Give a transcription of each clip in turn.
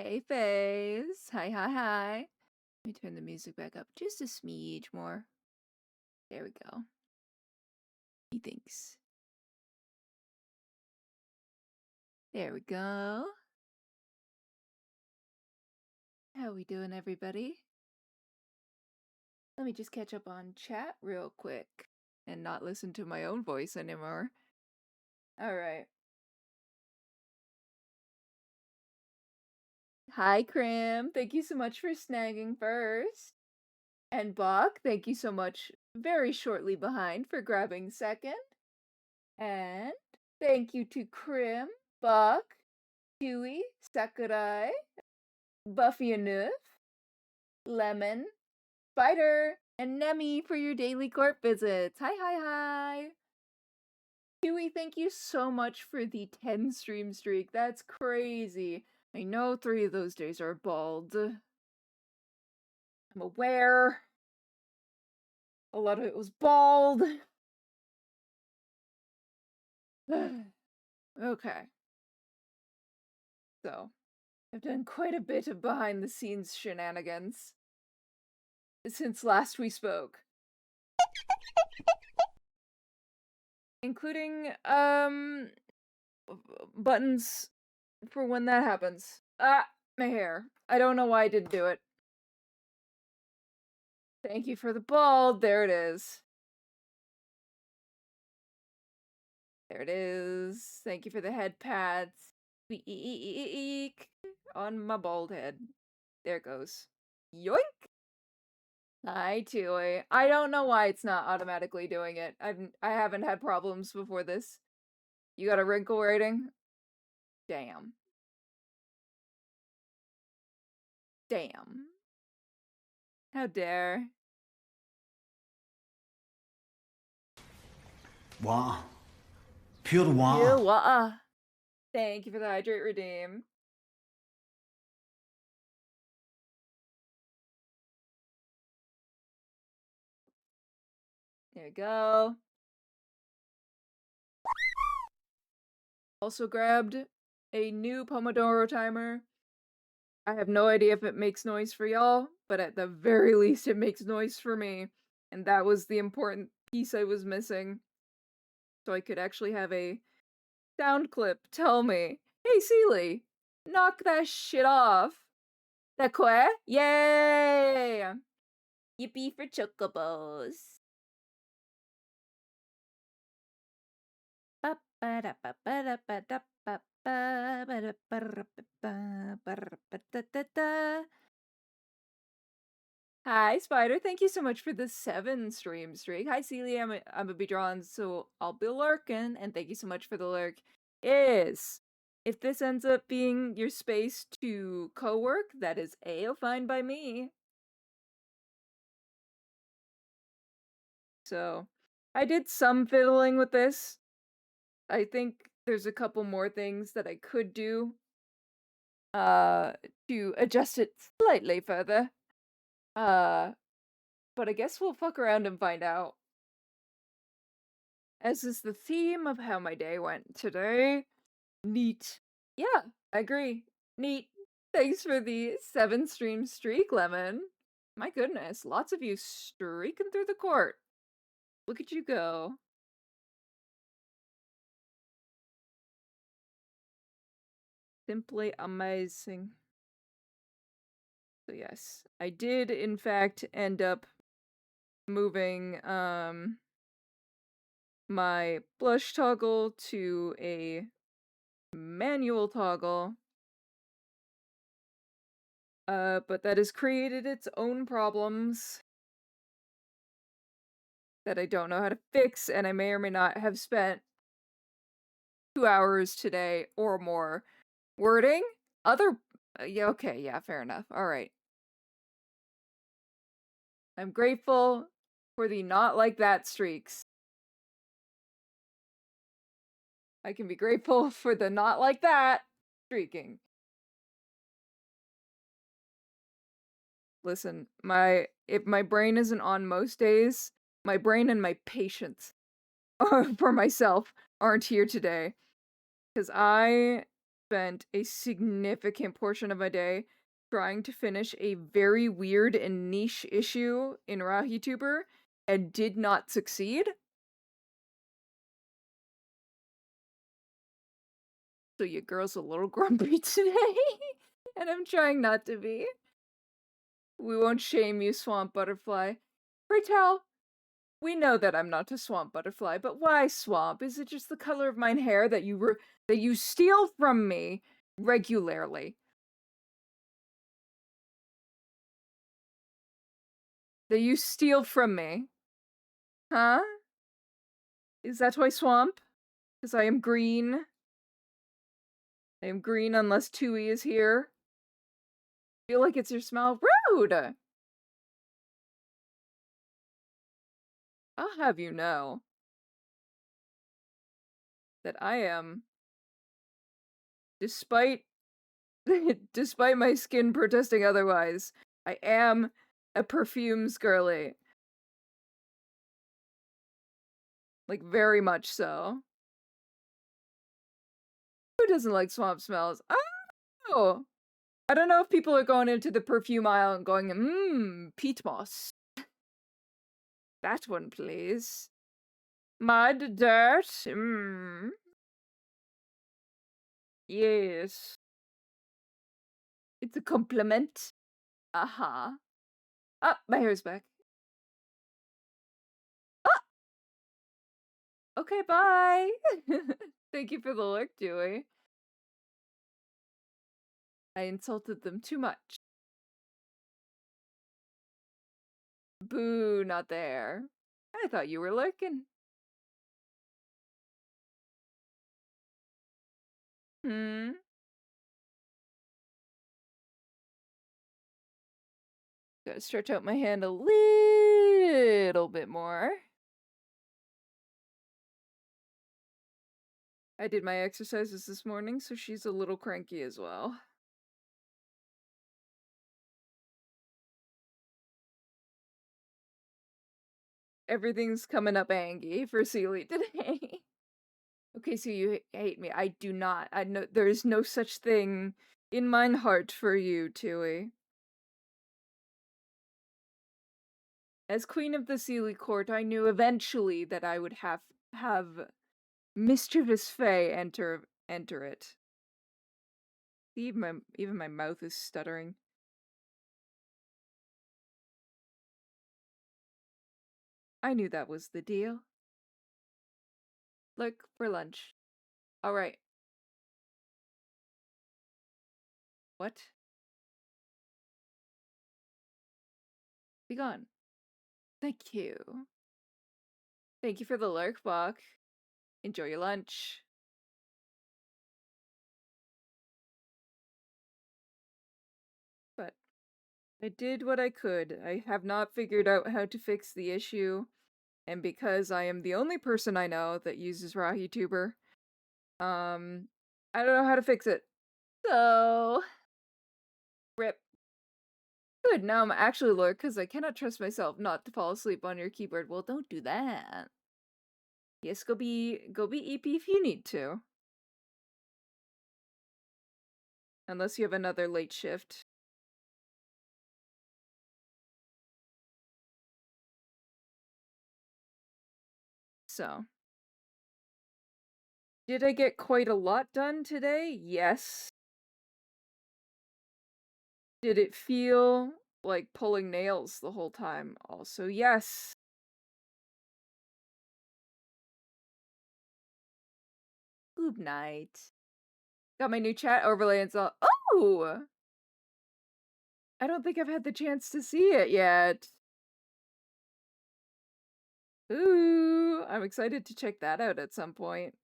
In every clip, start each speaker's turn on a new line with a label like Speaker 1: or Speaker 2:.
Speaker 1: Hey, Faze. Hi, hi, hi. Let me turn the music back up just a smidge more. There we go. He thinks. There we go. How we doing, everybody? Let me just catch up on chat real quick and not listen to my own voice anymore. All right. Hi, Crim. Thank you so much for snagging first. And Bach, thank you so much, very shortly behind, for grabbing second. And thank you to Crim, Bach, Huey, Sakurai, Buffy and Noof, Lemon, Spider, and Nemi for your daily court visits. Hi, hi, hi. Huey, thank you so much for the 10 stream streak. That's crazy. I know 3 of those days are bald. I'm aware. A lot of it was bald. Okay. So, I've done quite a bit of behind the scenes shenanigans since last we spoke. Including, buttons for when that happens. Ah, my hair. I don't know why I didn't do it. Thank you for the bald. There it is. There it is. Thank you for the head pads. On my bald head. There it goes. Yoink! Hi, Toy. I don't know why it's not automatically doing it. I haven't had problems before this. You got a wrinkle rating? Damn. Damn. How dare.
Speaker 2: Wow. Pure wow.
Speaker 1: Pure water. Thank you for the hydrate redeem. There we go. Also grabbed a new Pomodoro timer. I have no idea if it makes noise for y'all, but at the very least it makes noise for me. And that was the important piece I was missing. So I could actually have a sound clip tell me, hey Seely, knock that shit off. That quoi? Yay! Yippee for chocobos. Hi, Spider. Thank you so much for the 7 stream streak. Hi, Celia. I'm gonna be drawn, so I'll be lurking, and thank you so much for the lurk. If this ends up being your space to co-work, that is a-fine by me. So, I did some fiddling with this. I think there's a couple more things that I could do to adjust it slightly further. But I guess we'll fuck around and find out. As is the theme of how my day went today. Neat. Yeah, I agree. Neat. Thanks for the 7 stream streak, Lemon. My goodness, lots of you streaking through the court. Look at you go. Simply amazing. So yes, I did in fact end up moving my blush toggle to a manual toggle. But that has created its own problems that I don't know how to fix, and I may or may not have spent 2 hours today or more wording other yeah, okay, yeah, fair enough. All right. I'm grateful for the not like that streaks. I can be grateful for the not like that streaking. Listen, if my brain isn't on most days, my brain and my patience for myself aren't here today. Because I spent a significant portion of my day trying to finish a very weird and niche issue in RahiTuber and did not succeed. So your girl's a little grumpy today, and I'm trying not to be. We won't shame you, Swamp Butterfly. Pray tell, we know that I'm not a swamp butterfly, but why swamp? Is it just the color of mine hair that you steal from me regularly? That you steal from me? Huh? Is that why swamp? Because I am green. I am green unless Tui is here. Feel like it's your smell. Rude! I'll have you know that I am, despite despite my skin protesting otherwise, I am a perfumes girly. Like, very much so. Who doesn't like swamp smells? Oh! I don't know if people are going into the perfume aisle and going, peat moss. That one, please. Mud, dirt, Yes. It's a compliment. Aha. Ah, my hair's back. Ah! Okay, bye! Thank you for the look, Dewey. I insulted them too much. Boo, not there. I thought you were lurking. Hmm? Gotta stretch out my hand a little bit more. I did my exercises this morning, so she's a little cranky as well. Everything's coming up angry for Sealy today. Okay, so you hate me. I do not. I know there is no such thing in mine heart for you, Tui. As queen of the Sealy court, I knew eventually that I would have mischievous Fae enter it. Even my mouth is stuttering. I knew that was the deal. Look, for lunch. Alright. What? Be gone. Thank you. Thank you for the lurk, Bach. Enjoy your lunch. But I did what I could. I have not figured out how to fix the issue, and because I am the only person I know that uses RahiTuber, I don't know how to fix it. So, rip. Good, now I'm actually alert because I cannot trust myself not to fall asleep on your keyboard. Well, don't do that. Yes, go be EP if you need to. Unless you have another late shift. So, did I get quite a lot done today? Yes. Did it feel like pulling nails the whole time? Also, yes. Good night. Got my new chat overlay and saw. Oh! I don't think I've had the chance to see it yet. Ooh, I'm excited to check that out at some point.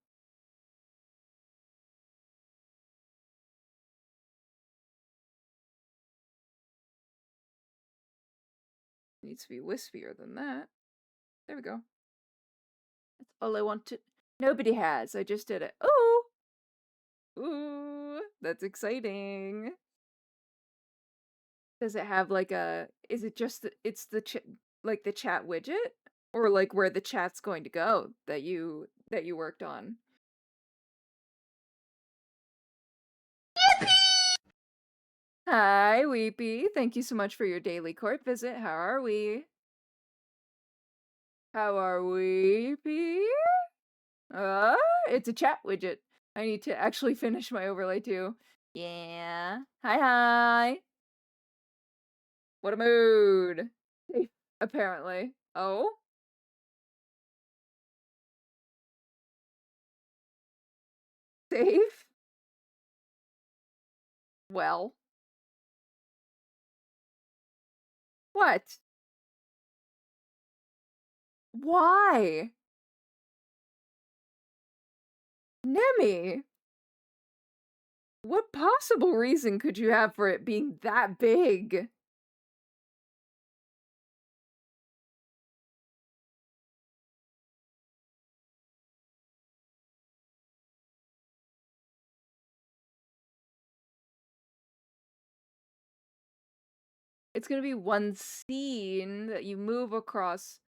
Speaker 1: Needs to be wispier than that. There we go. That's all I want to. Nobody has. I just did it. Ooh! Ooh! That's exciting. Does it have like a. Is it just it's the like the chat widget? Or like where the chat's going to go that you worked on? Hi, Weepy. Thank you so much for your daily court visit. How are we? How are Weepy? Uh, it's a chat widget. I need to actually finish my overlay too. Yeah. Hi, hi. What a mood. Safe, apparently. Oh? Safe? Well. What? Why? Nemi? What possible reason could you have for it being that big? It's gonna be one scene that you move across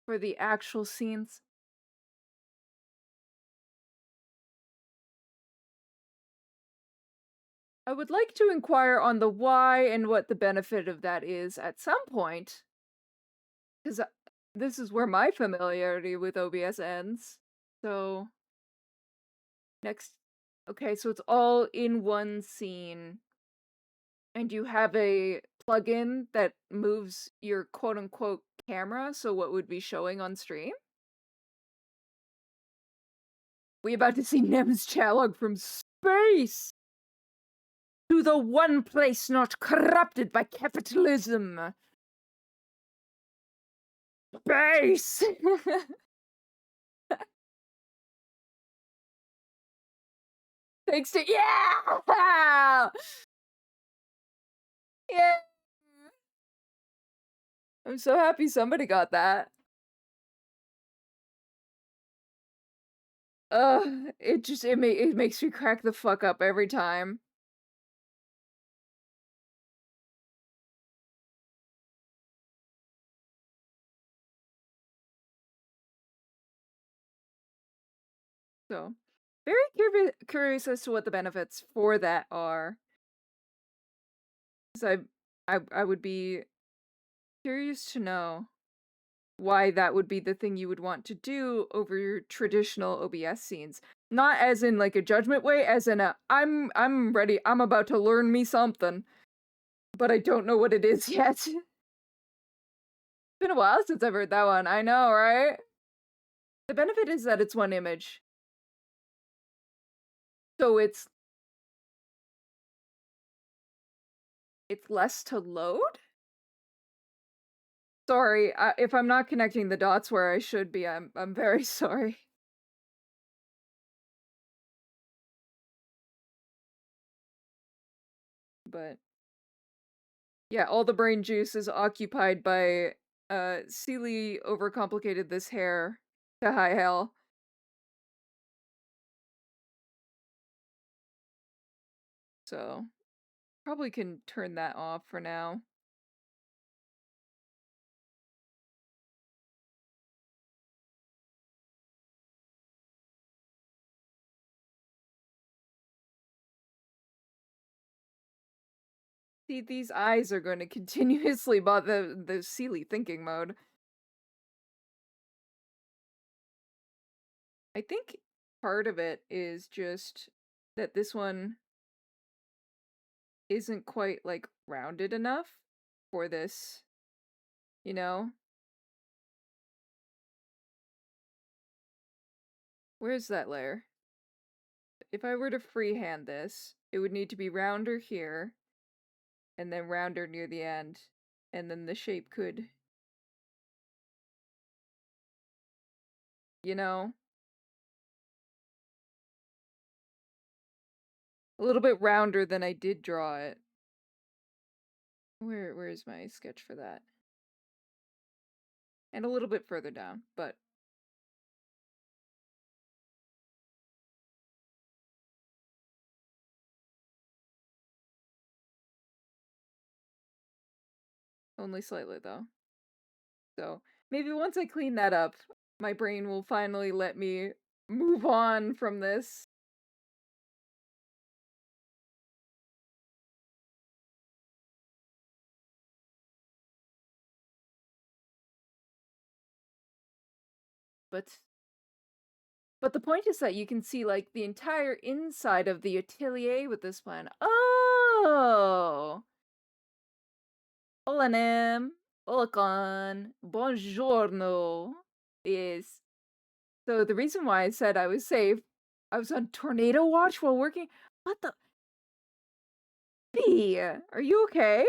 Speaker 1: for the actual scenes. I would like to inquire on the why and what the benefit of that is at some point, because this is where my familiarity with OBS ends. So, next. Okay, so it's all in one scene, and you have a plugin that moves your quote unquote camera, so what would be showing on stream? We about to see Nem's Chalog from space! To the one place not corrupted by capitalism! Space! Thanks to yeah! Yeah! I'm so happy somebody got that. It makes me crack the fuck up every time. So, very curious as to what the benefits for that are. Because I would be curious to know why that would be the thing you would want to do over your traditional OBS scenes. Not as in like a judgment way, as in a I'm ready, I'm about to learn me something, but I don't know what it is yet. It's been a while since I've heard that one. I know, right? The benefit is that it's one image. So it's less to load? Sorry, if I'm not connecting the dots where I should be, I'm very sorry. But yeah, all the brain juice is occupied by Seely overcomplicated this hair to high hell. So probably can turn that off for now. See, these eyes are going to continuously bother the Seely thinking mode. I think part of it is just that this one isn't quite like rounded enough for this, you know? Where's that layer? If I were to freehand this, it would need to be rounder here, and then rounder near the end, and then the shape could, you know, a little bit rounder than I did draw it. Where's my sketch for that? And a little bit further down, but only slightly though. So maybe once I clean that up, my brain will finally let me move on from this. but the point is that you can see like the entire inside of the atelier with this plan. Oh! Hola, Nem. Hola, con. Buongiorno. Yes. So the reason why I said I was safe, I was on tornado watch while working. What the? B, are you okay?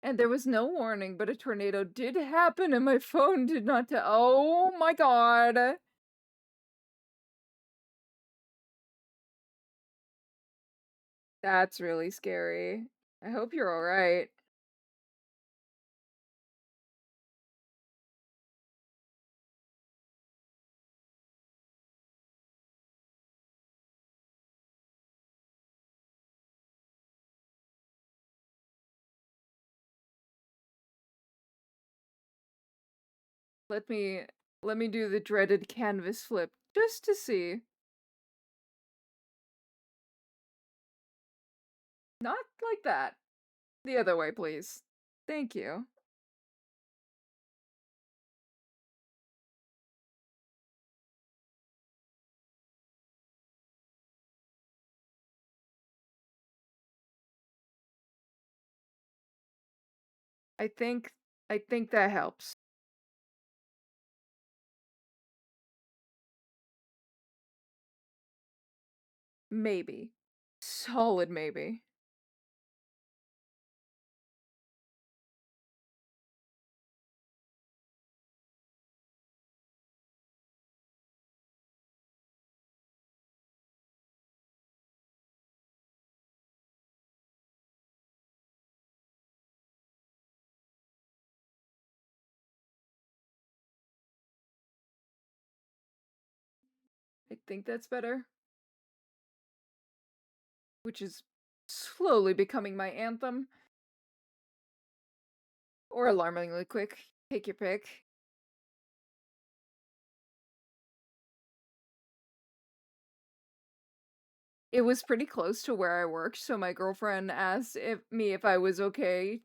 Speaker 1: And there was no warning, but a tornado did happen and my phone did not tell. Oh my god. That's really scary. I hope you're alright. Let me let me do the dreaded canvas flip just to see. Not like that. The other way, please. Thank you. I think I think that helps. Maybe. Solid maybe. I think that's better. Which is slowly becoming my anthem. Or alarmingly quick. Take your pick. It was pretty close to where I worked, so my girlfriend asked if I was okay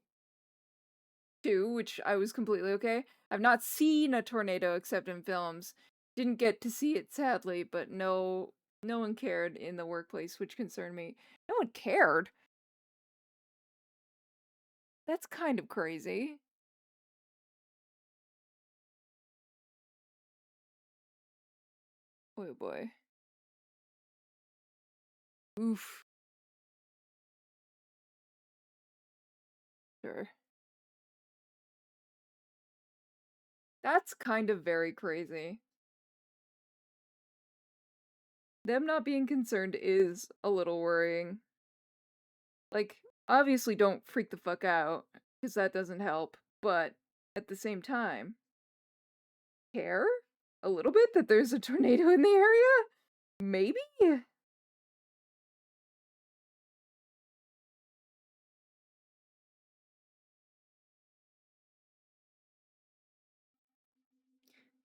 Speaker 1: too, which I was completely okay. I've not seen a tornado except in films. Didn't get to see it sadly, but no one cared in the workplace, which concerned me. No one cared. That's kind of crazy. Oh boy. Oof. Sure. That's kind of very crazy. Them not being concerned is a little worrying. Like, obviously don't freak the fuck out, because that doesn't help, but at the same time, care a little bit that there's a tornado in the area? Maybe?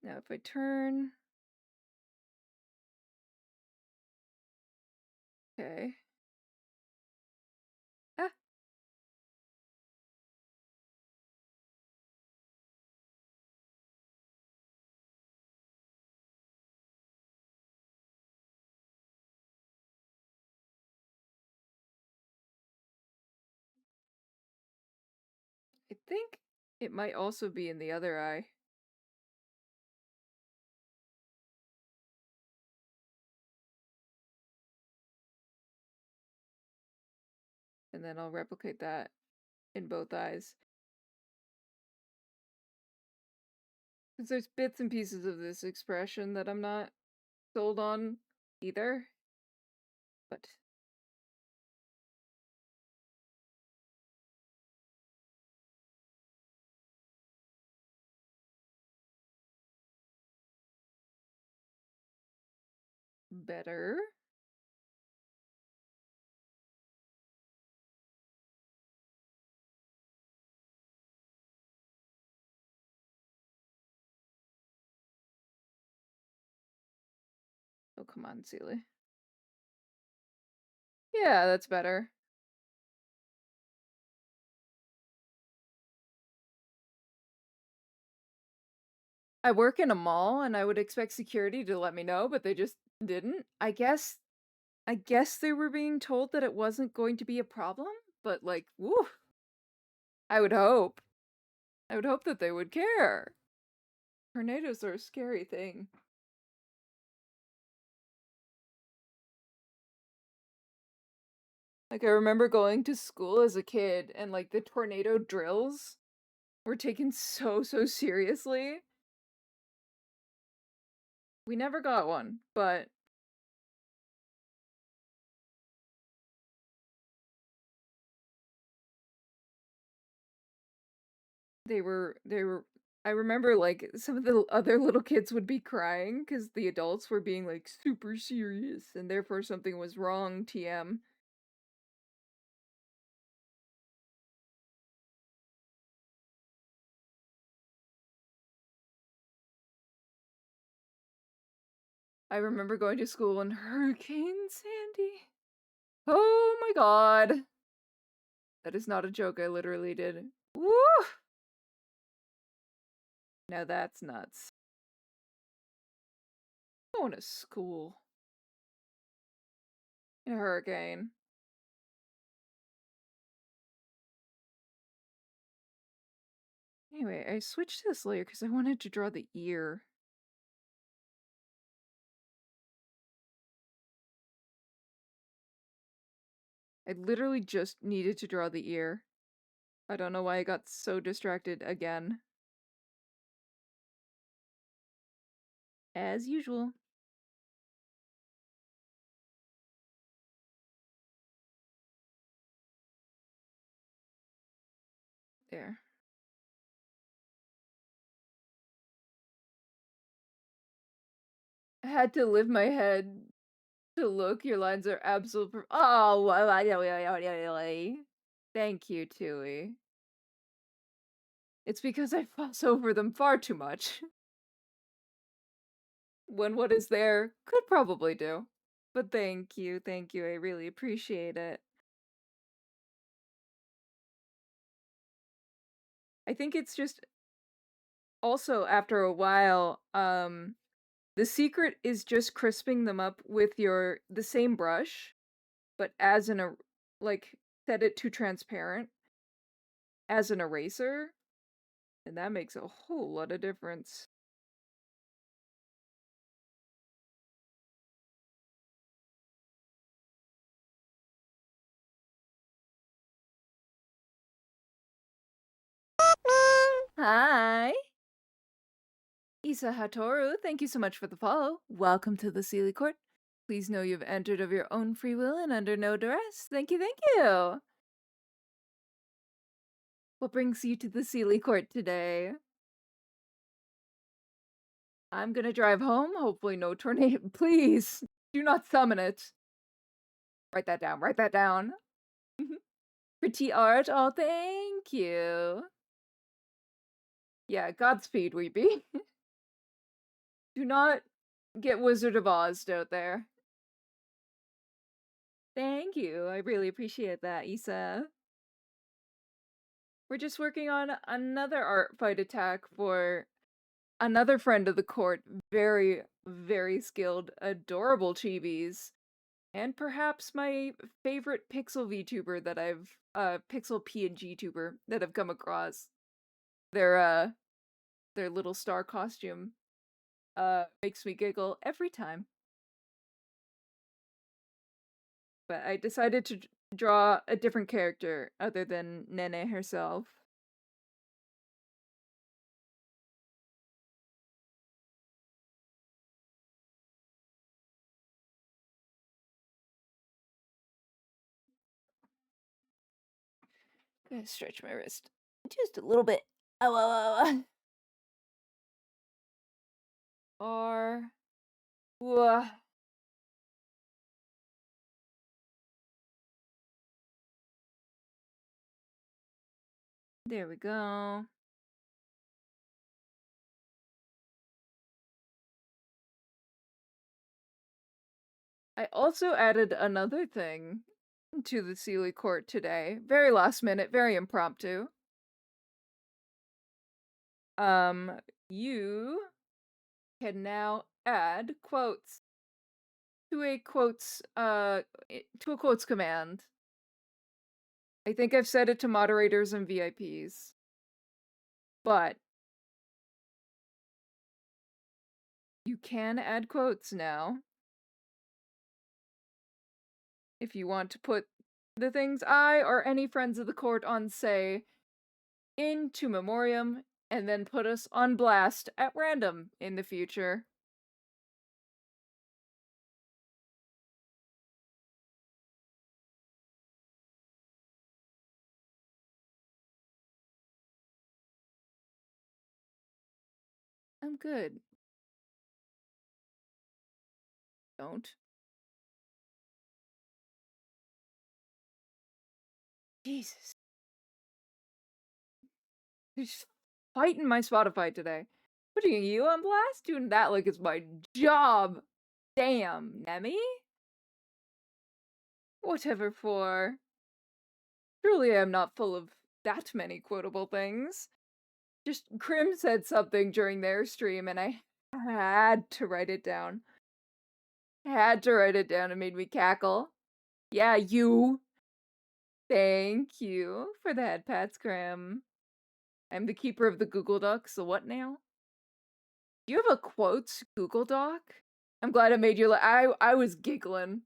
Speaker 1: Now if I turn... Okay. Ah, I think it might also be in the other eye. And then I'll replicate that in both eyes. Because there's bits and pieces of this expression that I'm not sold on either. But better. Oh, come on, Sealy. Yeah, that's better. I work in a mall and I would expect security to let me know, but they just didn't. I guess they were being told that it wasn't going to be a problem, but like, woo, I would hope. I would hope that they would care. Tornadoes are a scary thing. Like, I remember going to school as a kid and like the tornado drills were taken so seriously. We never got one, but they were I remember like some of the other little kids would be crying because the adults were being like super serious and therefore something was wrong, TM. I remember going to school in Hurricane Sandy. Oh my god. That is not a joke, I literally did. Woo! Now that's nuts. Going to school in a hurricane. Anyway, I switched to this layer because I wanted to draw the ear. I literally just needed to draw the ear. I don't know why I got so distracted again. As usual. There. I had to lift my head to look. Your lines are absolute. Oh, thank you, Tui. It's because I fuss over them far too much. When what is there could probably do. But thank you, I really appreciate it. I think it's just also after a while, the secret is just crisping them up with the same brush, but as like set it to transparent as an eraser, and that makes a whole lot of difference. Hi. Isa Hatoru, thank you so much for the follow. Welcome to the Sealy Court. Please know you've entered of your own free will and under no duress. Thank you, thank you. What brings you to the Sealy Court today? I'm gonna drive home. Hopefully no tornado. Please, do not summon it. Write that down, write that down. Pretty art, oh thank you. Yeah, Godspeed, Weepy. Do not get Wizard of Oz out there. Thank you, I really appreciate that, Isa. We're just working on another art fight attack for another friend of the court. Very skilled, adorable chibis. And perhaps my favorite pixel VTuber that pixel PNG tuber that I've come across. Their little star costume makes me giggle every time. But I decided to draw a different character other than Nene herself. I'm gonna stretch my wrist just a little bit. Oh, oh, oh. R. Whoa. There we go. I also added another thing to the Sealy Court today. Very last minute, very impromptu. You can now add quotes to a quotes command. I think I've said it to moderators and VIPs. But you can add quotes now. If you want to put the things I or any friends of the court on say into memoriam and then put us on blast at random in the future. I'm good. Don't. Jesus. They're just fighting my Spotify today. Putting you on blast? Doing that like it's my job. Damn, Nemi? Whatever for. Truly I am not full of that many quotable things. Just Krim said something during their stream and I had to write it down. Had to write it down. It made me cackle. Yeah, you. Thank you for the head pats, Krim. I'm the keeper of the Google Doc, so what now? Do you have a quotes Google Doc? I'm glad I made you I was giggling.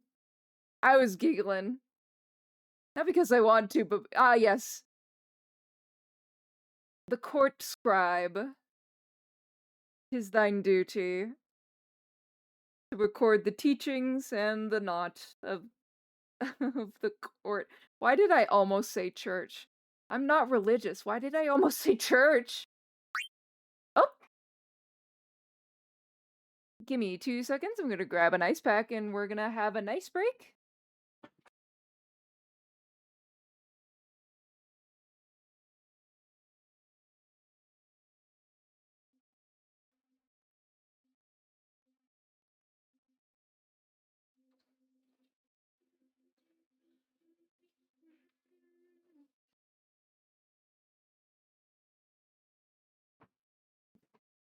Speaker 1: I was giggling. Not because I want to, but yes. The court scribe. 'Tis thine duty to record the teachings and the not of of the court. Why did I almost say church? I'm not religious. Why did I almost say church? Oh! Give me 2 seconds. I'm gonna grab an ice pack and we're gonna have a nice break.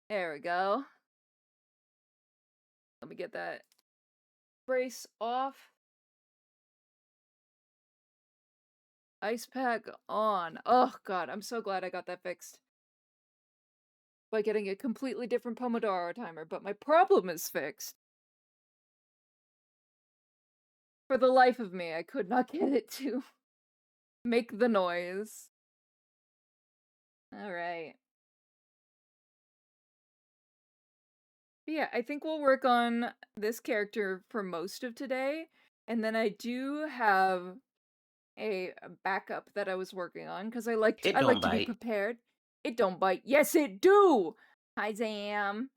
Speaker 1: There we go. Let me get that brace off. Ice pack on. Oh god, I'm so glad I got that fixed. By getting a completely different Pomodoro timer, but my problem is fixed. For the life of me, I could not get it to make the noise. Alright. Yeah, I think we'll work on this character for most of today, and then I do have a backup that I was working on because I like
Speaker 3: It
Speaker 1: to
Speaker 3: don't
Speaker 1: be
Speaker 3: bite.
Speaker 1: prepared. It don't bite. Yes, it do. Hi, Zam.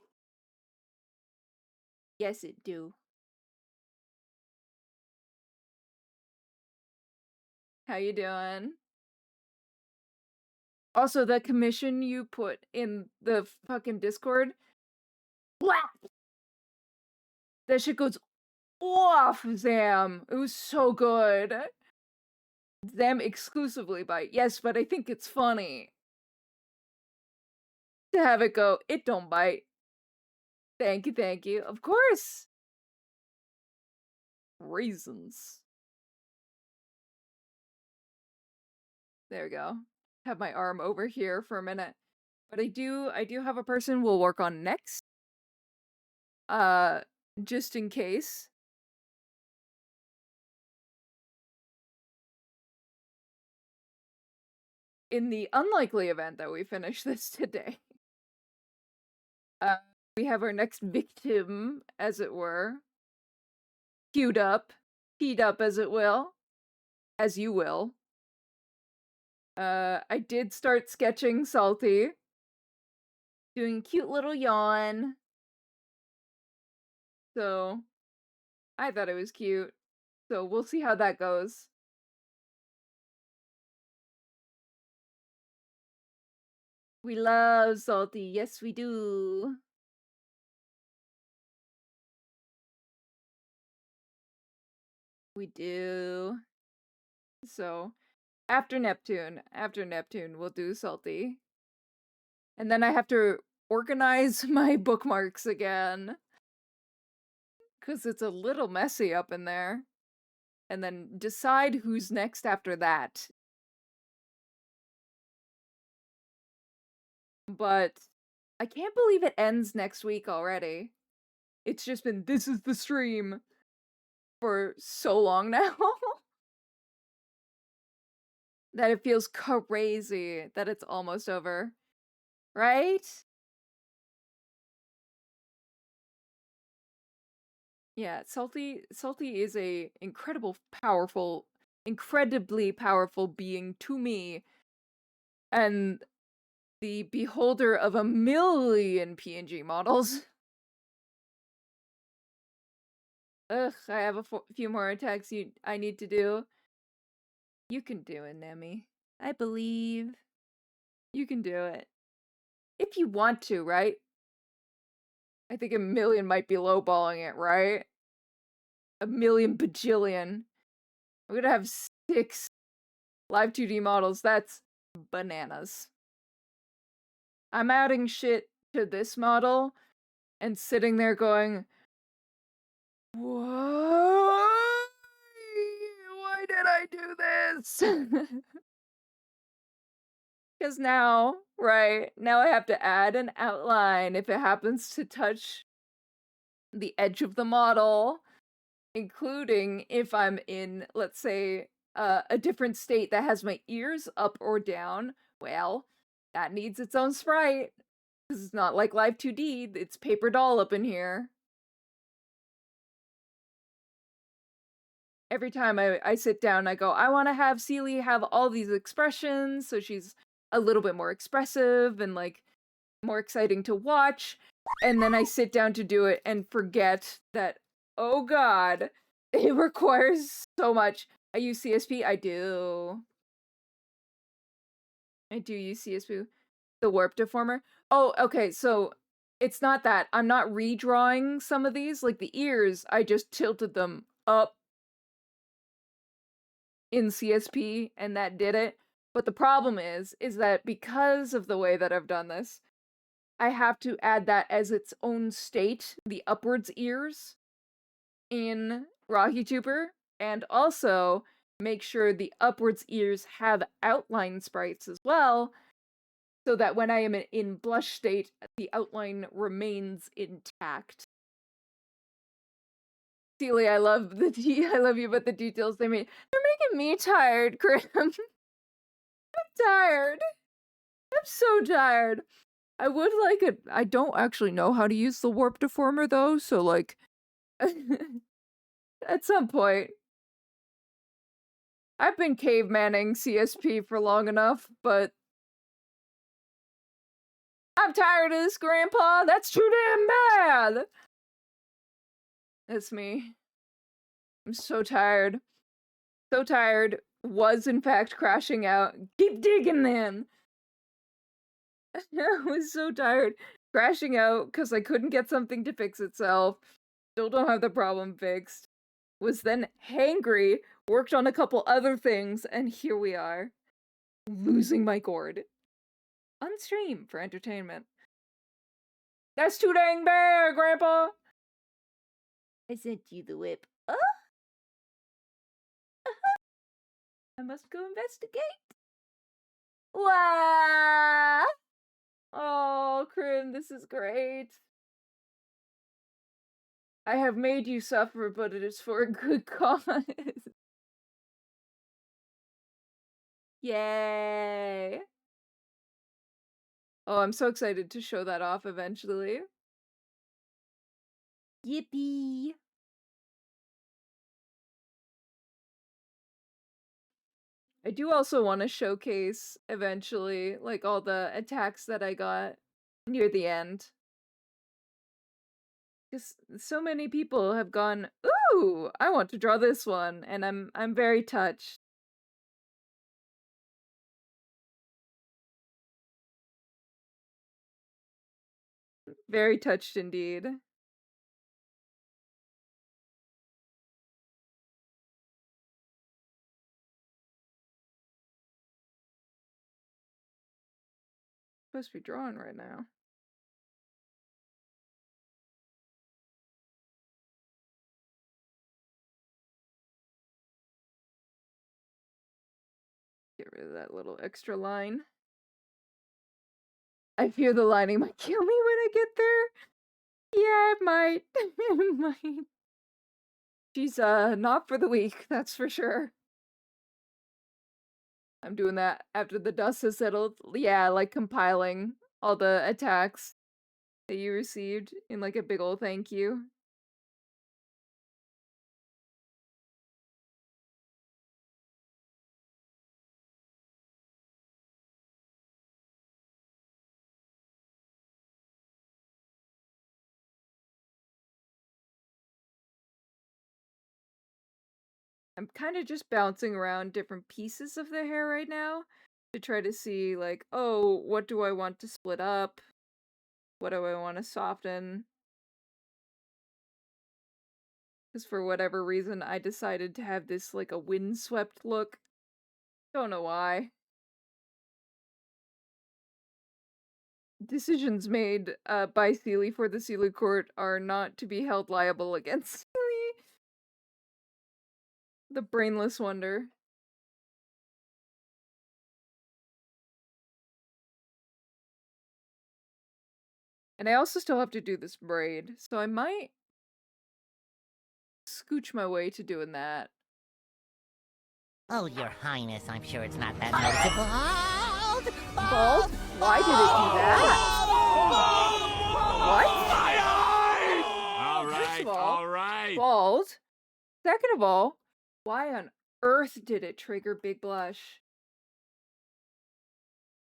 Speaker 1: Yes, it do. How you doing? Also, that commission you put in the fucking Discord, blah! That shit goes off, Zam. It was so good. Zam exclusively bite. Yes, but I think it's funny to have it go, it don't bite. Thank you, thank you. Of course. Reasons. There we go. Have my arm over here for a minute. But I do have a person we'll work on next. Just in case. In the unlikely event that we finish this today. We have our next victim, as it were. Queued up. Teed up, as it will. As you will. I did start sketching Salty. Doing a cute little yawn. So, I thought it was cute. So, we'll see how that goes. We love Salty. Yes, we do. We do. So, after Neptune, we'll do Salty. And then I have to organize my bookmarks again, because it's a little messy up in there. And then decide who's next after that. But I can't believe it ends next week already. It's just been, this is the stream for so long now that it feels crazy that it's almost over. Right? Yeah, Salty is a incredibly powerful being to me, and the beholder of a million PNG models. Ugh, I have a few more attacks I need to do. You can do it, Nemi. I believe. You can do it. If you want to, right? I think a million might be lowballing it, right? A million bajillion. I'm gonna have 6 live 2D models. That's bananas. I'm adding shit to this model and sitting there going, what? Why did I do this? Because now, right, now I have to add an outline if it happens to touch the edge of the model, including if I'm in, let's say, a different state that has my ears up or down. Well, that needs its own sprite. Because it's not like Live 2D, it's paper doll up in here. Every time I sit down, I go, I want to have Seely have all these expressions, so she's a little bit more expressive and, like, more exciting to watch. And then I sit down to do it and forget that, oh god, it requires so much. I use CSP? I do. I do use CSP. The warp deformer. Oh, okay, so it's not that. I'm not redrawing some of these. Like the ears, I just tilted them up in CSP and that did it. But the problem is that because of the way that I've done this, I have to add that as its own state, the upwards ears in RockyTuber, and also make sure the upwards ears have outline sprites as well, so that when I am in blush state, the outline remains intact. Celia, I love I love you, but the details they're making me tired, Grim. I'm tired. I'm so tired. I would like it. I don't actually know how to use the warp deformer though, so like at some point. I've been cavemaning CSP for long enough, but I'm tired of this, Grandpa. That's too damn bad. That's me. I'm so tired. So tired. Was in fact crashing out. Keep digging then. I was so tired. Crashing out because I couldn't get something to fix itself. Still don't have the problem fixed. Was then hangry, worked on a couple other things, and here we are. Losing my gourd. On stream for entertainment. That's too dang bad, Grandpa! I sent you the whip. Oh! I must go investigate. Wah! Oh, Krim, this is great. I have made you suffer, but it is for a good cause. Yay! Oh, I'm so excited to show that off eventually. Yippee! I do also want to showcase eventually, like, all the attacks that I got near the end. Because so many people have gone, ooh, I want to draw this one, and I'm very touched. Very touched indeed. supposed to be drawing right now. Get rid of that little extra line. I fear the lining might kill me when I get there. Yeah, it might. It might. She's not for the weak, that's for sure. I'm doing that after the dust has settled. Yeah, like compiling all the attacks that you received in like a big ol' thank you. I'm kind of just bouncing around different pieces of the hair right now to try to see, like, oh, what do I want to split up? What do I want to soften? Because for whatever reason, I decided to have this, like, a windswept look. Don't know why. Decisions made by Sealy for the Sealy Court are not to be held liable against Sealy. The brainless wonder. And I also still have to do this braid, so I might scooch my way to doing that.
Speaker 3: Oh, Your Highness, I'm sure it's not that noticeable.
Speaker 1: Bald? Why did it do that? What? First of
Speaker 4: All right.
Speaker 1: Bald. Second of all, why on earth did it trigger Big Blush?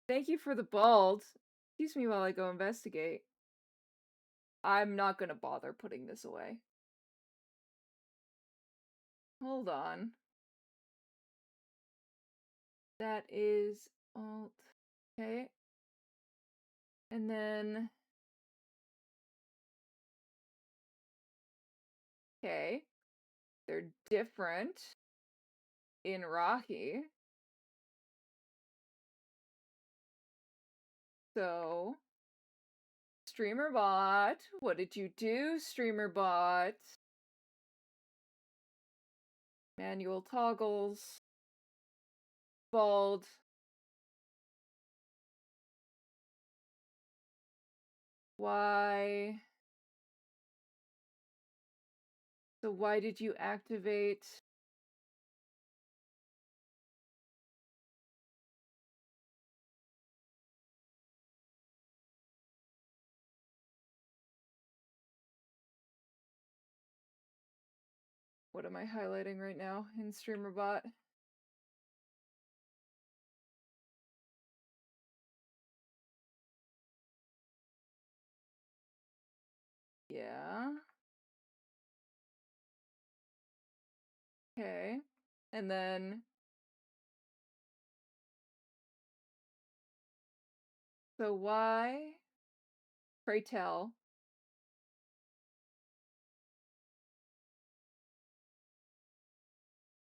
Speaker 1: Thank you for the bald. Excuse me while I go investigate. I'm not gonna bother putting this away. Hold on. That is alt. Okay. And then... Okay. They're different in Rocky. So... StreamerBot, what did you do, StreamerBot? Manual toggles. Bald. Why? So why did you activate? What am I highlighting right now in StreamerBot? Yeah. Okay. And then... So why? Pray tell.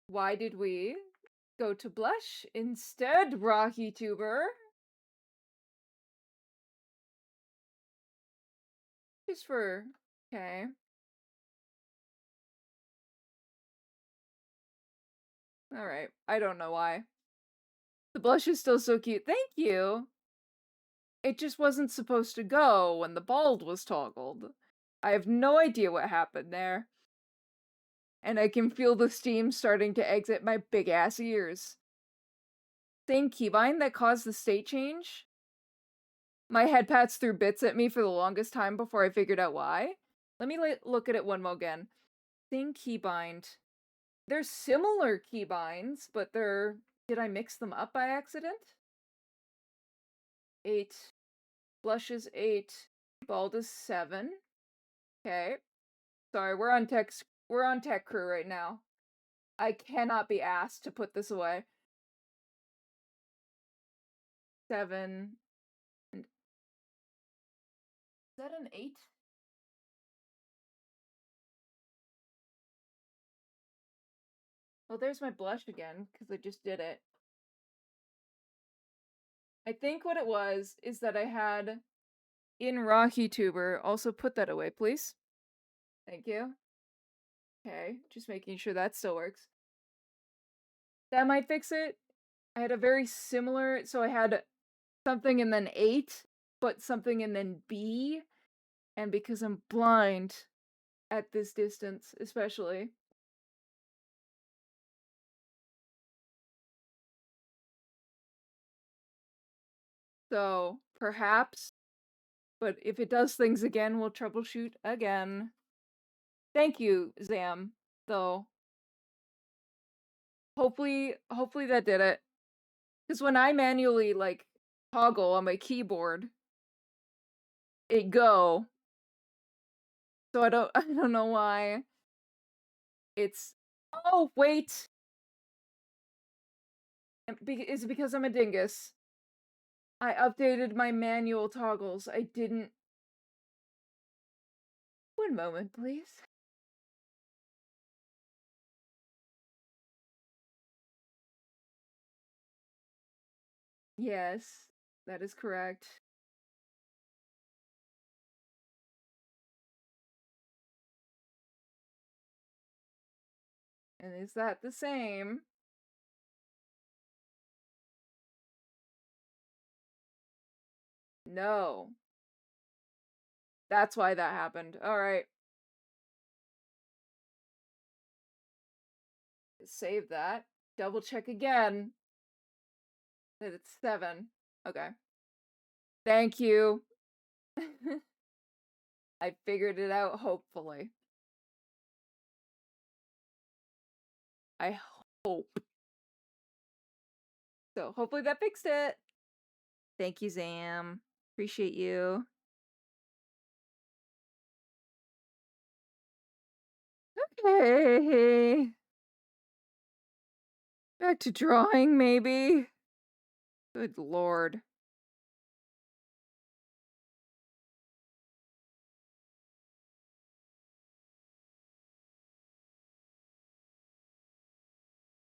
Speaker 1: Why did we go to blush instead, RockyTuber? Just for... Okay. Alright. I don't know why. The blush is still so cute. Thank you! It just wasn't supposed to go when the bald was toggled. I have no idea what happened there. And I can feel the steam starting to exit my big-ass ears. Same keybind that caused the state change? My head pats threw bits at me for the longest time before I figured out why. Let me look at it one more again. Same keybind. They're similar keybinds, but they're... Did I mix them up by accident? 8. Blush is 8. Bald is 7. Okay. Sorry, we're on tech crew right now. I cannot be asked to put this away. 7. And... Is that an 8? Well, there's my blush again, because I just did it. I think what it was is that I had in Rocky Tuber, also put that away, please. Thank you. Okay, just making sure that still works. That might fix it. I had a very similar, so I had something and then 8, but something and then B, and because I'm blind at this distance, especially. So, perhaps, but if it does things again, we'll troubleshoot again. Thank you, Zam, though. Hopefully that did it. Because when I manually, like, toggle on my keyboard, it go. So I don't I don't know why. It's oh wait. Is it because I'm a dingus? I updated my manual toggles. I didn't. One moment, please. Yes, that is correct. And is that the same? No. That's why that happened. Alright. Save that. Double check again. That it's 7. Okay. Thank you. I figured it out, hopefully. I hope. So, hopefully that fixed it. Thank you, Zam. Appreciate you. Okay. Back to drawing, maybe? Good lord.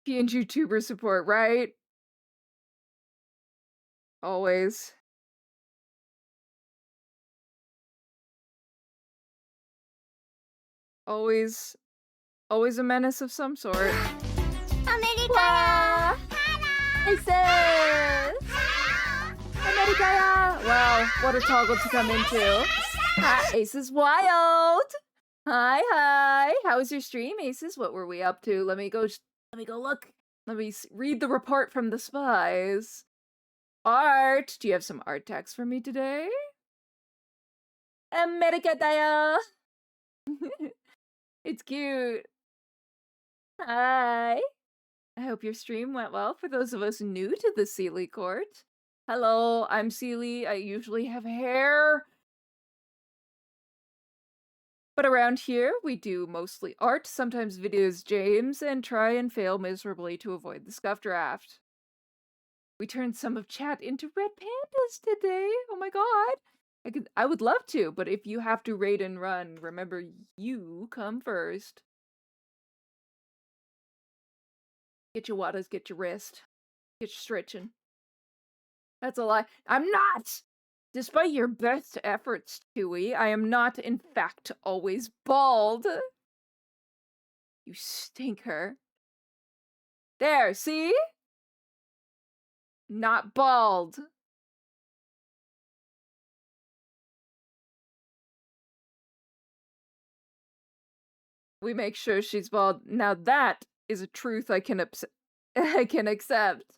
Speaker 1: PNG tuber support, right? Always. Always a menace of some sort.
Speaker 3: America!
Speaker 1: Hey sis! America! Wow, what a toggle to come into. Hi, Aces Wild! Hi! How was your stream, Aces? What were we up to? Let me go look. Let me read the report from the spies. Art! Do you have some art text for me today? America Daya! It's cute. Hi! I hope your stream went well for those of us new to the Sealy court. Hello, I'm Sealy. I usually have hair. But around here, we do mostly art, sometimes videos James, and try and fail miserably to avoid the scuff draft. We turned some of chat into red pandas today. Oh my god. I would love to, but if you have to raid and run, remember you come first. Get your waters, get your rest. Get your stretching. That's a lie. I'm not! Despite your best efforts, Chewie, I am not, in fact, always bald. You stinker. There, see? Not bald. We make sure she's bald. Now that is a truth I can I can accept.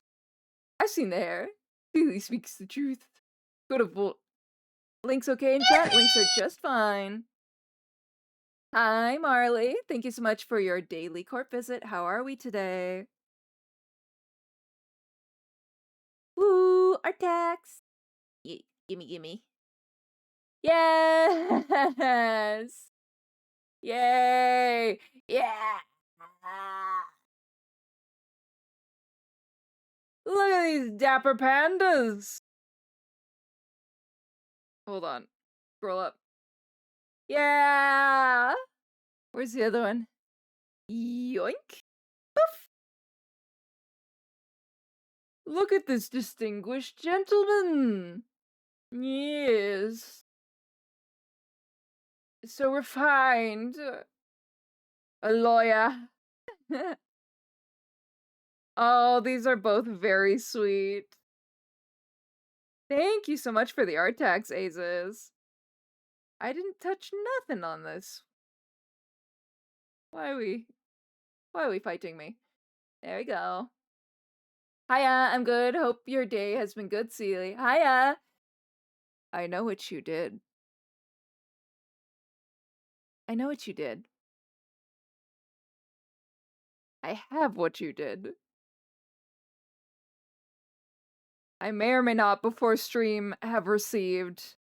Speaker 1: I've seen the hair. Sealy speaks the truth. Beautiful. Links okay in chat? Links are just fine. Hi, Marley. Thank you so much for your daily court visit. How are we today? Woo! Artax! Gimme. Yes! Yay! Yeah! Look at these dapper pandas! Hold on. Scroll up. Yeah! Where's the other one? Yoink! Poof! Look at this distinguished gentleman. Yes. So refined. A lawyer. Oh, these are both very sweet. Thank you so much for the art tax, Aces. I didn't touch nothing on this. Why are we fighting me? There we go. Hiya, I'm good. Hope your day has been good, Seely. Hiya! I know what you did. I know what you did. I have what you did. I may or may not, before stream, have received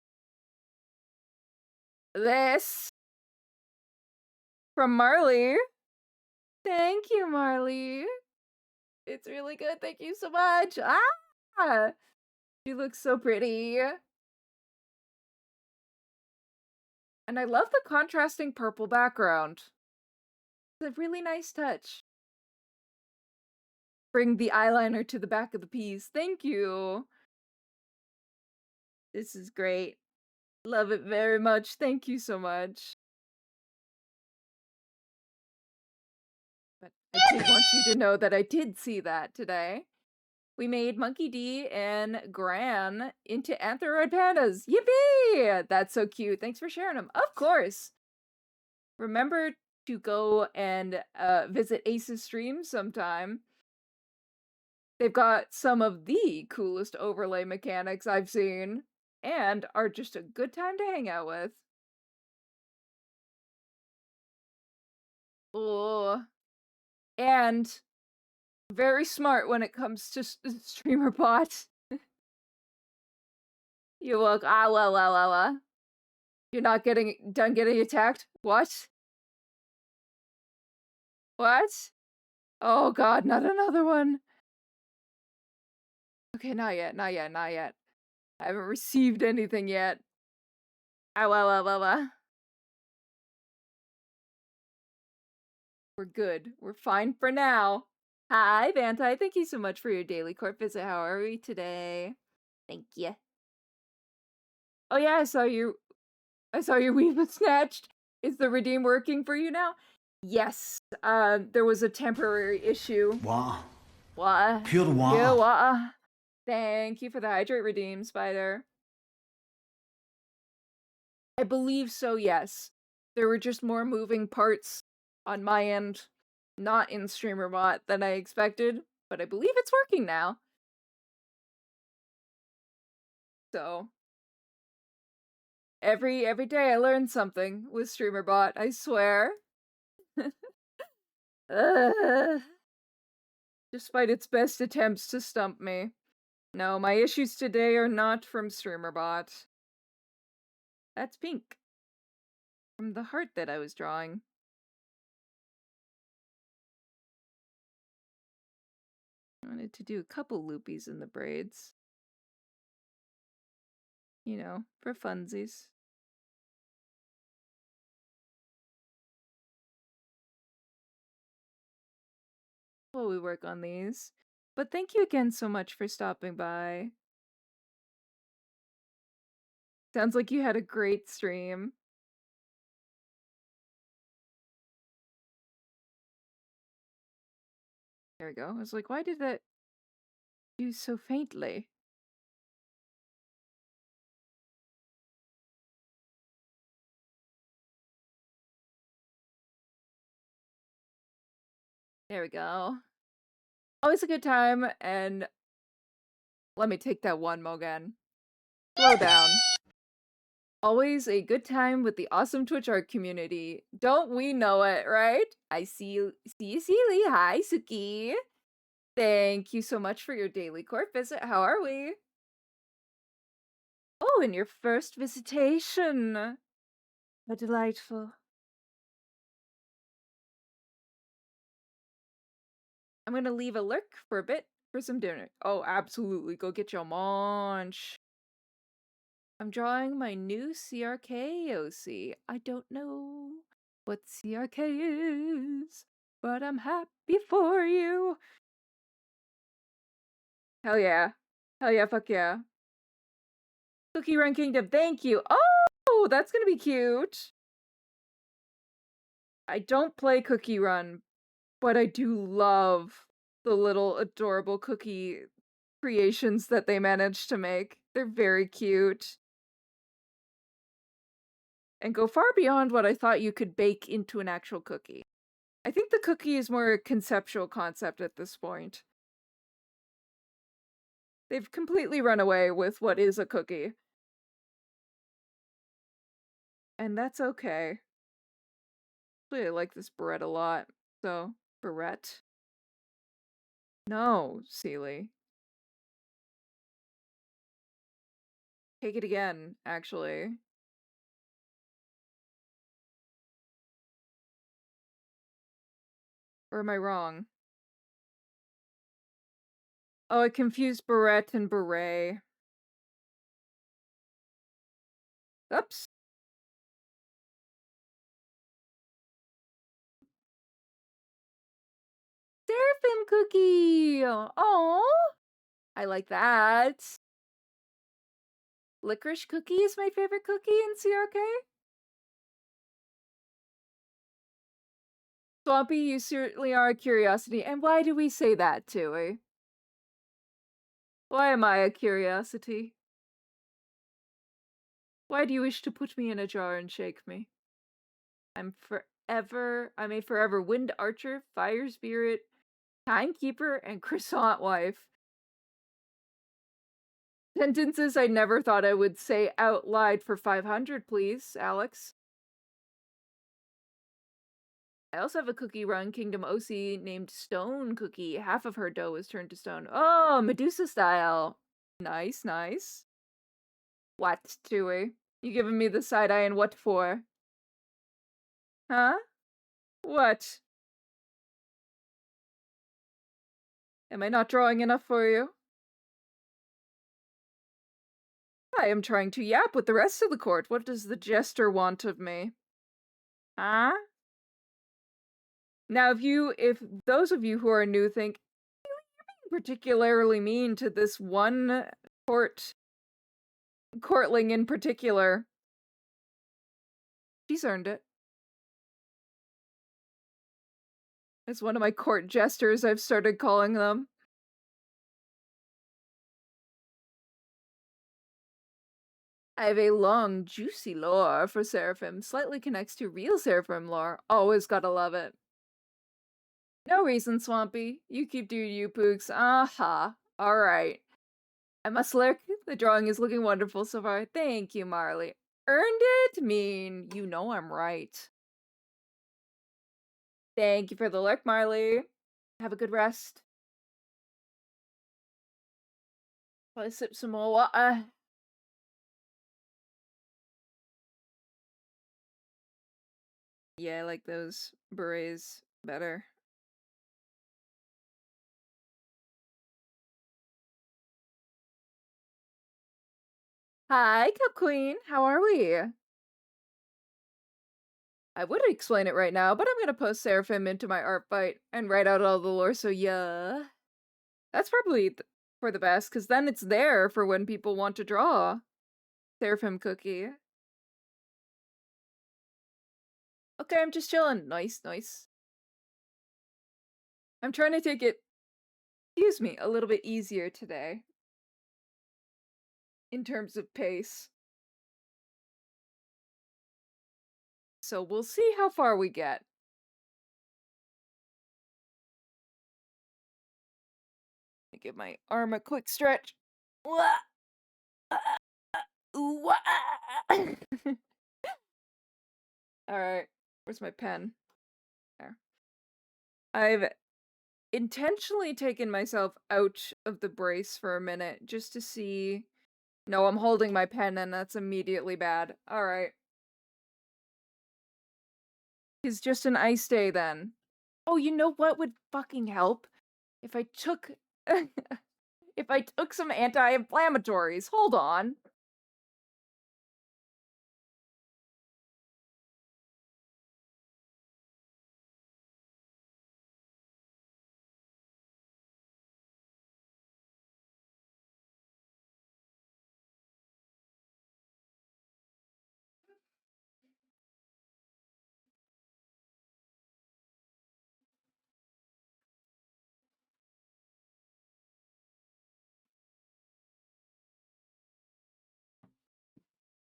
Speaker 1: this from Marley. Thank you, Marley. It's really good. Thank you so much. Ah! She looks so pretty. And I love the contrasting purple background. It's a really nice touch. Bring the eyeliner to the back of the piece. Thank you. This is great. Love it very much. Thank you so much. But I did want you to know that I did see that today. We made Monkey D and Gran into Anthroid pandas. Yippee! That's so cute. Thanks for sharing them. Of course. Remember to go and visit Ace's stream sometime. They've got some of the coolest overlay mechanics I've seen, and are just a good time to hang out with. Oh, and very smart when it comes to streamer bots. You look, You're not done getting attacked? What? What? Oh god, not another one. Okay, not yet, not yet, not yet. I haven't received anything yet. We're good. We're fine for now. Hi, Vantai. Thank you so much for your daily court visit. How are we today? Thank you. Oh yeah, I saw your weave was snatched. Is the redeem working for you now? Yes. There was a temporary issue.
Speaker 2: Wow.
Speaker 1: What?
Speaker 2: Pure
Speaker 1: Yeah,
Speaker 2: wow.
Speaker 1: what? Thank you for the hydrate redeem, Spider. I believe so, yes. There were just more moving parts on my end, not in StreamerBot, than I expected, but I believe it's working now. So every day I learn something with StreamerBot, I swear. Despite its best attempts to stump me. No, my issues today are not from StreamerBot. That's pink. From the heart that I was drawing. I wanted to do a couple loopies in the braids. You know, for funsies. While we work on these. But thank you again so much for stopping by. Sounds like you had a great stream. There we go. I was like, why did that do so faintly? There we go. Always a good time, and let me take that one mo again. Slow down. Always a good time with the awesome Twitch art community. Don't we know it, right? I see you, Seely. Hi, Suki. Thank you so much for your daily court visit. How are we? Oh, and your first visitation. How delightful. I'm gonna leave a lurk for a bit for some dinner. Oh, absolutely. Go get your munch. I'm drawing my new CRK OC. I don't know what CRK is, but I'm happy for you. Hell yeah. Hell yeah, fuck yeah. Cookie Run Kingdom, thank you. Oh, that's gonna be cute. I don't play Cookie Run, but I do love the little adorable cookie creations that they managed to make. They're very cute. And go far beyond what I thought you could bake into an actual cookie. I think the cookie is more a conceptual concept at this point. They've completely run away with what is a cookie. And that's okay. Actually, I like this barrette a lot. So, barrette? No, Seely. Take it again, actually. Or am I wrong? Oh, I confused barrette and beret. Oops. Seraphim cookie! Oh, I like that. Licorice cookie is my favorite cookie in CRK. Swampy, you certainly are a curiosity. And why do we say that, Tui? Why am I a curiosity? Why do you wish to put me in a jar and shake me? I'm a forever wind archer, fire spirit, timekeeper, and croissant wife. Sentences I never thought I would say out loud for 500, please, Alex. I also have a Cookie Run Kingdom OC named Stone Cookie. Half of her dough was turned to stone. Oh, Medusa style. Nice, nice. What, Tui? You giving me the side eye and what for? Huh? What? Am I not drawing enough for you? I am trying to yap with the rest of the court. What does the jester want of me? Huh? Now, if those of you who are new think, you're being particularly mean to this one courtling in particular, she's earned it. It's one of my court jesters, I've started calling them. I have a long, juicy lore for Seraphim, slightly connects to real Seraphim lore. Always gotta love it. No reason, Swampy. You keep doing you, Pooks. Aha. Alright. I must lurk. The drawing is looking wonderful so far. Thank you, Marley. Earned it? Mean, you know I'm right. Thank you for the lurk, Marley. Have a good rest. I'll sip some more water. Yeah, I like those berets better. Hi, Cup Queen. How are we? I would explain it right now, but I'm gonna post Seraphim into my artfight and write out all the lore, so yeah. That's probably for the best, because then it's there for when people want to draw. Seraphim cookie. Okay, I'm just chilling. Nice, nice. I'm trying to take it, excuse me, a little bit easier today. In terms of pace. So we'll see how far we get. Give my arm a quick stretch. Alright, where's my pen? There. I've intentionally taken myself out of the brace for a minute just to see. No, I'm holding my pen and that's immediately bad. Alright. It's just an ice day then. Oh, you know what would fucking help? If I took if I took some anti-inflammatories. Hold on.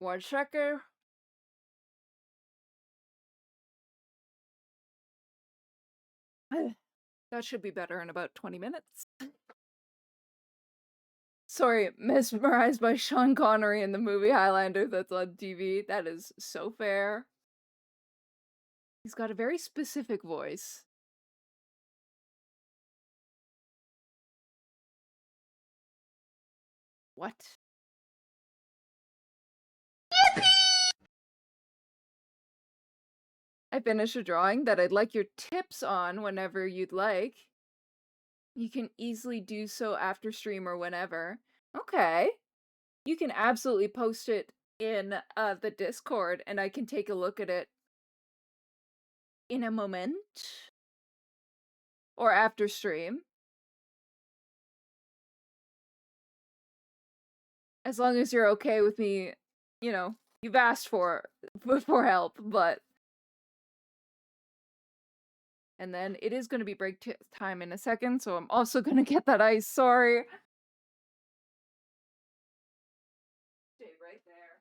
Speaker 1: One second. That should be better in about 20 minutes. Sorry, mesmerized by Sean Connery in the movie Highlander that's on TV. That is so fair. He's got a very specific voice. What? I finished a drawing that I'd like your tips on whenever you'd like. You can easily do so after stream or whenever. Okay. You can absolutely post it in the Discord and I can take a look at it in a moment. Or after stream. As long as you're okay with me, you know, you've asked for help, but... And then it is going to be break time in a second, so I'm also going to get that ice, sorry. Stay right there.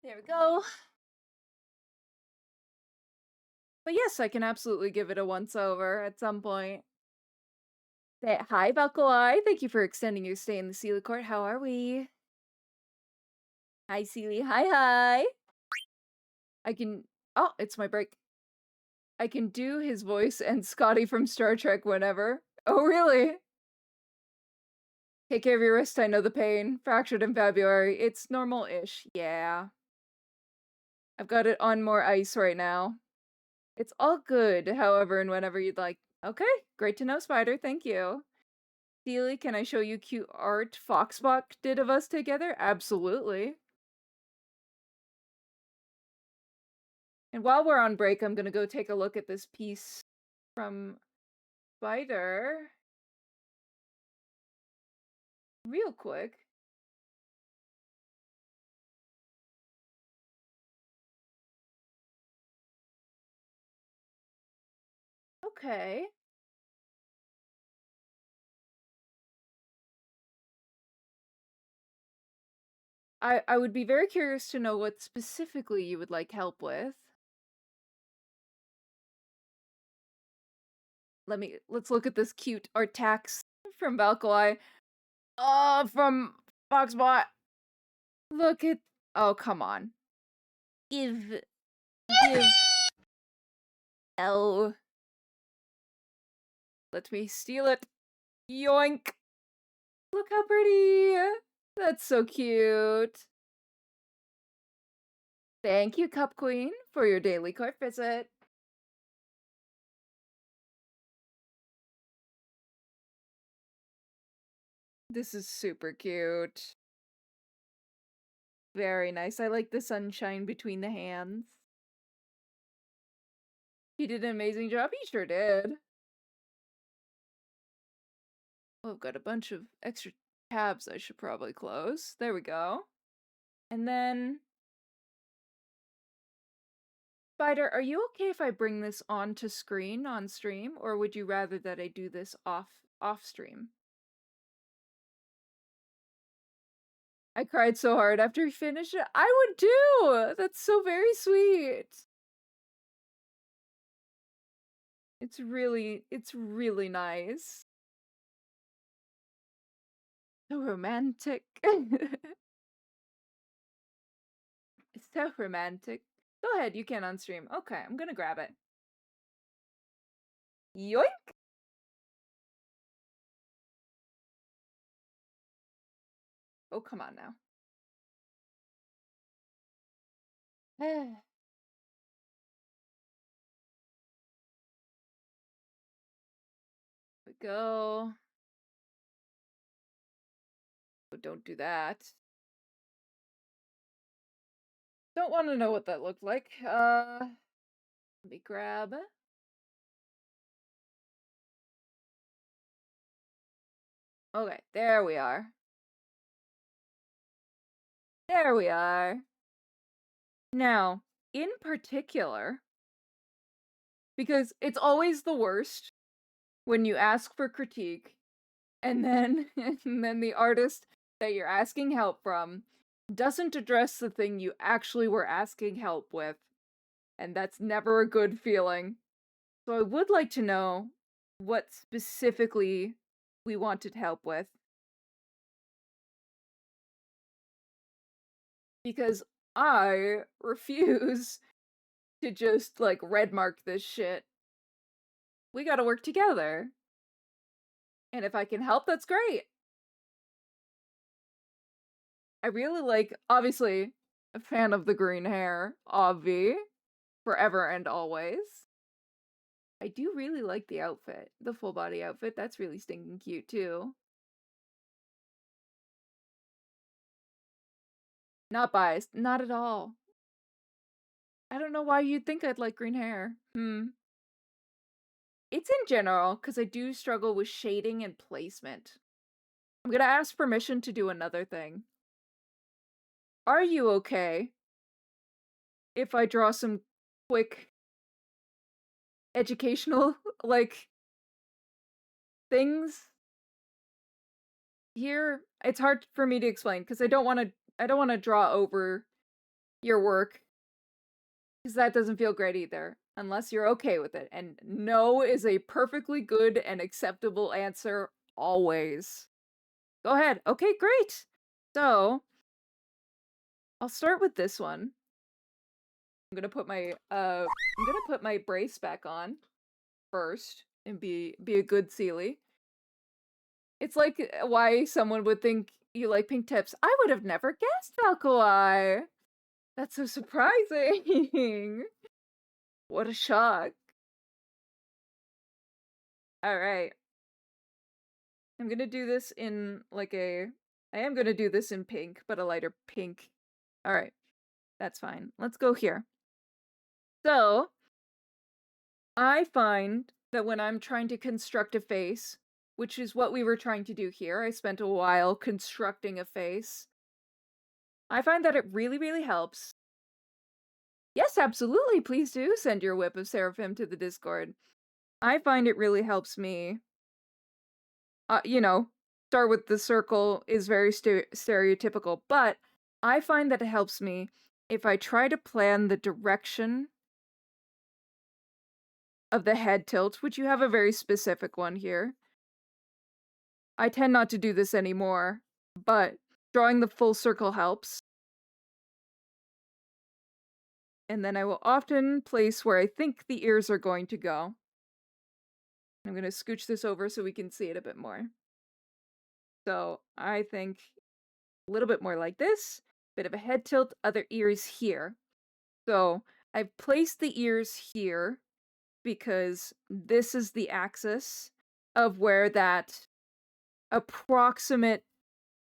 Speaker 1: There we go. But yes, I can absolutely give it a once-over at some point. Hi, Valkoi. Thank you for extending your stay in the Sealy Court. How are we? Hi, Sealy. Hi. I can... Oh, it's my break. I can do his voice and Scotty from Star Trek whenever. Oh, really? Take care of your wrist. I know the pain. Fractured in February. It's normal-ish. Yeah. I've got it on more ice right now. It's all good, however, and whenever you'd like. Okay, great to know, Spider. Thank you. Sealy, can I show you cute art Foxbot did of us together? Absolutely. And while we're on break, I'm gonna go take a look at this piece from Spider. Real quick. Okay. I would be very curious to know what specifically you would like help with. Let's look at this cute art tax from Valkoi. Oh, from Foxbot. Look at... Oh, come on. Give... L. Let me steal it. Yoink. Look how pretty. That's so cute. Thank you, Cup Queen, for your daily court visit. This is super cute. Very nice. I like the sunshine between the hands. He did an amazing job. He sure did. Oh, I've got a bunch of extra tabs I should probably close. There we go. And then... Spider, are you okay if I bring this onto screen on stream, or would you rather that I do this off stream? I cried so hard after he finished it. I would too! That's so very sweet. It's really nice. So romantic. It's so romantic. Go ahead, you can on stream. Okay, I'm gonna grab it. Yoink! Oh, come on now. There we go. Oh, don't do that. Don't want to know what that looked like. Let me grab. Okay, there we are. There we are. Now, in particular, because it's always the worst when you ask for critique and then and then the artist that you're asking help from doesn't address the thing you actually were asking help with, and that's never a good feeling. So I would like to know what specifically we wanted help with, because I refuse to just like red mark this shit. We gotta work together. And if I can help, that's great. I really like, obviously, a fan of the green hair, obvi, forever and always. I do really like the outfit, the full body outfit. That's really stinking cute too. Not biased, not at all. I don't know why you'd think I'd like green hair. It's in general, because I do struggle with shading and placement. I'm gonna ask permission to do another thing. Are you okay if I draw some quick educational, like, things here? It's hard for me to explain, because I don't wanna draw over your work, because that doesn't feel great either, unless you're okay with it, and no is a perfectly good and acceptable answer always. Go ahead. Okay, great! So, I'll start with this one. I'm gonna put my brace back on first and be a good Sealy. It's like why someone would think you like pink tips. I would have never guessed Falco. That's so surprising. What a shock. All right. I'm gonna do this in like I am gonna do this in pink, but a lighter pink. All right. That's fine. Let's go here. So, I find that when I'm trying to construct a face, which is what we were trying to do here, I spent a while constructing a face. I find that it really, really helps. Yes, absolutely. Please do send your whip of Seraphim to the Discord. I find it really helps me. You know, start with the circle is very stereotypical, but I find that it helps me if I try to plan the direction of the head tilt, which you have a very specific one here. I tend not to do this anymore, but drawing the full circle helps. And then I will often place where I think the ears are going to go. I'm going to scooch this over so we can see it a bit more. So I think a little bit more like this, bit of a head tilt, other ears here. So I've placed the ears here because this is the axis of where that approximate,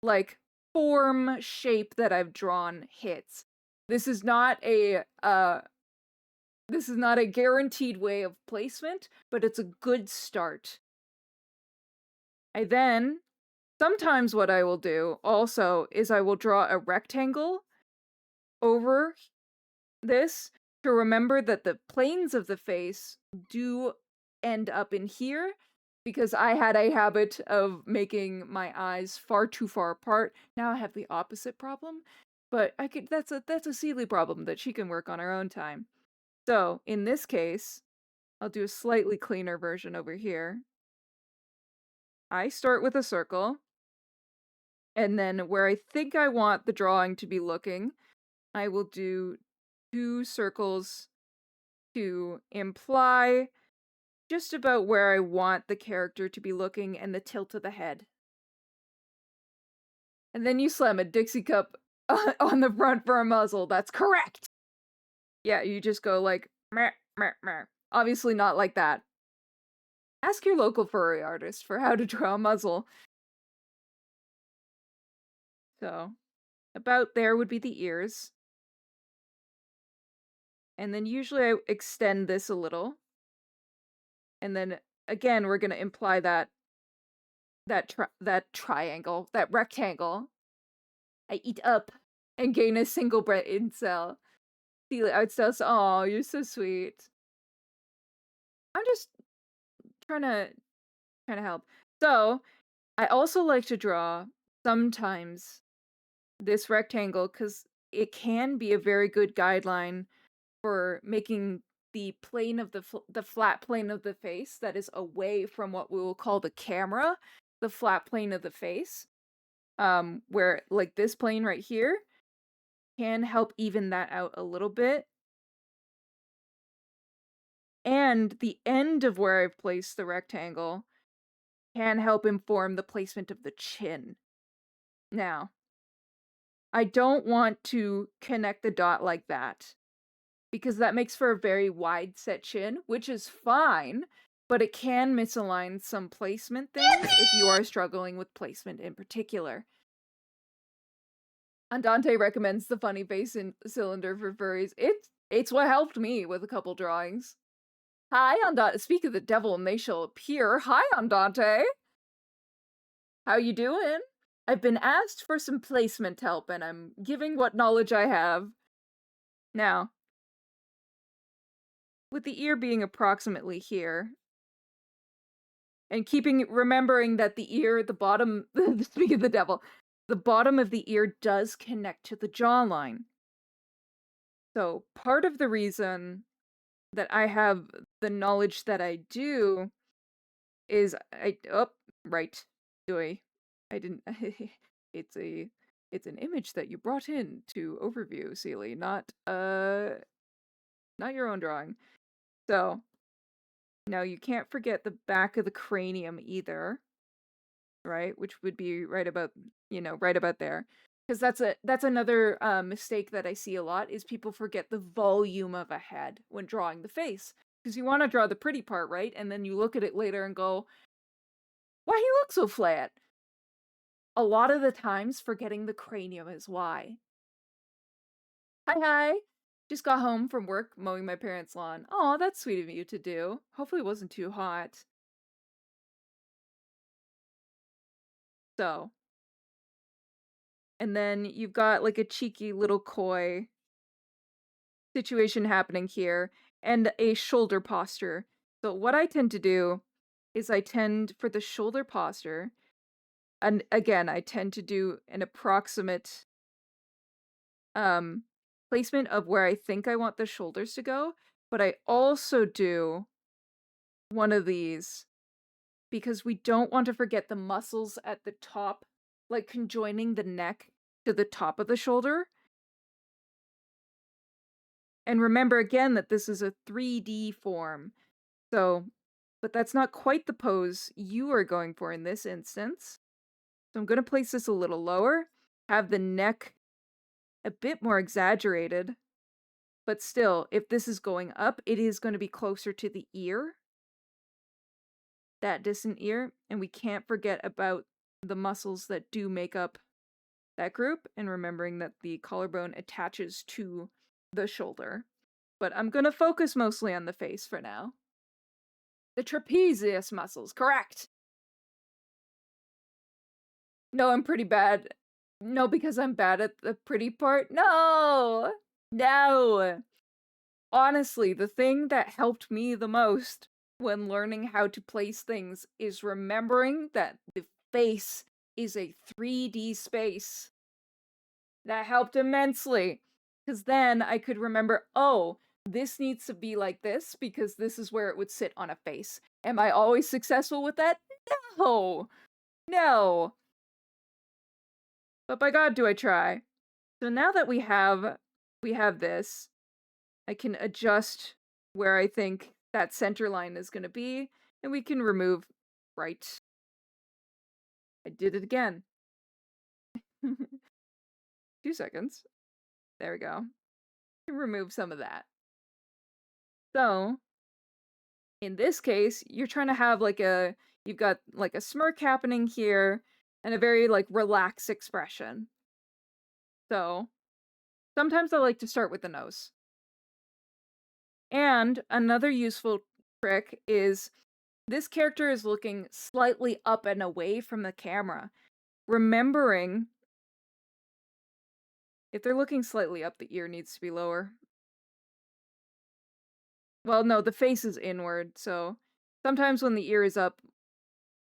Speaker 1: like, form shape that I've drawn hits. This is not a guaranteed way of placement, but it's a good start. Sometimes what I will do also is I will draw a rectangle over this to remember that the planes of the face do end up in here, because I had a habit of making my eyes far too far apart. Now I have the opposite problem, but that's a Seeley problem that she can work on her own time. So, in this case, I'll do a slightly cleaner version over here. I start with a circle, and then where I think I want the drawing to be looking, I will do 2 circles to imply just about where I want the character to be looking and the tilt of the head. And then you slam a Dixie cup on the front for a muzzle. That's correct! Yeah, you just go like, meh, meh, meh. Obviously not like that. Ask your local furry artist for how to draw a muzzle. So, about there would be the ears. And then usually I extend this a little. And then, again, we're gonna imply that triangle, that rectangle. I eat up and gain a single brain cell. The art styles. Oh, you're so sweet. I'm just trying to help. So I also like to draw sometimes this rectangle because it can be a very good guideline for making the plane of the flat plane of the face that is away from what we will call the camera, the flat plane of the face, where like this plane right here can help even that out a little bit. And the end of where I've placed the rectangle can help inform the placement of the chin. Now, I don't want to connect the dot like that because that makes for a very wide set chin, which is fine, but it can misalign some placement things if you are struggling with placement in particular. Andante recommends the funny face in cylinder for furries. It's what helped me with a couple drawings. Hi, Andante. Speak of the devil and they shall appear. Hi, Andante. How you doing? I've been asked for some placement help, and I'm giving what knowledge I have. Now, with the ear being approximately here, and remembering that the ear, the bottom, speak of the devil, the bottom of the ear does connect to the jawline. So part of the reason that I have the knowledge that I do is right. Joy. I didn't it's an image that you brought in to overview, Seely, not your own drawing. So now you can't forget the back of the cranium either, right? Which would be right about, right about there. Because that's another mistake that I see a lot is people forget the volume of a head when drawing the face. Because you want to draw the pretty part, right? And then you look at it later and go, why he looks so flat? A lot of the times, forgetting the cranium is why. Hi. Just got home from work mowing my parents' lawn. Aw, that's sweet of you to do. Hopefully it wasn't too hot. So. And then you've got like a cheeky little coy situation happening here and a shoulder posture. So what I tend to do is for the shoulder posture, and again, I tend to do an approximate placement of where I think I want the shoulders to go, but I also do one of these because we don't want to forget the muscles at the top, like conjoining the neck to the top of the shoulder. And remember again that this is a 3D form. So, but that's not quite the pose you are going for in this instance. So I'm going to place this a little lower, have the neck a bit more exaggerated, but still, if this is going up, it is going to be closer to the ear, that distant ear, and we can't forget about the muscles that do make up that group, and remembering that the collarbone attaches to the shoulder. But I'm going to focus mostly on the face for now. The trapezius muscles, correct! No, I'm pretty bad. No, because I'm bad at the pretty part? No! No! Honestly, the thing that helped me the most when learning how to place things is remembering that the face is a 3D space. That helped immensely. Because then I could remember, oh, this needs to be like this because this is where it would sit on a face. Am I always successful with that? No! No! But by God, do I try. So now that we have this, I can adjust where I think that center line is going to be, and we can remove right. I did it again. 2 seconds. There we go. Remove some of that. So, in this case, you're trying to have you've got like a smirk happening here and a very like relaxed expression. So, sometimes I like to start with the nose. And another useful trick is this character is looking slightly up and away from the camera, remembering If they're looking slightly up, the ear needs to be lower. Well, no, the face is inward, so sometimes when the ear is up,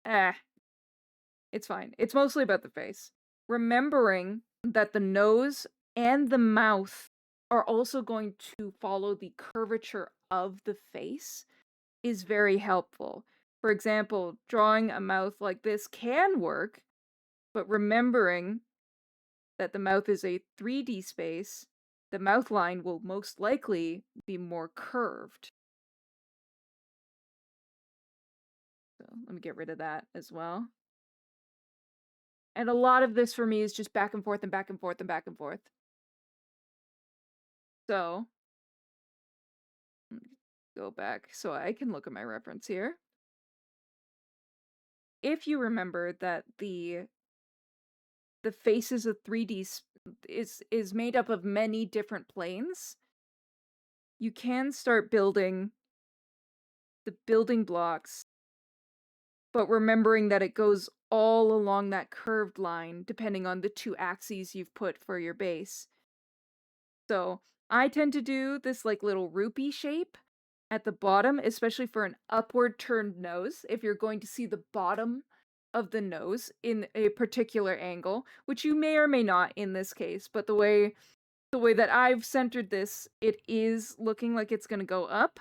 Speaker 1: eh, it's fine. It's mostly about the face. Remembering that the nose and the mouth are also going to follow the curvature of the face is very helpful. For example, drawing a mouth like this can work, but remembering that the mouth is a 3D space, the mouth line will most likely be more curved. So let me get rid of that as well. And a lot of this for me is just back and forth and back and forth and back and forth. So, let me go back so I can look at my reference here. If you remember that the face is a 3D is made up of many different planes, you can start building the building blocks, but remembering that it goes all along that curved line depending on the two axes you've put for your base. So I tend to do this like little rupee shape at the bottom, especially for an upward turned nose. If you're going to see the bottom of the nose in a particular angle, which you may or may not in this case, but the way that I've centered this, it is looking like it's going to go up.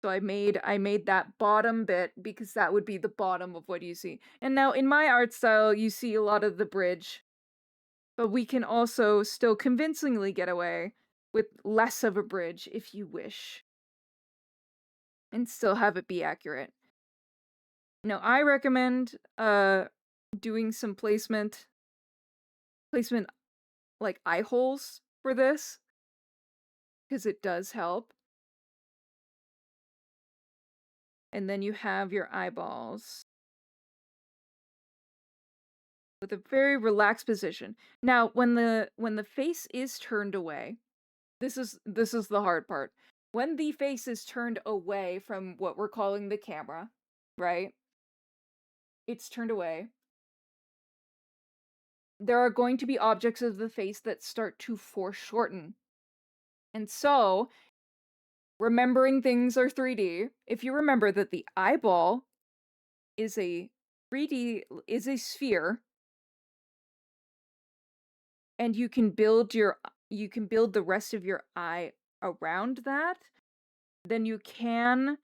Speaker 1: So I made that bottom bit because that would be the bottom of what you see. And now in my art style, you see a lot of the bridge, but we can also still convincingly get away with less of a bridge if you wish, and still have it be accurate. Now, I recommend doing some placement like eye holes for this, because it does help. And then you have your eyeballs with a very relaxed position. Now, when the face is turned away, this is the hard part. When the face is turned away from what we're calling the camera, right? It's turned away. There are going to be objects of the face that start to foreshorten. And so, remembering things are 3D, if you remember that the eyeball is a 3D, is a sphere, and you can build the rest of your eye around that, then you can,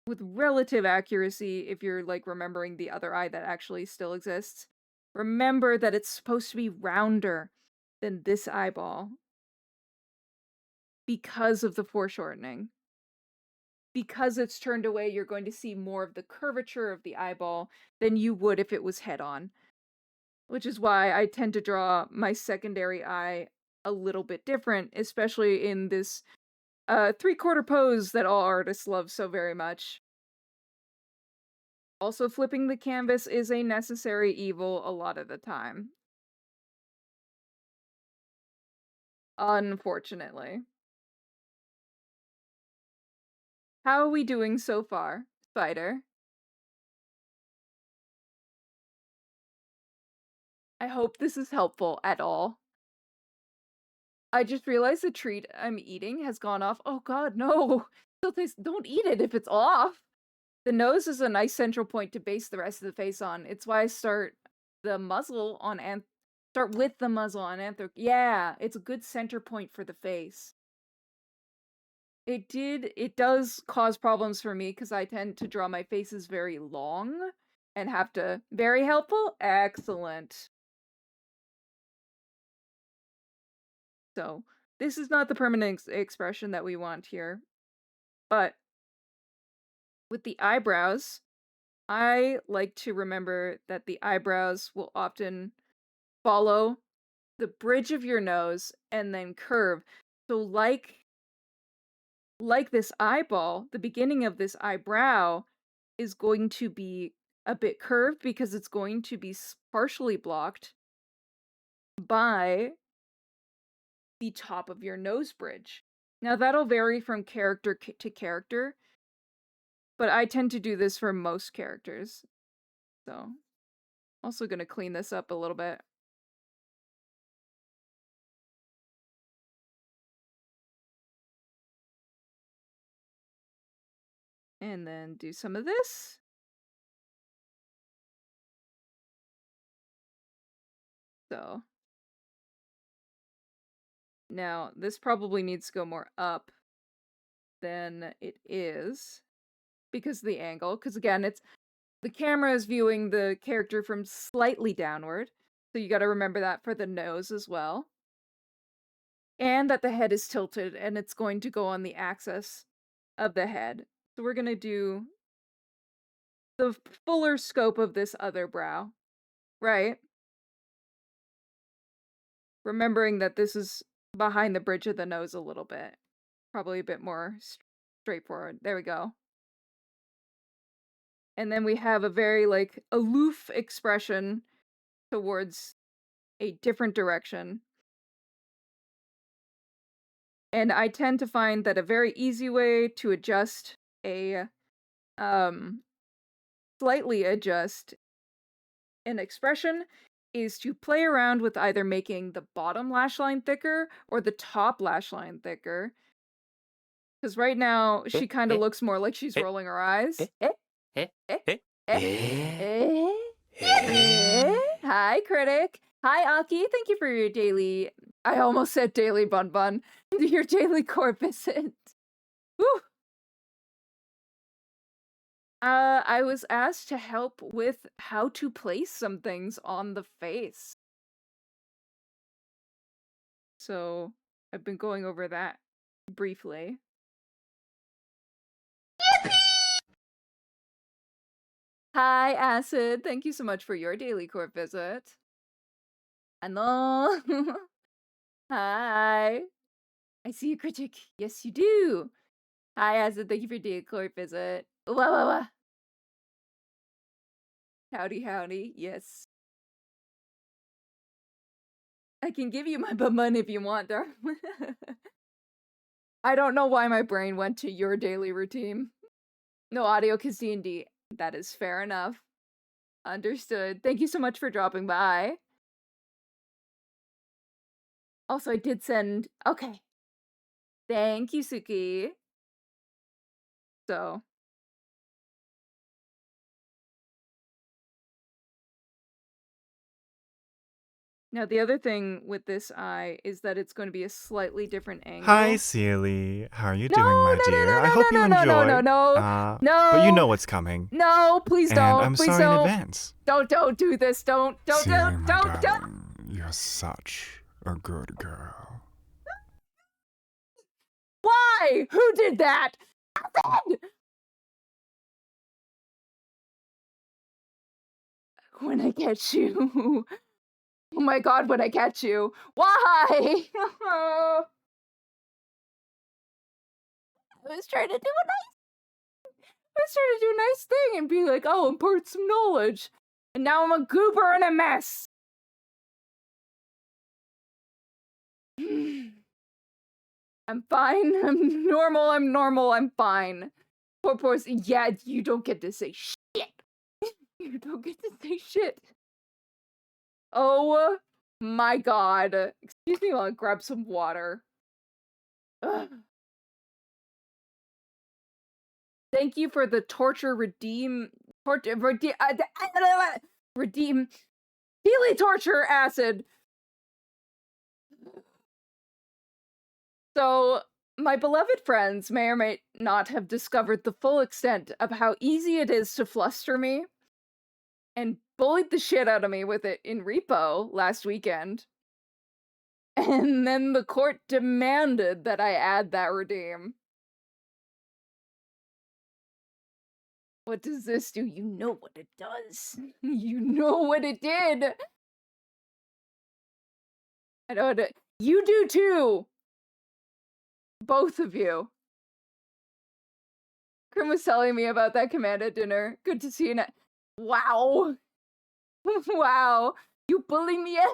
Speaker 1: with relative accuracy, if you're like remembering the other eye that actually still exists, remember that it's supposed to be rounder than this eyeball because of the foreshortening. Because it's turned away, you're going to see more of the curvature of the eyeball than you would if it was head on. Which is why I tend to draw my secondary eye a little bit different, especially in this 3/4 pose that all artists love so very much. Also, flipping the canvas is a necessary evil a lot of the time. Unfortunately. How are we doing so far, Spider? I hope this is helpful at all. I just realized the treat I'm eating has gone off. Oh god, no! Still tastes- don't eat it if it's off! The nose is a nice central point to base the rest of the face on. It's why I start the muzzle on start with the muzzle on Anthrop. Yeah, it's a good center point for the face. It does cause problems for me because I tend to draw my faces very long and have to, very helpful? Excellent. So, this is not the permanent expression that we want here. But, with the eyebrows, I like to remember that the eyebrows will often follow the bridge of your nose and then curve. So like this eyeball, the beginning of this eyebrow is going to be a bit curved because it's going to be partially blocked by the top of your nose bridge. Now that'll vary from character to character, but I tend to do this for most characters. So, also gonna clean this up a little bit. And then do some of this. So. Now, this probably needs to go more up than it is because of the angle. Because again, the camera is viewing the character from slightly downward. So you got to remember that for the nose as well. And that the head is tilted and it's going to go on the axis of the head. So we're going to do the fuller scope of this other brow, right? Remembering that this is behind the bridge of the nose a little bit. Probably a bit more straightforward. There we go. And then we have a very, like, aloof expression towards a different direction. And I tend to find that a very easy way to adjust slightly adjust an expression is to play around with either making the bottom lash line thicker or the top lash line thicker. Because right now, she kind of looks more like she's rolling her eyes. Hi, critic. Hi, Aki. Thank you for your daily... I almost said daily bun bun. Your daily court visit. Whew. I was asked to help with how to place some things on the face. So, I've been going over that briefly. Hi, Acid. Thank you so much for your daily court visit. Hello. Hi. I see you, critic. Yes, you do. Hi, Acid. Thank you for your daily court visit. Wah, wah, wah. Howdy, howdy. Yes. I can give you my bun if you want, darling. I don't know why my brain went to your daily routine. No audio, cause D&D. That is fair enough. Understood. Thank you so much for dropping by. Also, I did send... Okay. Thank you, Suki. So... Now, the other thing with this eye is that it's going to be a slightly different angle.
Speaker 4: Hi, Seely. How are you doing, my dear? I hope you enjoy.
Speaker 1: No.
Speaker 4: But you know what's coming.
Speaker 1: No, please
Speaker 4: And
Speaker 1: don't.
Speaker 4: I'm
Speaker 1: Please
Speaker 4: sorry
Speaker 1: don't.
Speaker 4: in advance.
Speaker 1: Don't do this. Don't.
Speaker 4: Seely, my darling, you're such a good girl.
Speaker 1: Why? Who did that? When I catch you. Oh my god, when I catch you. Why? I was trying to do a nice thing and be like, oh, impart some knowledge. And now I'm a goober and a mess. I'm fine. I'm normal. I'm fine. Poor. Yeah, you don't get to say shit. You don't get to say shit. Oh my god. Excuse me while I grab some water. Ugh. Thank you for the torture redeem Healy torture acid. So, my beloved friends may or may not have discovered the full extent of how easy it is to fluster me and bullied the shit out of me with it in repo last weekend. And then the court demanded that I add that redeem. What does this do? You know what it does. You know what it did. I know it. You do too. Both of you. Krim was telling me about that command at dinner. Good to see you. Wow. Wow. You bully me yet?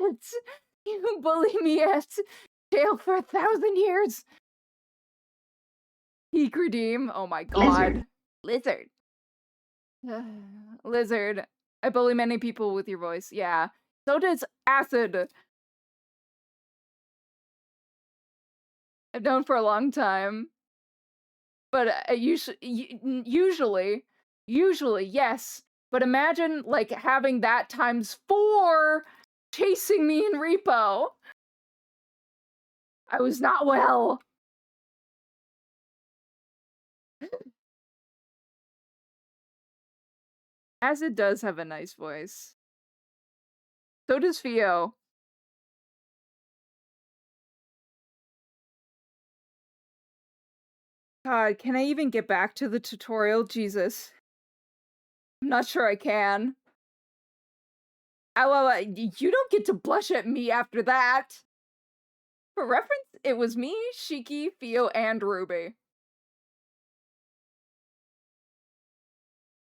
Speaker 1: You bully me yet? Jail for 1,000 years. Peak redeem. Oh my god. Lizard. Lizard. I bully many people with your voice. Yeah. So does acid. I've known for a long time. But usually, yes. But imagine like having that times 4 chasing me in repo. I was not well. Acid does have a nice voice. So does Fio. God, can I even get back to the tutorial? Jesus. I'm not sure I can. You don't get to blush at me after that. For reference, it was me, Shiki, Fio, and Ruby.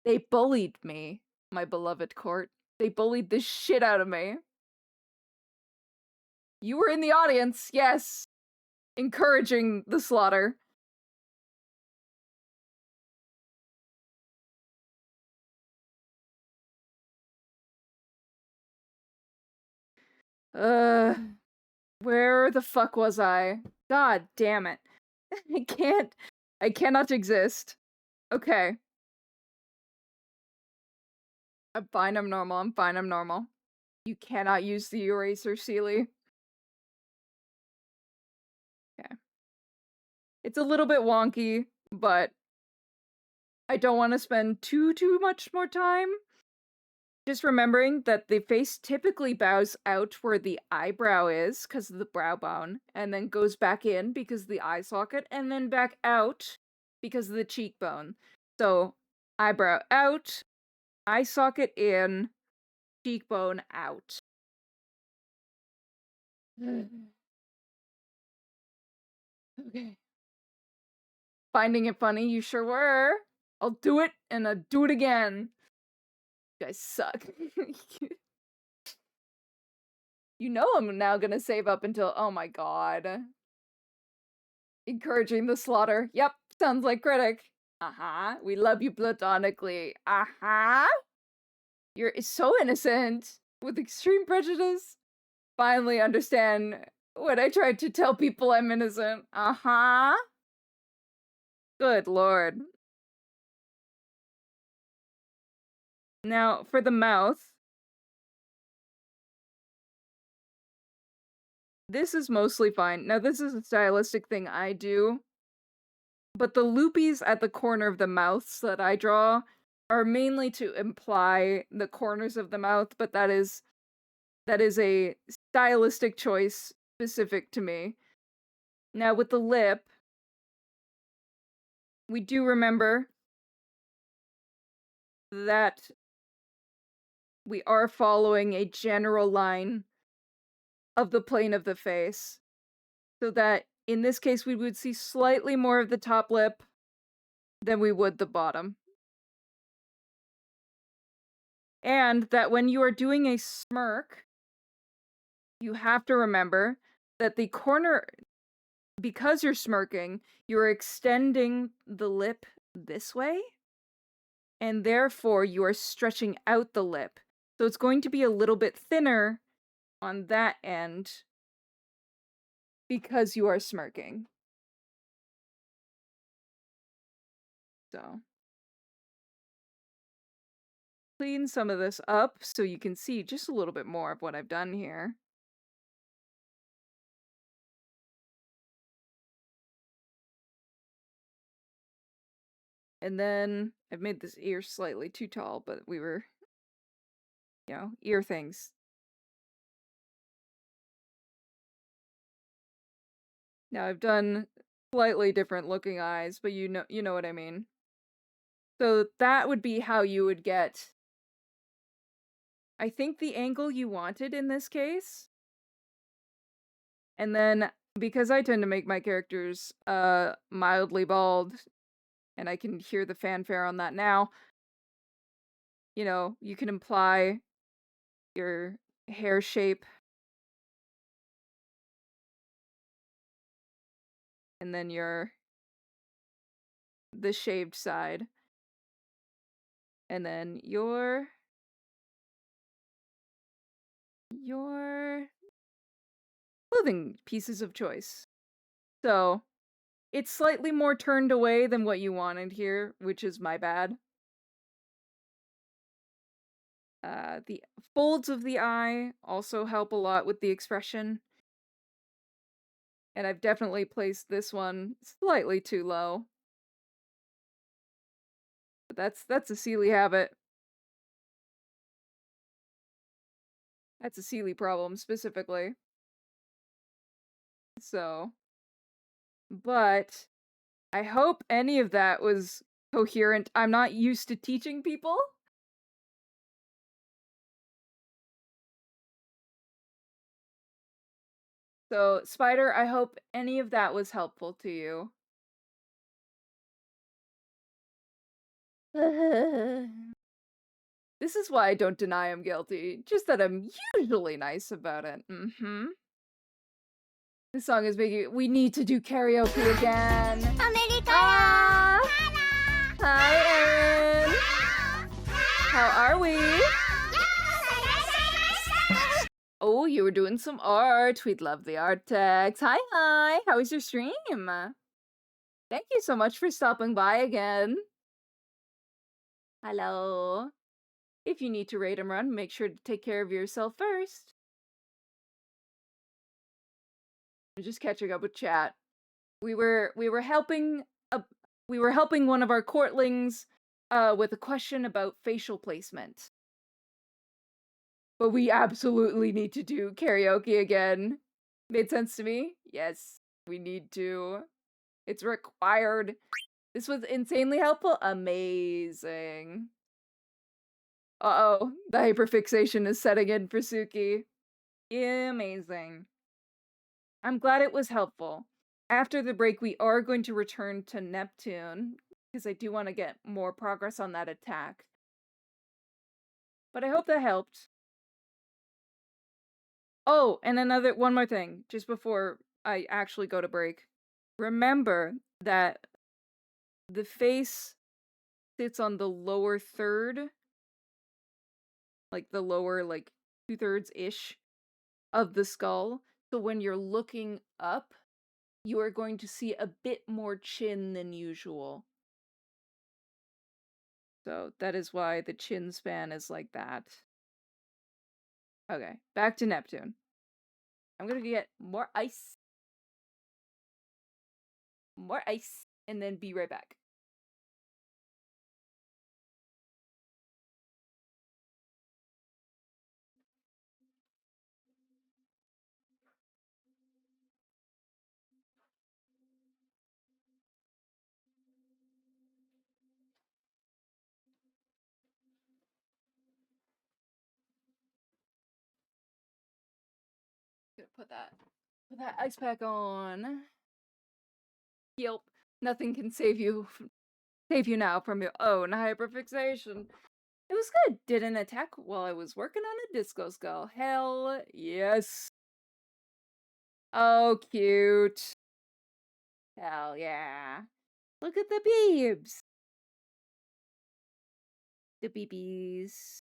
Speaker 1: They bullied me, my beloved court. They bullied the shit out of me. You were in the audience, yes. Encouraging the slaughter. Where the fuck was I? God damn it. I cannot exist. Okay. I'm fine, I'm normal, I'm fine, I'm normal. You cannot use the eraser, Sealy. Okay. It's a little bit wonky, but I don't want to spend too much more time. Just remembering that the face typically bows out where the eyebrow is because of the brow bone, and then goes back in because of the eye socket, and then back out because of the cheekbone. So, eyebrow out, eye socket in, cheekbone out. Okay. Finding it funny, you sure were. I'll do it, and I'll do it again. You guys suck. You know I'm now gonna save up until— oh my god. Encouraging the slaughter. Yep, sounds like critic. Uh-huh. We love you platonically. Uh-huh. You're so innocent. With extreme prejudice. Finally understand when I tried to tell people I'm innocent. Uh-huh. Good lord. Now, for the mouth. This is mostly fine. Now, this is a stylistic thing I do. But the loopies at the corner of the mouths that I draw are mainly to imply the corners of the mouth, but that is a stylistic choice specific to me. Now, with the lip, we do remember that we are following a general line of the plane of the face. So that, in this case, we would see slightly more of the top lip than we would the bottom. And that when you are doing a smirk, you have to remember that the corner, because you're smirking, you're extending the lip this way, and therefore you are stretching out the lip. So it's going to be a little bit thinner on that end because you are smirking. So clean some of this up so you can see just a little bit more of what I've done here. And then I've made this ear slightly too tall, but we were, ear things. Now I've done slightly different looking eyes, but you know what I mean. So that would be how you would get, I think, the angle you wanted in this case. And then, because I tend to make my characters mildly bald, and I can hear the fanfare on that now, you can imply your hair shape. And then the shaved side. And then your clothing pieces of choice. So, It's slightly more turned away than what you wanted here, which is my bad. The folds of the eye also help a lot with the expression. And I've definitely placed this one slightly too low. But that's a Sealy habit. That's a Sealy problem specifically. So, but I hope any of that was coherent. I'm not used to teaching people. So, Spider, I hope any of that was helpful to you. This is why I don't deny I'm guilty, just that I'm usually nice about it. This song is making— we need to do karaoke again. Ah! Hi, Erin. How are we? Oh, you were doing some art. We'd love the art text. Hi, hi. How was your stream? Thank you so much for stopping by again. Hello. If you need to raid and run, make sure to take care of yourself first. I'm just catching up with chat. We were helping one of our courtlings with a question about facial placement. But we absolutely need to do karaoke again. Made sense to me? Yes, we need to. It's required. This was insanely helpful. Amazing. Uh-oh, the hyperfixation is setting in for Suki. Amazing. I'm glad it was helpful. After the break, we are going to return to Neptune, because I do want to get more progress on that attack. But I hope that helped. Oh, and one more thing, just before I actually go to break. Remember that the face sits on the lower third, like the lower, like, 2/3-ish of the skull. So when you're looking up, you are going to see a bit more chin than usual. So that is why the chin span is like that. Okay, back to Neptune. I'm gonna get more ice. More ice. And then be right back. Gonna put that ice pack on. Yep. Nothing can save you now from your own hyperfixation. It was good. Did an attack while I was working on a disco skull. Hell yes. Oh, cute. Hell yeah. Look at the beebs. The beebies.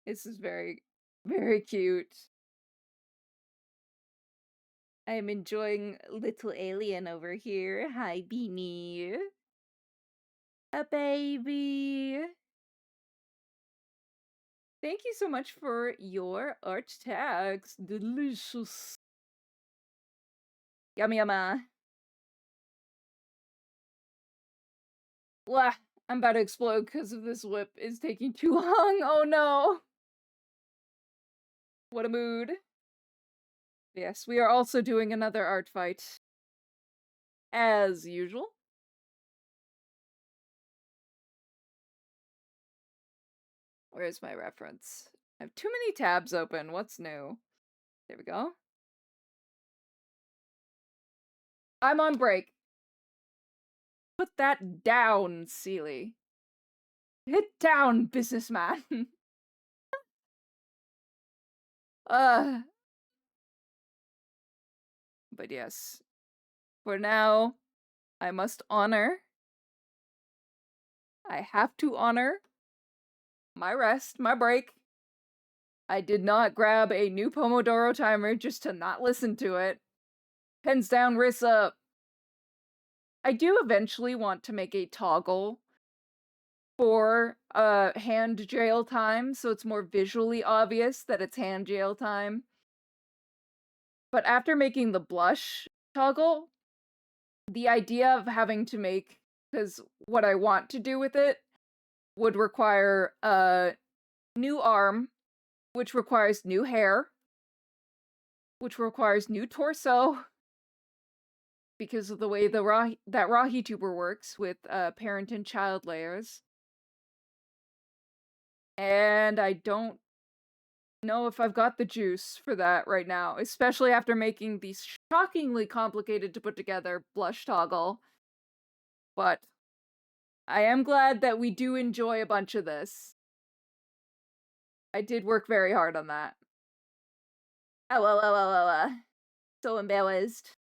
Speaker 1: This is very, very cute. I am enjoying little alien over here. Hi, Beanie. A baby. Thank you so much for your art tags. Delicious. Yummy yumma. Wah, I'm about to explode because of this whip is taking too long. Oh no. What a mood. Yes, we are also doing another art fight. As usual. Where's my reference? I have too many tabs open. What's new? There we go. I'm on break. Put that down, Sealy. Hit down, businessman. uh. But yes. For now, I must honor. I have to honor my rest, my break. I did not grab a new Pomodoro timer just to not listen to it. Pens down, wrists up. I do eventually want to make a toggle for hand jail time, so it's more visually obvious that it's hand jail time. But after making the blush toggle, the idea of having to make, because what I want to do with it would require a new arm, which requires new hair, which requires new torso, because of the way that Rahi tuber works with parent and child layers. And I don't know if I've got the juice for that right now, especially after making the shockingly complicated to put together blush toggle. But I am glad that we do enjoy a bunch of this. I did work very hard on that. So embarrassed.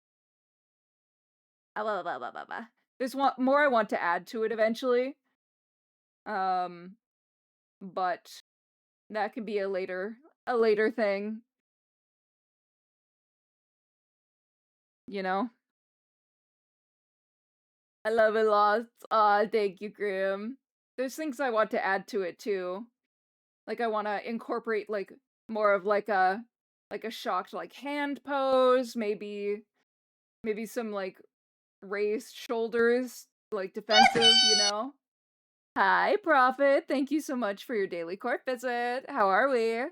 Speaker 1: There's one more I want to add to it eventually. But that could be a later thing. You know? I love it lots. Aw, thank you, Grim. There's things I want to add to it too. Like I want to incorporate like more of like a shocked like hand pose, maybe some like raised shoulders, like defensive, you know? Hi, Prophet. Thank you so much for your daily court visit. How are we?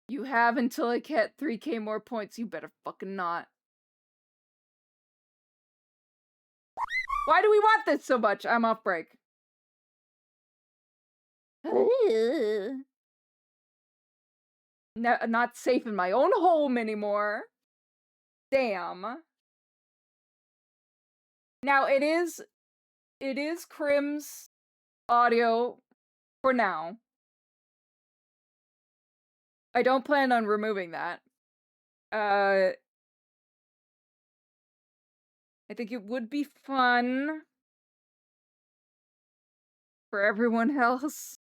Speaker 1: You have until I get 3K more points. You better fucking not. Why do we want this so much? I'm off break. No, not safe in my own home anymore. Damn. Now it is Crim's audio for now. I don't plan on removing that. I think it would be fun for everyone else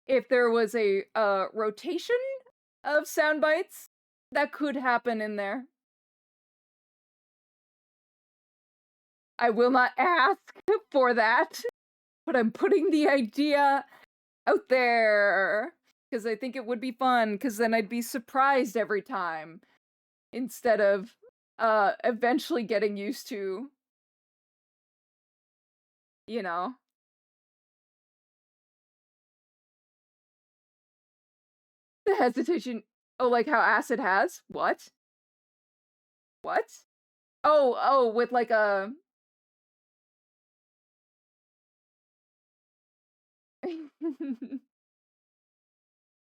Speaker 1: if there was a rotation of sound bites that could happen in there. I will not ask for that, but I'm putting the idea out there because I think it would be fun, because then I'd be surprised every time instead of eventually getting used to, you know. The hesitation. Oh, like how acid has? What? What? Oh, with like a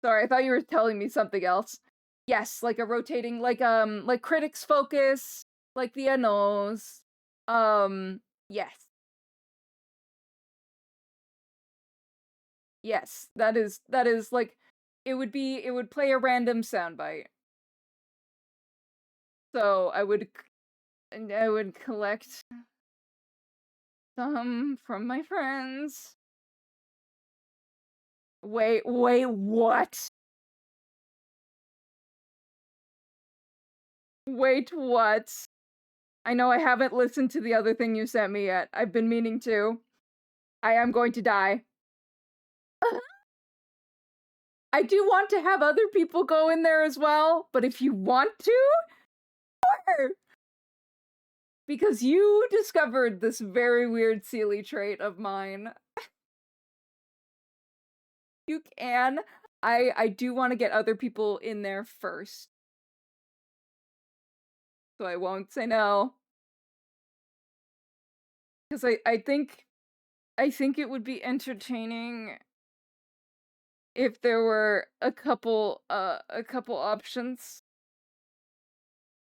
Speaker 1: Sorry, I thought you were telling me something else. Yes, like a rotating, like critics focus, like the unknowns. Yes. Yes, that is like it would play a random soundbite. So I would collect some from my friends. Wait, what? Wait, what? I know I haven't listened to the other thing you sent me yet. I've been meaning to. I am going to die. I do want to have other people go in there as well, but if you want to, sure. Because you discovered this very weird Sealy trait of mine. You can. I do want to get other people in there first. So I won't say no. Because I think it would be entertaining if there were a couple options.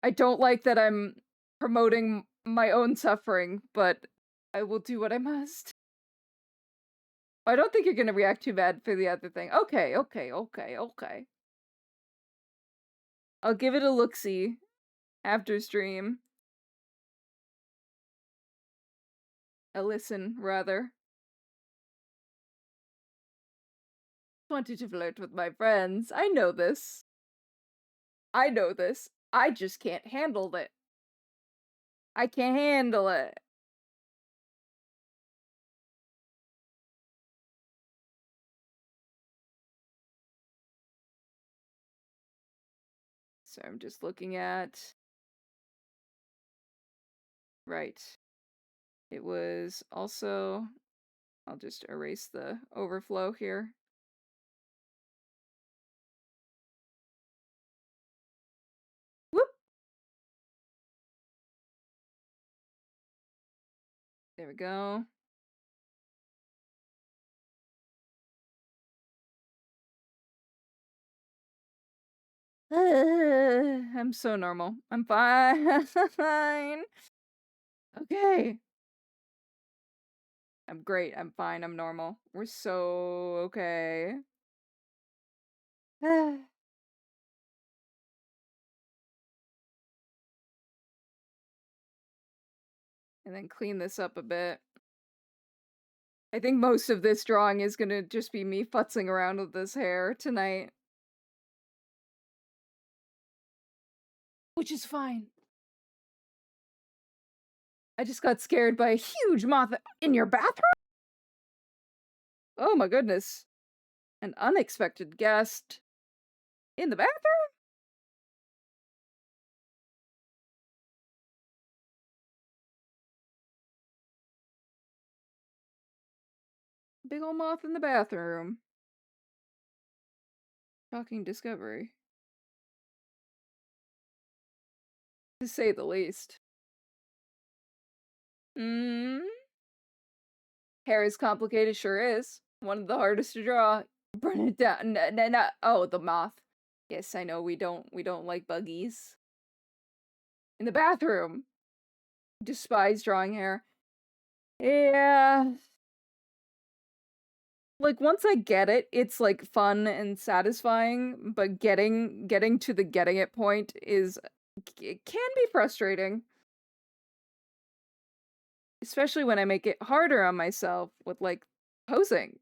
Speaker 1: I don't like that I'm promoting my own suffering, but I will do what I must. I don't think you're gonna react too bad for the other thing. Okay. I'll give it a look-see after stream. A listen, rather. Wanted to flirt with my friends. I know this. I just can't handle it. I can't handle it. So I'm just looking at... Right. It was also... I'll just erase the overflow here. Whoop! There we go. I'm so normal. I'm fine. Okay. I'm great. I'm fine. I'm normal. We're so okay. And then clean this up a bit. I think most of this drawing is gonna just be me futzing around with this hair tonight. Which is fine. I just got scared by a huge moth in your bathroom? Oh my goodness. An unexpected guest in the bathroom? Big ol' moth in the bathroom. Shocking discovery. To say the least. Hmm? Hair is complicated, sure is. One of the hardest to draw. Burn it down. No. Oh, the moth. Yes, I know we don't like buggies. In the bathroom. Despise drawing hair. Yeah. Like, once I get it, it's, like, fun and satisfying, but getting to the getting it point is... it can be frustrating. Especially when I make it harder on myself with, like, posing.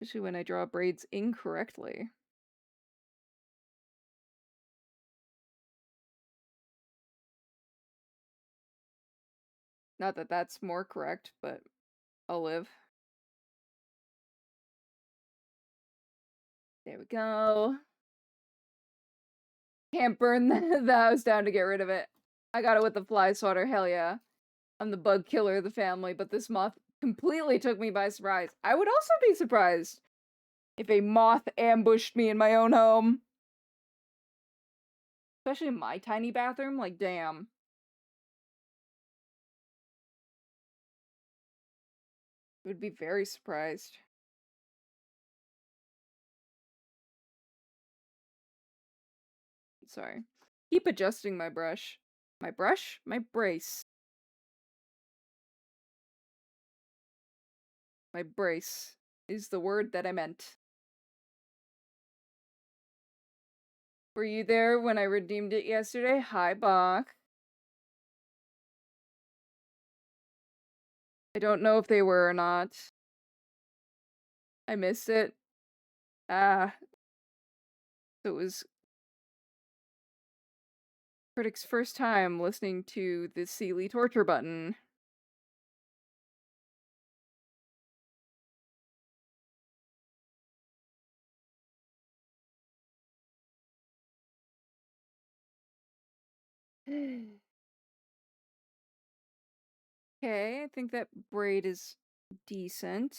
Speaker 1: Especially when I draw braids incorrectly. Not that that's more correct, but I'll live. There we go. Can't burn the house down to get rid of it. I got it with the fly swatter, hell yeah. I'm the bug killer of the family, but this moth completely took me by surprise. I would also be surprised if a moth ambushed me in my own home. Especially in my tiny bathroom, like, damn. I would be very surprised. Sorry. Keep adjusting my brush. My brush? My brace. My brace is the word that I meant. Were you there when I redeemed it yesterday? Hi, Bach. I don't know if they were or not. I missed it. Ah. So it was Critic's first time listening to the Sealy torture button. Okay, I think that braid is decent.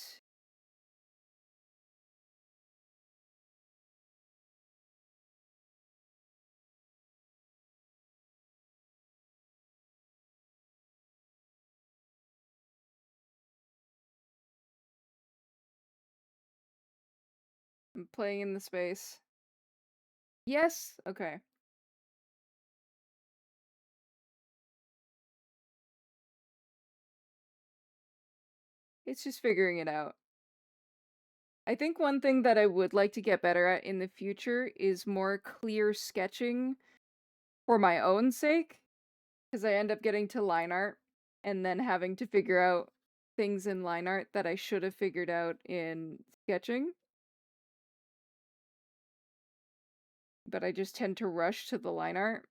Speaker 1: I'm playing in the space. Yes? Okay. It's just figuring it out. I think one thing that I would like to get better at in the future is more clear sketching for my own sake, because I end up getting to line art and then having to figure out things in line art that I should have figured out in sketching. But I just tend to rush to the line art.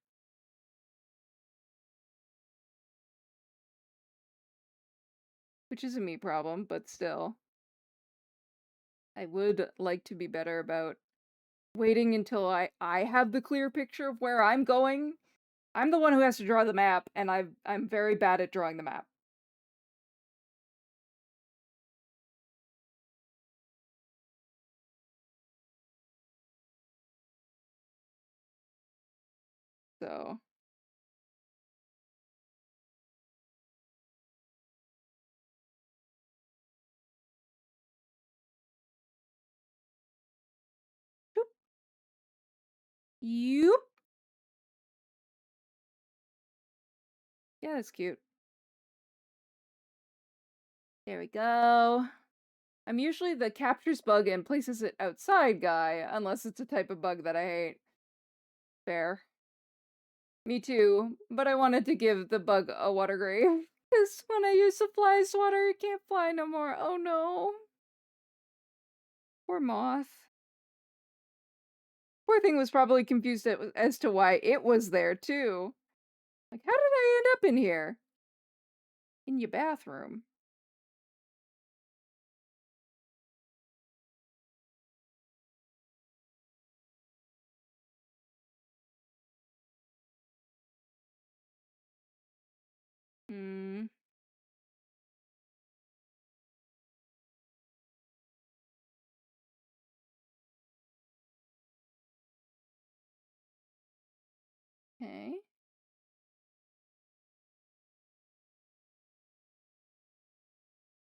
Speaker 1: Which is a me problem, but still. I would like to be better about waiting until I have the clear picture of where I'm going. I'm the one who has to draw the map, and I'm very bad at drawing the map. So Yoop. Yeah, that's cute. There we go. I'm usually the captures bug and places it outside guy, unless it's a type of bug that I hate. Fair. Me too, but I wanted to give the bug a water grave. Because when I use the fly swatter, it can't fly no more. Oh no. Poor moth. Poor thing was probably confused as to why it was there too. Like, how did I end up in here? In your bathroom. Hmm. Okay.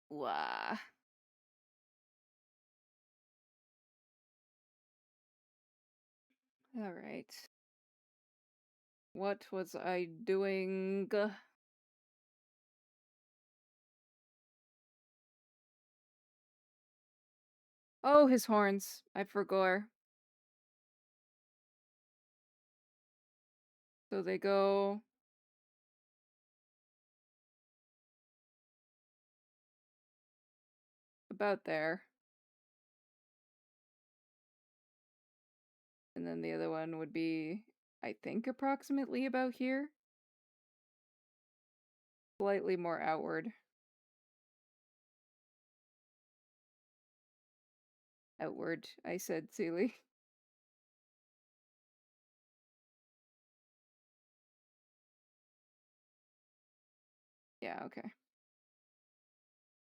Speaker 1: Wah. Alright. What was I doing? Oh, his horns. I forgot. So they go about there. And then the other one would be, I think, approximately about here. Slightly more outward. Outward, I said, Sealy. Yeah, okay.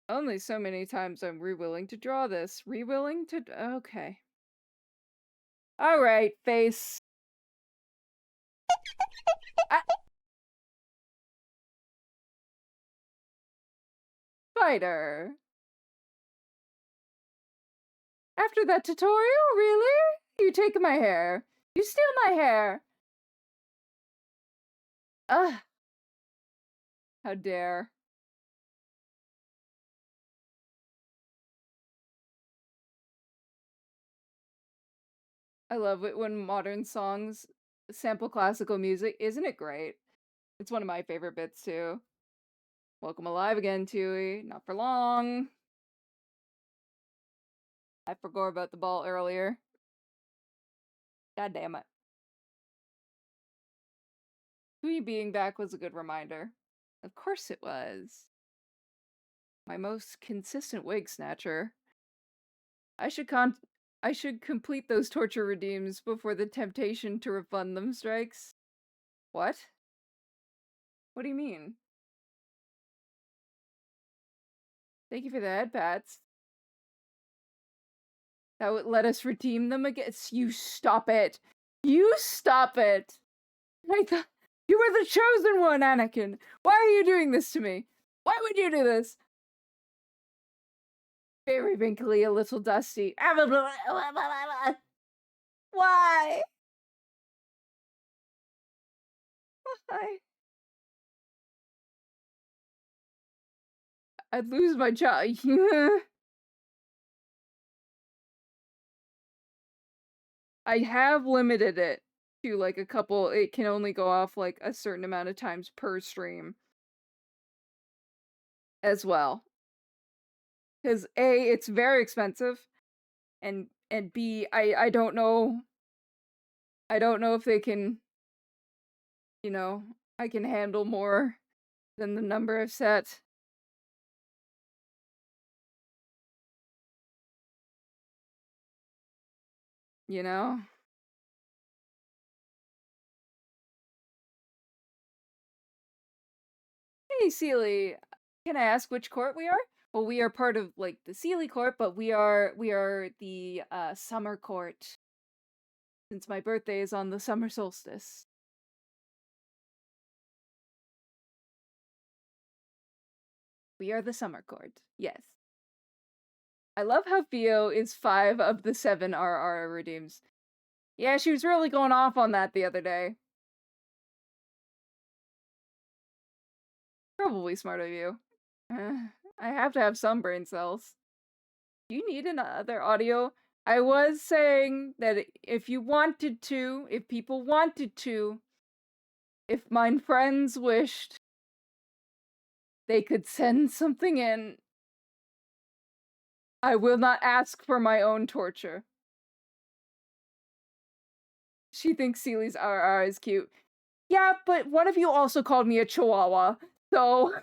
Speaker 1: Only so many times I'm re-willing to draw this. Re-willing to... Okay. Alright, face. Spider. After that tutorial? Really? You take my hair. You steal my hair. Ugh. How dare. I love it when modern songs sample classical music. Isn't it great? It's one of my favorite bits, too. Welcome alive again, Tui. Not for long. I forgot about the ball earlier. God damn it. Tui being back was a good reminder. Of course it was. My most consistent wig snatcher. I should complete those torture redeems before the temptation to refund them strikes. What? What do you mean? Thank you for the head pats. That would let us redeem them against you. Stop it. You stop it. I thought you were the chosen one, Anakin. Why are you doing this to me? Why would you do this? Very wrinkly, a little dusty. Why? Why? I'd lose my job. I have limited it to like a couple. It can only go off like a certain amount of times per stream as well. Because A, it's very expensive, and B, I don't know. I don't know if they can, you know, I can handle more than the number I've set. You know? Hey, Sealy, can I ask which court we are? Well, we are part of, like, the Sealy court, but we are the, summer court. Since my birthday is on the summer solstice. We are the summer court, yes. I love how Theo is 5 of the 7 RR redeems. Yeah, she was really going off on that the other day. Probably smart of you. I have to have some brain cells. Do you need another audio? I was saying that if you wanted to, if people wanted to, if mine friends wished, they could send something in. I will not ask for my own torture. She thinks Seely's RR is cute. Yeah, but one of you also called me a chihuahua, so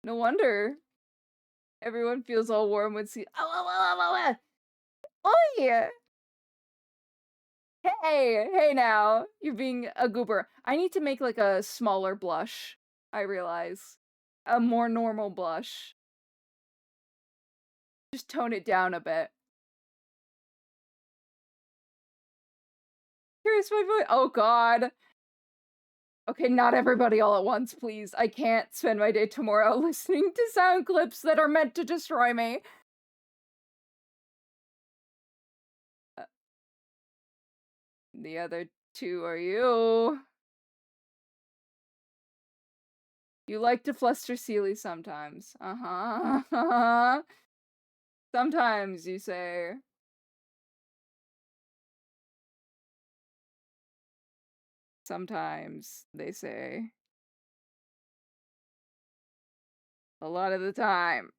Speaker 1: no wonder everyone feels all warm when Seely. Oh yeah. Hey now, you're being a goober. I need to make like a smaller blush, I realize. A more normal blush. Just tone it down a bit. Here's my voice. Oh god. Okay, not everybody all at once, please. I can't spend my day tomorrow listening to sound clips that are meant to destroy me. The other two are you. You like to fluster Seely sometimes. Uh-huh. Sometimes, you say. Sometimes, they say. A lot of the time.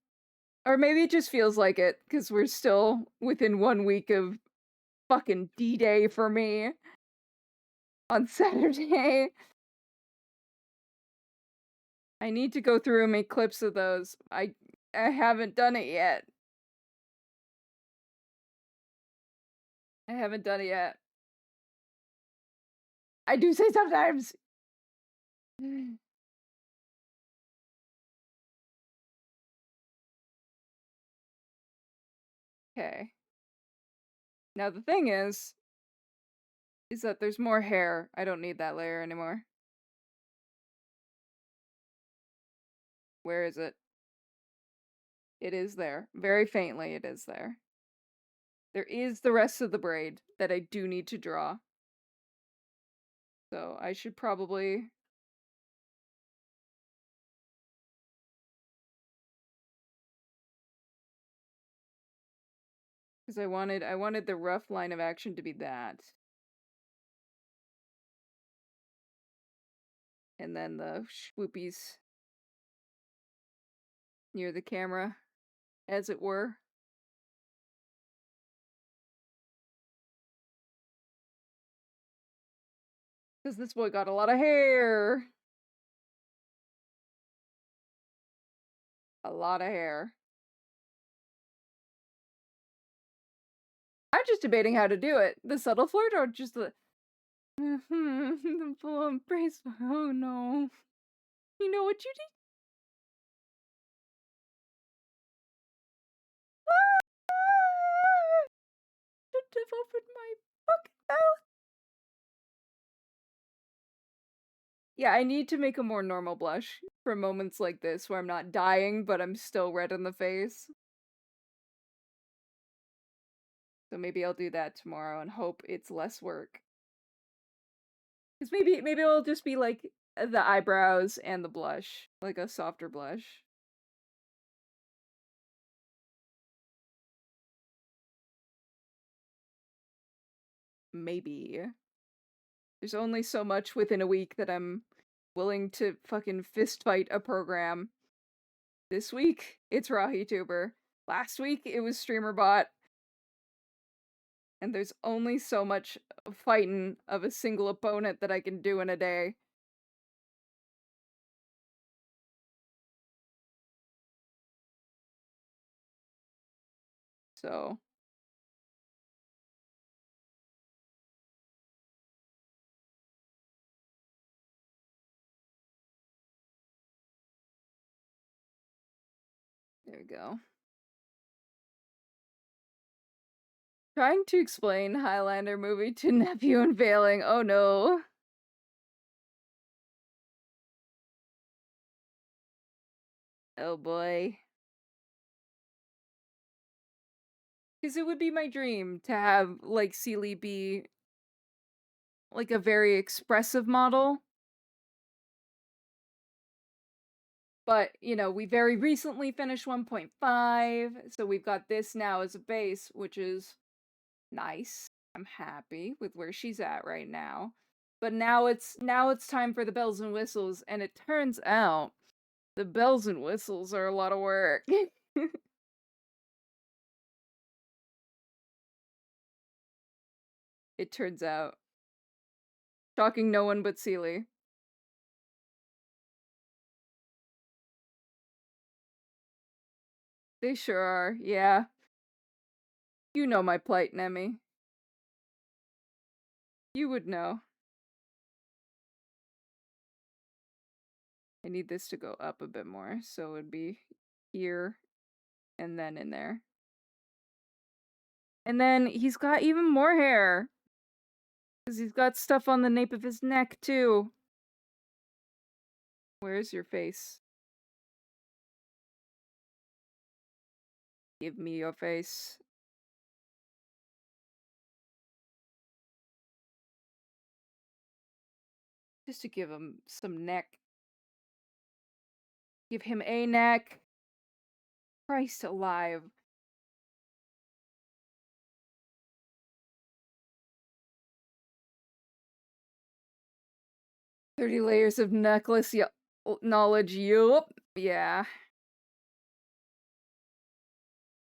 Speaker 1: Or maybe it just feels like it, because we're still within 1 week of fucking D-Day for me. On Saturday. I need to go through and make clips of those. I haven't done it yet. I haven't done it yet. I do say sometimes! Okay. Now the thing is that there's more hair. I don't need that layer anymore. Where is it? It is there. Very faintly, it is there. There is the rest of the braid that I do need to draw. So I should probably... Because I wanted the rough line of action to be that. And then the swoopies near the camera, as it were. Because this boy got a lot of hair. A lot of hair. I'm just debating how to do it. The subtle flirt or just the... the full embrace. Oh no. You know what you did? Should have opened my fucking mouth. Yeah, I need to make a more normal blush for moments like this where I'm not dying, but I'm still red in the face. So maybe I'll do that tomorrow and hope it's less work. Because maybe it'll just be like the eyebrows and the blush, like a softer blush. Maybe. There's only so much within a week that I'm willing to fucking fist fight a program. This week, it's RahiTuber. Last week, it was StreamerBot. And there's only so much fighting of a single opponent that I can do in a day. So... there we go. Trying to explain Highlander movie to nephew and failing. Oh no. Oh boy. Because it would be my dream to have, like, Seely be, like, a very expressive model. But, you know, we very recently finished 1.5, so we've got this now as a base, which is nice. I'm happy with where she's at right now. But now it's time for the bells and whistles, and it turns out the bells and whistles are a lot of work. It turns out. Shocking no one but Seely. They sure are, yeah. You know my plight, Nemi. You would know. I need this to go up a bit more, so it'd be here and then in there. And then he's got even more hair. Because he's got stuff on the nape of his neck, too. Where's your face? Give me your face. Just to give him some neck. Give him a neck. Christ alive. "30 layers of necklace knowledge, yup. Yeah.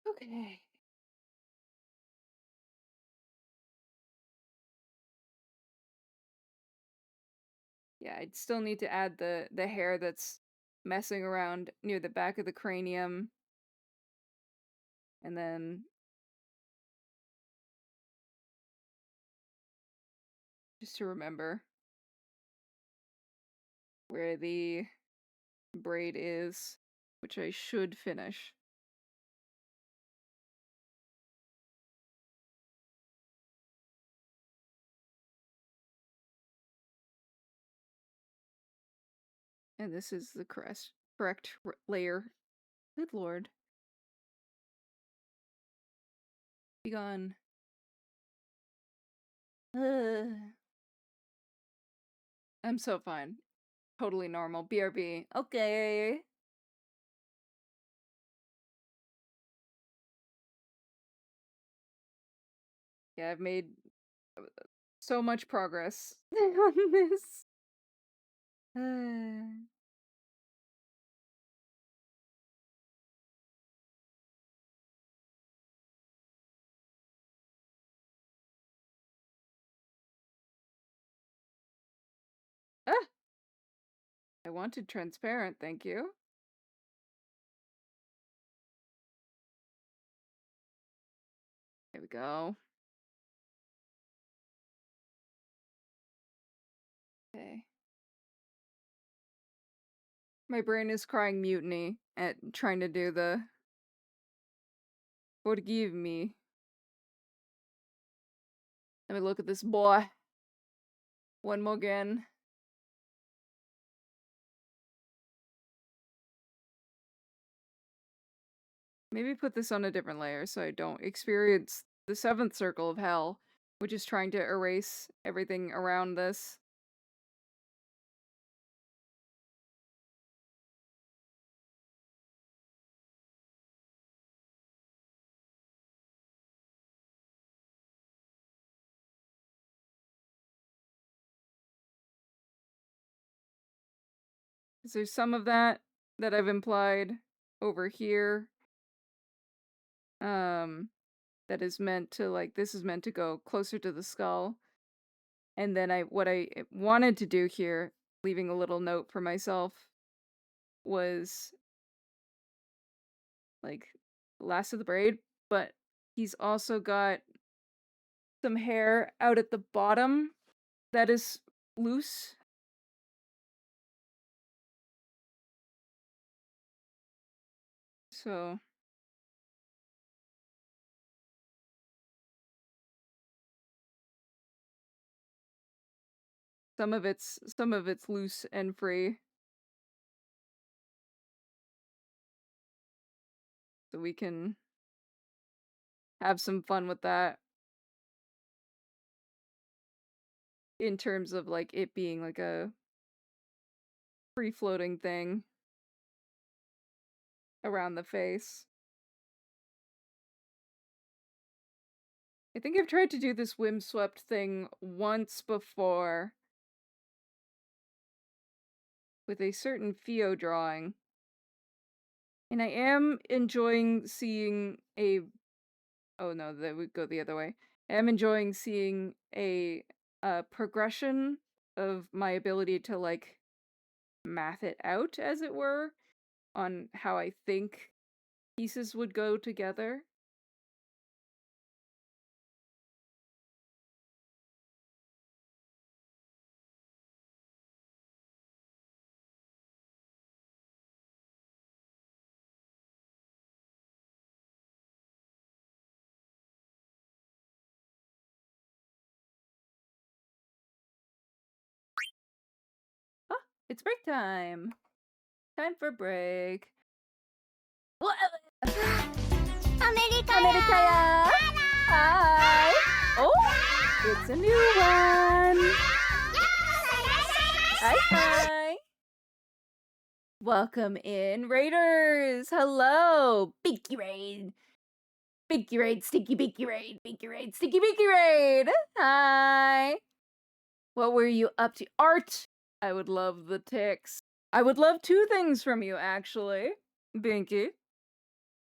Speaker 1: Okay. Yeah, I'd still need to add the hair that's messing around near the back of the cranium. And then just to remember where the braid is, which I should finish. And this is the correct layer. Good lord. Be gone. I'm so fine. Totally normal. BRB. Okay. Yeah, I've made so much progress on this. Ah! I wanted transparent, thank you. There we go. Okay. My brain is crying mutiny at trying to do the... Forgive me. Let me look at this boy. One more again. Maybe put this on a different layer so I don't experience the 7th circle of hell, which is trying to erase everything around this. Is there some of that I've implied over here. That is meant to, like, this is meant to go closer to the skull. And then what I wanted to do here, leaving a little note for myself, was like last of the braid, but he's also got some hair out at the bottom that is loose. So some of it's loose and free. So we can have some fun with that in terms of like it being like a free floating thing around the face. I think I've tried to do this windswept thing once before with a certain Fio drawing. And I am enjoying seeing a... Oh no, that would go the other way. I am enjoying seeing a progression of my ability to, like, math it out, as it were, on how I think pieces would go together. Ah, it's break time! Time for break. Amerikaya! Hi! Oh! It's a new one! Hi! Welcome in, Raiders! Hello! Binky Raid! Binky Raid, Stinky Binky Raid! Binky Raid, Stinky Binky Raid! Hi! What were you up to? Art! I would love the ticks. I would love two things from you, actually, Binky.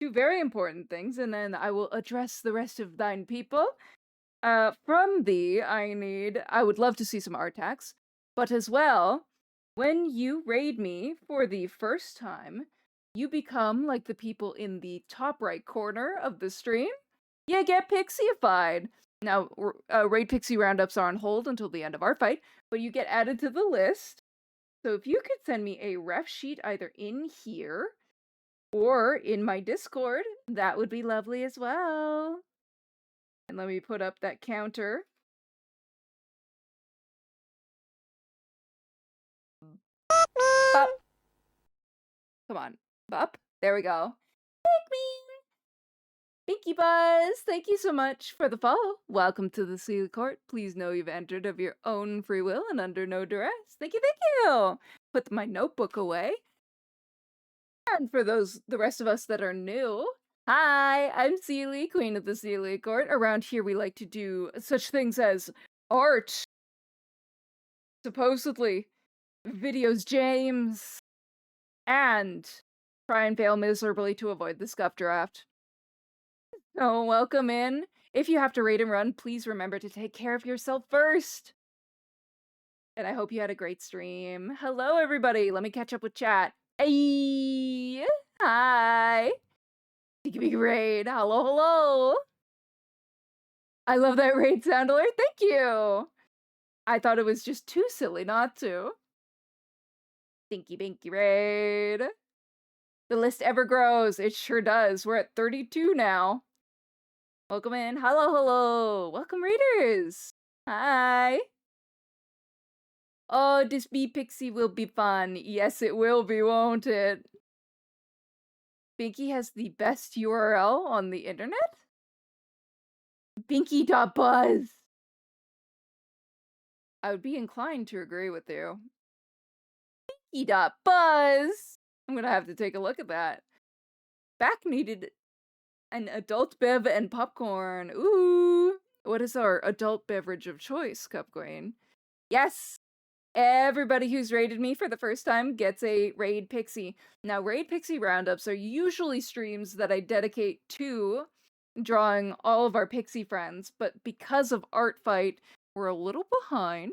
Speaker 1: Two very important things, and then I will address the rest of thine people. From thee, I would love to see some art tags, but as well, when you raid me for the first time, you become like the people in the top right corner of the stream. You get pixieified. Now, raid pixie roundups are on hold until the end of artfight, but you get added to the list. So if you could send me a ref sheet either in here or in my Discord, that would be lovely as well. And let me put up that counter. Bop. Come on. Bop. There we go. Binky Buzz, thank you so much for the follow. Welcome to the Sealy Court. Please know you've entered of your own free will and under no duress. Thank you, thank you. Put my notebook away. And for the rest of us that are new, hi, I'm Sealy, Queen of the Sealy Court. Around here we like to do such things as art, supposedly, videos, James, and try and fail miserably to avoid the scuff draft. So welcome in. If you have to raid and run, please remember to take care of yourself first. And I hope you had a great stream. Hello, everybody. Let me catch up with chat. Hey, hi. Thank you, raid. Hello, hello. I love that raid sound alert. Thank you. I thought it was just too silly not to. Stinky Binky raid. The list ever grows. It sure does. We're at 32 now. Welcome in. Hello, hello. Welcome, readers. Hi. Oh, this bee pixie will be fun. Yes, it will be, won't it? Binky has the best URL on the internet? Binky.buzz. I would be inclined to agree with you. Binky.buzz. I'm gonna have to take a look at that. Back needed an adult bev and popcorn. Ooh. What is our adult beverage of choice, Cupqueen? Yes. Everybody who's raided me for the first time gets a Raid Pixie. Now, Raid Pixie roundups are usually streams that I dedicate to drawing all of our Pixie friends, but because of Artfight, we're a little behind.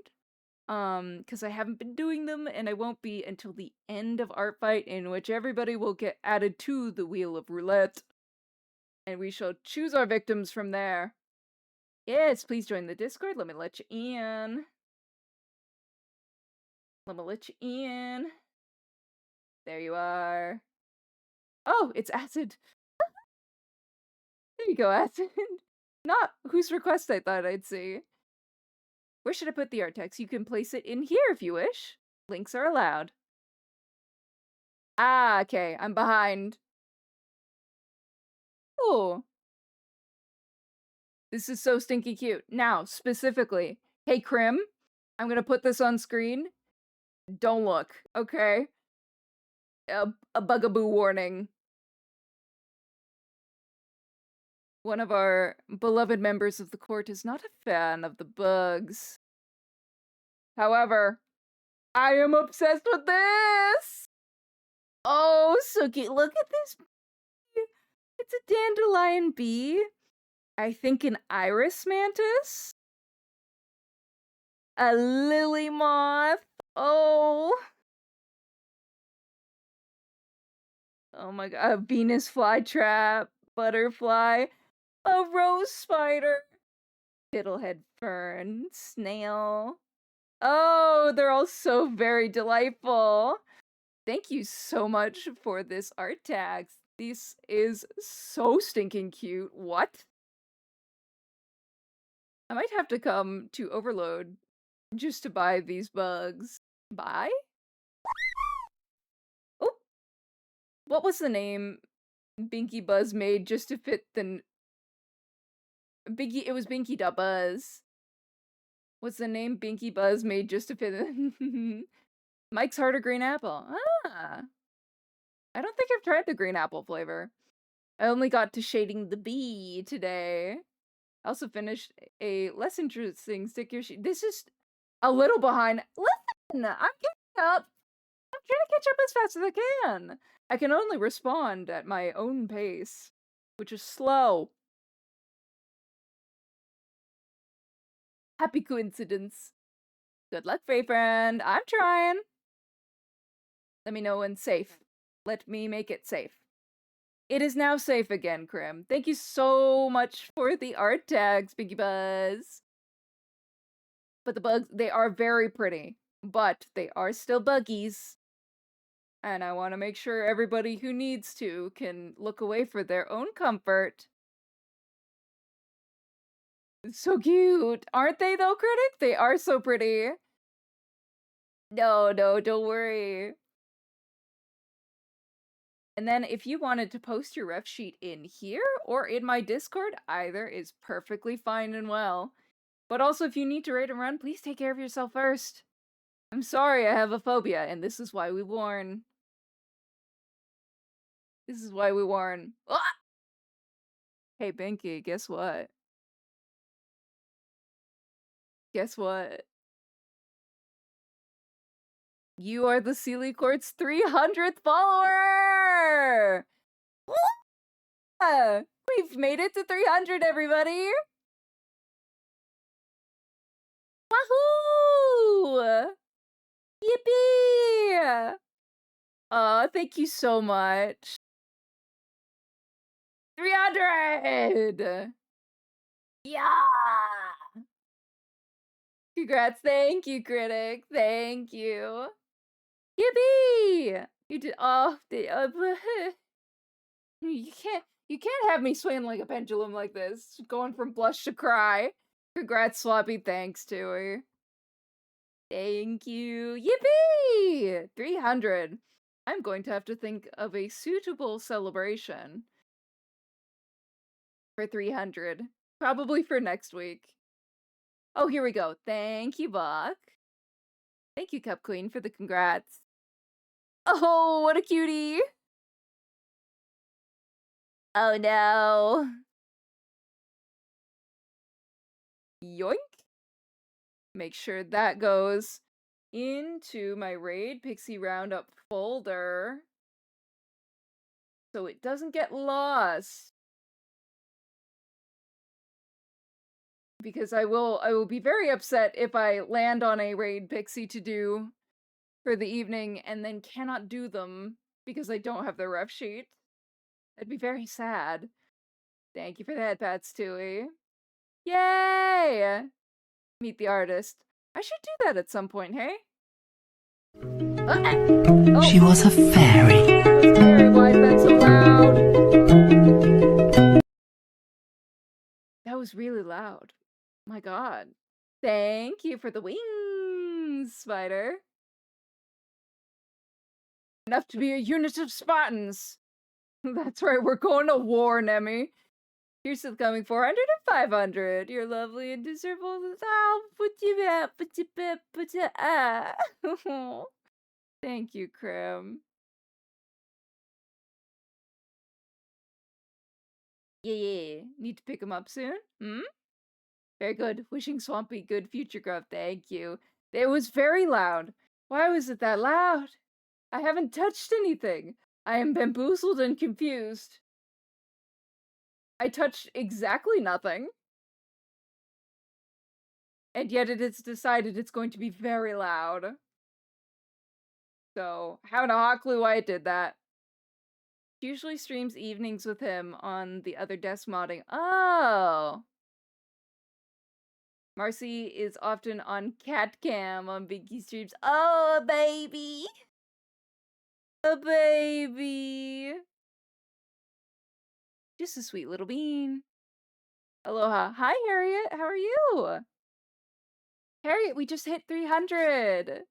Speaker 1: Because I haven't been doing them, and I won't be until the end of Artfight, in which everybody will get added to the Wheel of Roulette. And we shall choose our victims from there. Yes, please join the Discord. Let me let you in. Let me let you in. There you are. Oh, it's Acid. There you go, Acid. Not whose request I thought I'd see. Where should I put the art text? You can place it in here if you wish. Links are allowed. Ah, okay. I'm behind. Oh. This is so stinky cute. Now, specifically, hey, Crim, I'm gonna put this on screen. Don't look, okay? A bugaboo warning. One of our beloved members of the court is not a fan of the bugs. However, I am obsessed with this! Oh, so cute. Look at this. It's a dandelion bee. I think an iris mantis. A lily moth. Oh. Oh my god. A Venus flytrap. Butterfly. A rose spider. Fiddlehead fern. Snail. Oh, they're all so very delightful. Thank you so much for this art tags. This is so stinking cute. What? I might have to come to Overload just to buy these bugs. Buy? Oh! What was the name Binky Buzz made just to fit the... Binky... It was Binky da Buzz. What's the name Binky Buzz made just to fit... Mike's Harder Green Apple. Ah! I don't think I've tried the green apple flavor. I only got to shading the bee today. I also finished a less interesting sticker sheet. This is a little behind. Listen! I'm catching up! I'm trying to catch up as fast as I can! I can only respond at my own pace, which is slow. Happy coincidence. Good luck, Frey friend. I'm trying. Let me know when safe. Let me make it safe. It is now safe again, Crim. Thank you so much for the art tags, Binky Buzz. But the bugs, they are very pretty. But they are still buggies. And I want to make sure everybody who needs to can look away for their own comfort. It's so cute. Aren't they though, Critic? They are so pretty. No, don't worry. And then if you wanted to post your ref sheet in here or in my Discord, either is perfectly fine and well. But also if you need to raid and run, please take care of yourself first. I'm sorry I have a phobia, and this is why we warn. This is why we warn. Ah! Hey, Binky, guess what? Guess what? You are the Sealy Court's 300th follower! Yeah! We've made it to 300, everybody! Wahoo! Yippee! Thank you so much. 300! Yeah! Congrats, thank you, Critic. Thank you. Yippee! You did you can't have me swaying like a pendulum like this, going from blush to cry. Congrats, Sloppy, thanks to her. Thank you. Yippee! 300. I'm going to have to think of a suitable celebration for 300. Probably for next week. Oh, here we go. Thank you, Buck. Thank you, Cup Queen, for the congrats. Oh, what a cutie! Oh no. Yoink. Make sure that goes into my Raid Pixie Roundup folder so it doesn't get lost. Because I will be very upset if I land on a Raid Pixie to do for the evening and then cannot do them because I don't have the ref sheet. That'd be very sad. Thank you for that, Pat Stewie. Yay! Meet the artist. I should do that at some point, hey? Oh.
Speaker 5: She was a fairy.
Speaker 1: Fairy, why is that so loud? That was really loud. My god. Thank you for the wings, Spider. Enough to be a unit of Spartans. That's right, we're going to war, Nemi. Here's to coming 400 and 500. You're lovely and deserve all the... Oh, put you back. Thank you, Krim. Yeah. Need to pick him up soon? Very good. Wishing Swampy good future growth. Thank you. It was very loud. Why was it that loud? I haven't touched anything. I am bamboozled and confused. I touched exactly nothing. And yet it has decided it's going to be very loud. So, haven't a hot clue why it did that. Usually streams evenings with him on the other desk modding. Oh! Marcy is often on cat cam on Binky streams. Oh, a baby! A baby! Just a sweet little bean. Aloha. Hi, Harriet. How are you? Harriet, we just hit 300.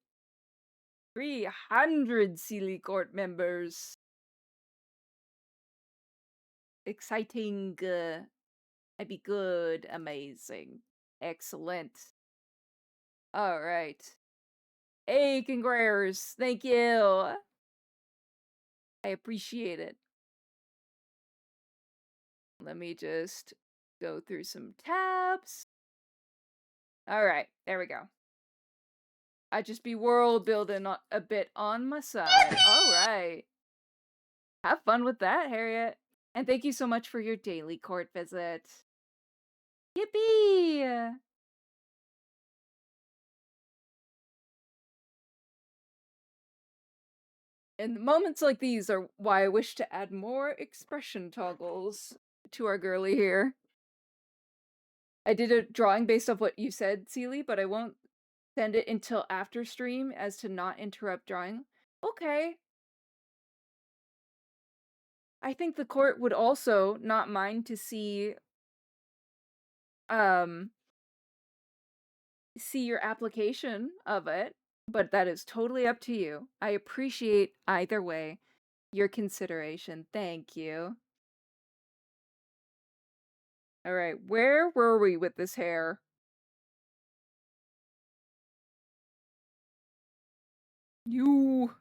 Speaker 1: 300 Sealy Court members. Exciting. I'd be good. Amazing. Excellent. All right. Hey, congrats. Thank you. I appreciate it. Let me just go through some tabs. All right, there we go. I just be world building a bit on my side. All right. Have fun with that, Harriet. And thank you so much for your daily court visit. Yippee! And moments like these are why I wish to add more expression toggles to our girly here. I did a drawing based off what you said, Seely, but I won't send it until after stream as to not interrupt drawing. Okay. I think the court would also not mind to see your application of it, but that is totally up to you. I appreciate either way your consideration. Thank you. All right, where were we with this hair? You.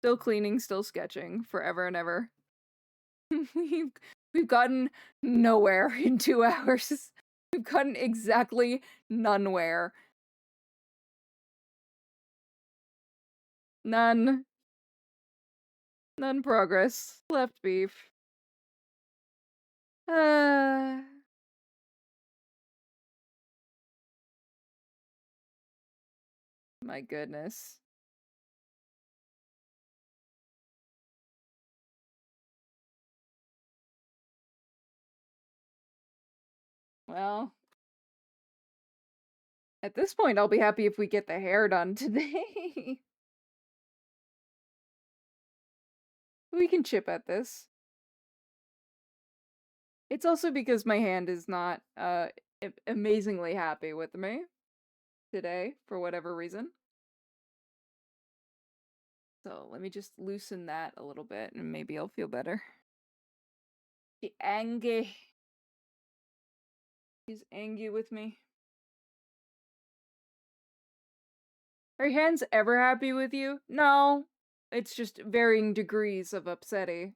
Speaker 1: Still cleaning, still sketching, forever and ever. We've gotten nowhere in 2 hours. We've gotten exactly nowhere. None progress. Left beef. My goodness. Well, at this point, I'll be happy if we get the hair done today. We can chip at this. It's also because my hand is not amazingly happy with me today, for whatever reason. So let me just loosen that a little bit, and maybe I'll feel better. She's angry. She's angry with me. Are your hands ever happy with you? No. It's just varying degrees of upsetty.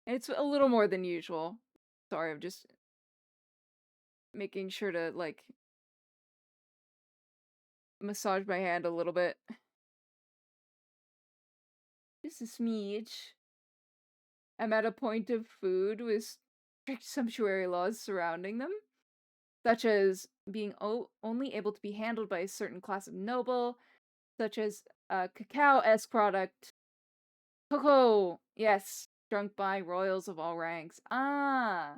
Speaker 1: It's a little more than usual. Sorry, I'm just making sure to, like, massage my hand a little bit. Just a smidge. I'm at a point of food with strict sumptuary laws surrounding them, such as being only able to be handled by a certain class of noble, such as a cacao-esque product. Cocoa! Yes, drunk by royals of all ranks. Ah!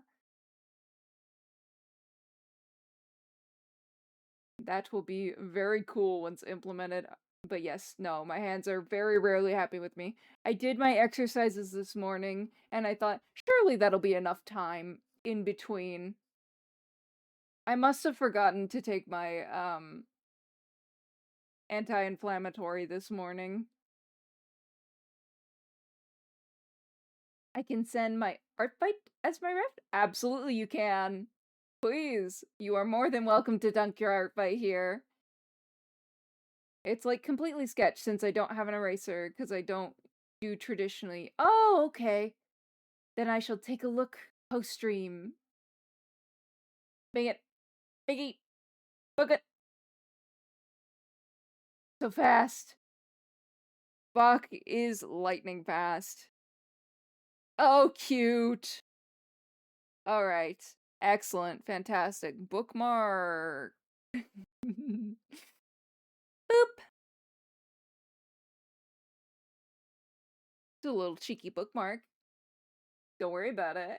Speaker 1: That will be very cool once implemented. But yes, no, my hands are very rarely happy with me. I did my exercises this morning, and I thought, surely that'll be enough time in between. I must have forgotten to take my, anti-inflammatory this morning. I can send my artfight as my ref? Absolutely you can. Please, you are more than welcome to dunk your artfight here. It's like completely sketch since I don't have an eraser because I don't do traditionally. Oh, okay. Then I shall take a look post-stream. Bang it. Biggie. Book it. So fast. Bach is lightning fast. Oh, cute. All right. Excellent. Fantastic. Bookmark. Boop. It's a little cheeky bookmark. Don't worry about it.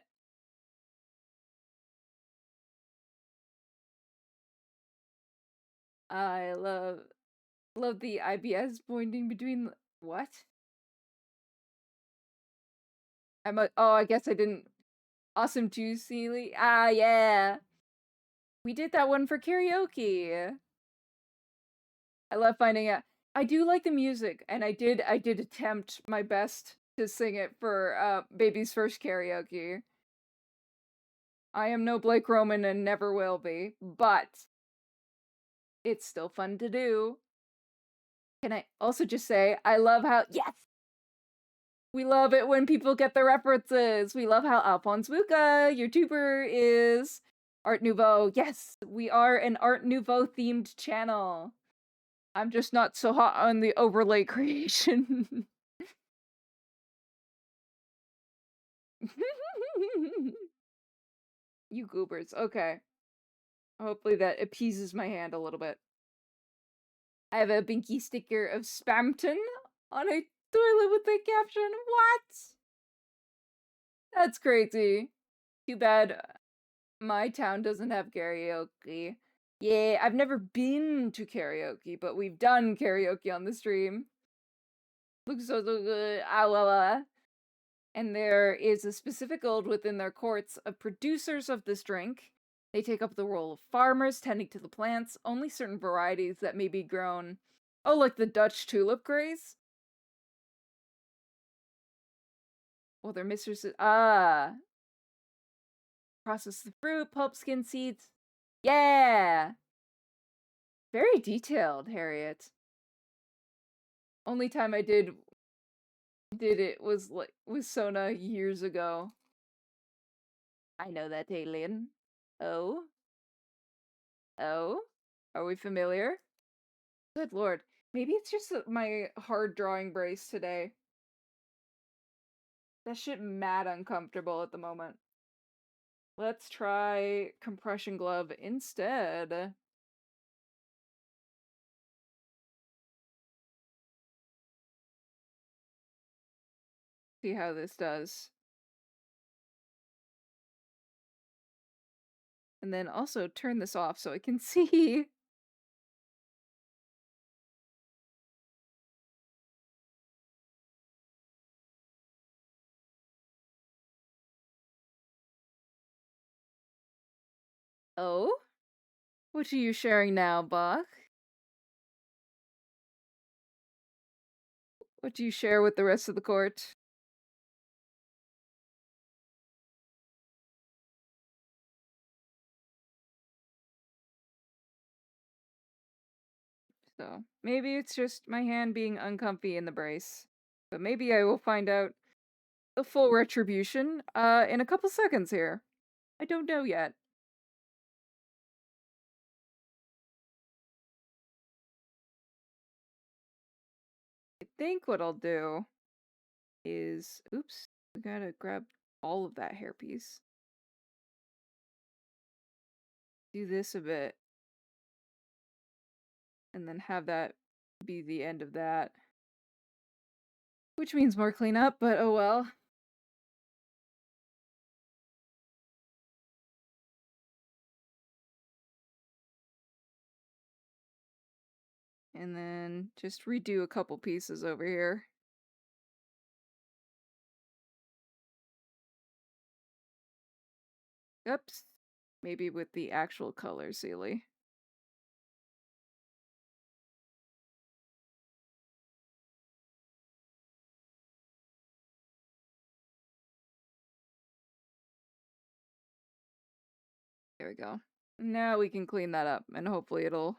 Speaker 1: I love the IBS pointing between what? Oh, I guess I didn't. Awesome Juicy. Ah, yeah. We did that one for karaoke. I love finding out. I do like the music, and I did attempt my best to sing it for Baby's first karaoke. I am no Blake Roman and never will be, but it's still fun to do. Can I also just say, I love how, yes! We love it when people get the references. We love how Alphonse Muka, YouTuber, is Art Nouveau. Yes, we are an Art Nouveau themed channel. I'm just not so hot on the overlay creation. You goobers. Okay. Hopefully that appeases my hand a little bit. I have a binky sticker of Spamton on a toilet with the caption, "What?" That's crazy. Too bad my town doesn't have karaoke. Yeah, I've never been to karaoke, but we've done karaoke on the stream. Looks so good. Ah, la, la. And there is a specific guild within their courts of producers of this drink. They take up the role of farmers tending to the plants, only certain varieties that may be grown. Oh, like the Dutch tulip graze? Well, their mistresses. Ah. Process the fruit, pulp, skin, seeds. Yeah! Very detailed, Harriet. Only time I did it was like with Sona years ago. I know that alien. Oh? Oh? Are we familiar? Good lord. Maybe it's just my hard drawing brace today. That shit mad uncomfortable at the moment. Let's try compression glove instead. See how this does. And then also turn this off so I can see. Oh? What are you sharing now, Bach? What do you share with the rest of the court? So, maybe it's just my hand being uncomfy in the brace. But maybe I will find out the full retribution in a couple seconds here. I don't know yet. think what I'll do is, oops, I gotta grab all of that hairpiece. Do this a bit, and then have that be the end of that. Which means more cleanup, but oh well. And then just redo a couple pieces over here. Oops. Maybe with the actual color, Sealy. There we go. Now we can clean that up, and hopefully it'll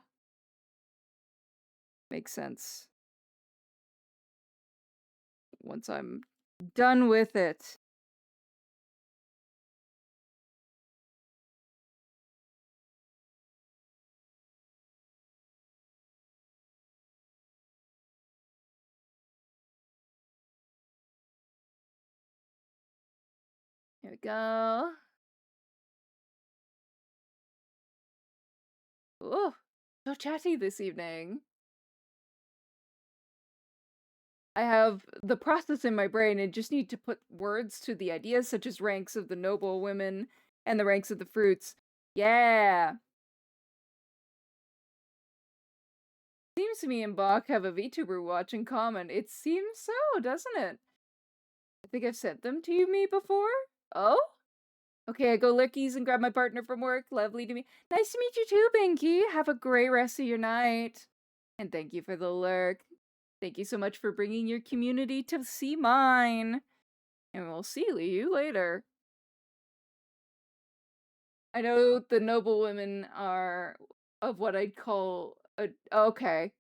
Speaker 1: make sense once I'm done with it. Here we go. Oh, so chatty this evening. I have the process in my brain and just need to put words to the ideas, such as ranks of the noble women and the ranks of the fruits. Yeah. Seems to me and Bach have a VTuber watch in common. It seems so, doesn't it? I think I've sent them to me before. Oh? Okay, I go lickies and grab my partner from work. Lovely to meet. Nice to meet you too, Binky. Have a great rest of your night. And thank you for the lurk. Thank you so much for bringing your community to see mine. And we'll see you later. I know the noble women are of what I'd call a... Okay.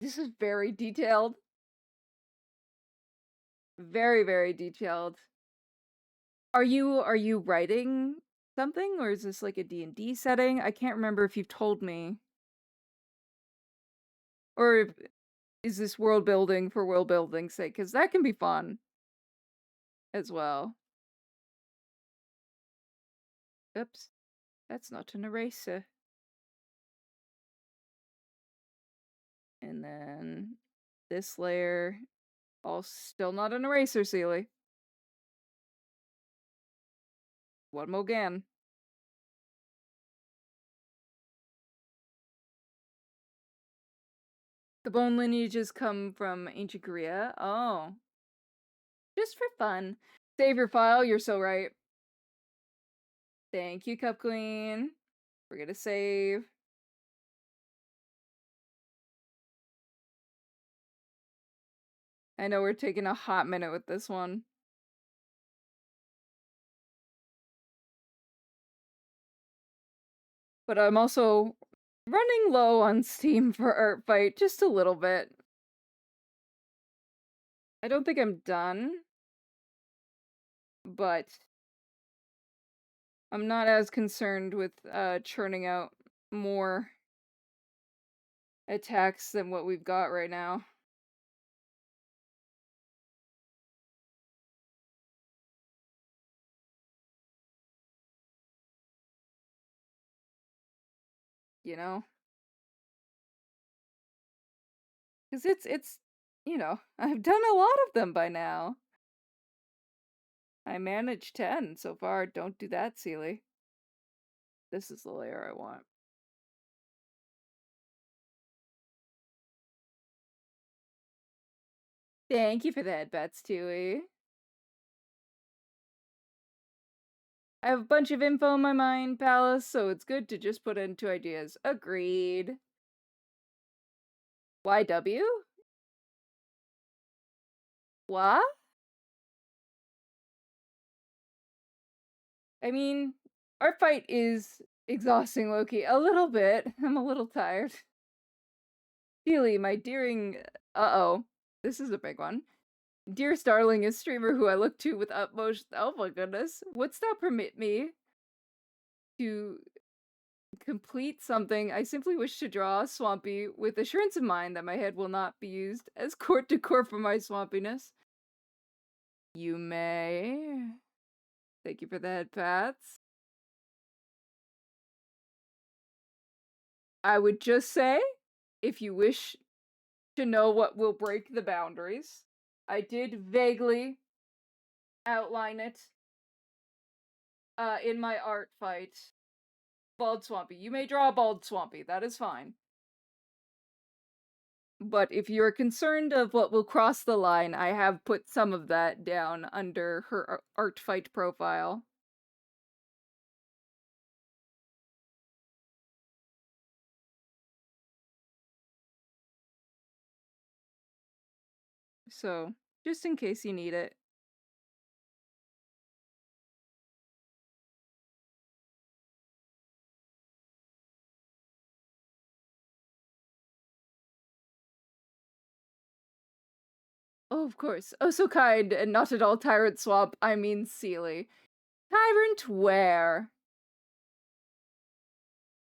Speaker 1: This is very detailed. Very, very detailed. Are you writing something, or is this like a D&D setting? I can't remember if you've told me. Or is this world building for world building's sake? Because that can be fun as well. Oops, that's not an eraser. And then this layer, all still not an eraser, Sealy. One more again. The bone lineages come from ancient Korea. Oh. Just for fun. Save your file, you're so right. Thank you, Cup Queen. We're gonna save. I know we're taking a hot minute with this one. But I'm also running low on Steam for Artfight, just a little bit. I don't think I'm done, but I'm not as concerned with churning out more attacks than what we've got right now. You know? Because it's, I've done a lot of them by now. I managed 10 so far. Don't do that, Sealy. This is the layer I want. Thank you for the headbats, Tui. I have a bunch of info in my mind, Palace, so it's good to just put into ideas. Agreed. YW? What? I mean, our fight is exhausting, Loki. A little bit. I'm a little tired. Feely, my dearing... Uh-oh. This is a big one. Dearest darling, a streamer who I look to with utmost... Oh my goodness. Wouldst thou permit me To complete something, I simply wish to draw a Swampy with assurance in mind that my head will not be used as court decor for my swampiness. You may. Thank you for the head pats. I would just say, if you wish to know what will break the boundaries, I did vaguely outline it in my art fight. Bald Swampy. You may draw a bald Swampy, that is fine. But if you're concerned of what will cross the line, I have put some of that down under her art fight profile. So, just in case you need it. Oh, of course. Oh, so kind, and not at all Tyrant Swap. I mean Sealy. Tyrant where?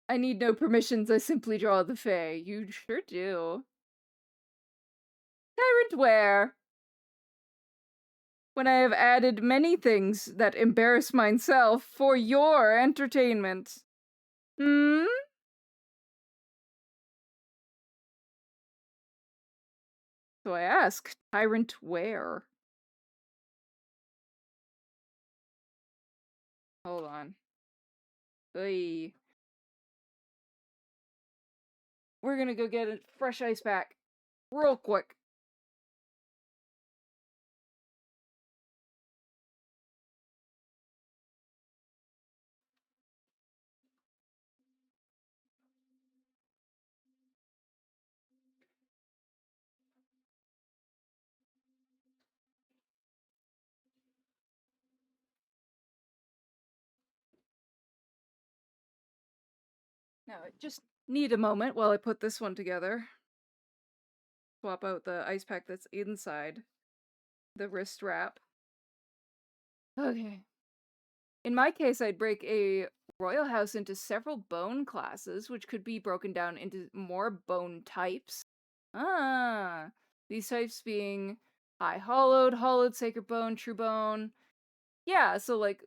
Speaker 1: I need no permissions, I simply draw the Fae. You sure do. Tyrant where? When I have added many things that embarrass myself for your entertainment. Hmm? So I ask, Tyrant where? Hold on. Oy. We're gonna go get a fresh ice pack. Real quick. Now, I just need a moment while I put this one together. Swap out the ice pack that's inside the wrist wrap. Okay. In my case, I'd break a royal house into several bone classes, which could be broken down into more bone types. Ah, these types being high hollowed, hollowed, sacred bone, true bone. Yeah, so like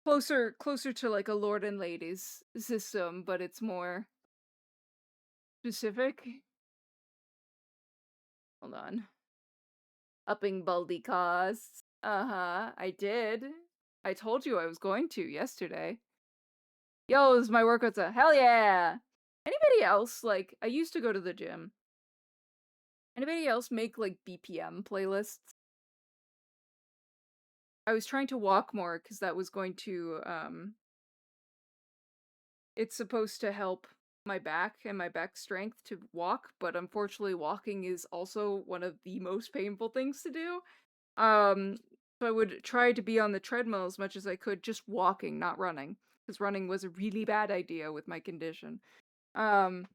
Speaker 1: closer to like a lord and ladies system, but it's more specific. Hold on. Upping Baldy costs. Uh-huh, I did. I told you I was going to yesterday. Yo, is my workout's a hell yeah! Anybody else, like, I used to go to the gym. Anybody else make, like, BPM playlists? I was trying to walk more, because that was going to, it's supposed to help my back and my back strength to walk, but unfortunately walking is also one of the most painful things to do. So I would try to be on the treadmill as much as I could, just walking, not running, because running was a really bad idea with my condition.
Speaker 3: Oh,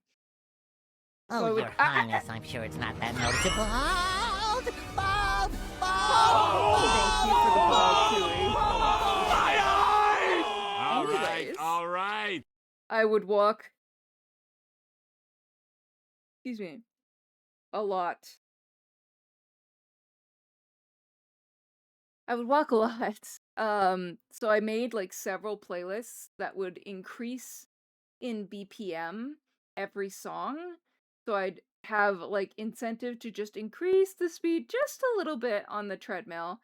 Speaker 1: So I would,
Speaker 3: Your Highness, I'm sure it's not that noticeable. Bald! Bald!
Speaker 1: thank you for the ball,
Speaker 4: All
Speaker 1: Anyways.
Speaker 4: right, all right.
Speaker 1: I would walk, excuse me, a lot. I would walk a lot. So I made like several playlists that would increase in BPM every song. So I'd have like incentive to just increase the speed just a little bit on the treadmill.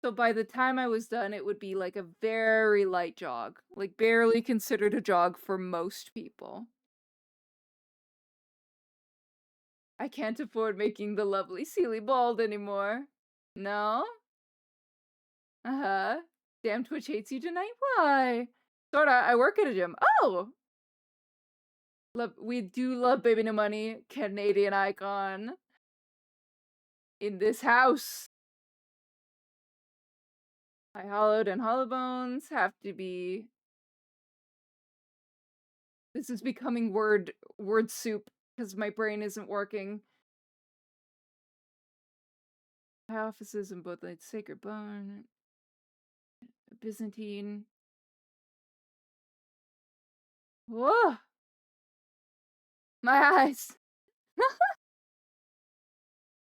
Speaker 1: So by the time I was done, it would be like a very light jog, like barely considered a jog for most people. I can't afford making the lovely Sealy bald anymore. No? Uh-huh. Damn Twitch hates you tonight? Why? Sorta, I work at a gym. Oh! We do love Baby No Money, Canadian icon. In this house. High hollowed and hollow bones have to be... This is becoming word soup, because my brain isn't working. High offices in both like Sacred Bone, Byzantine. Whoa! My eyes!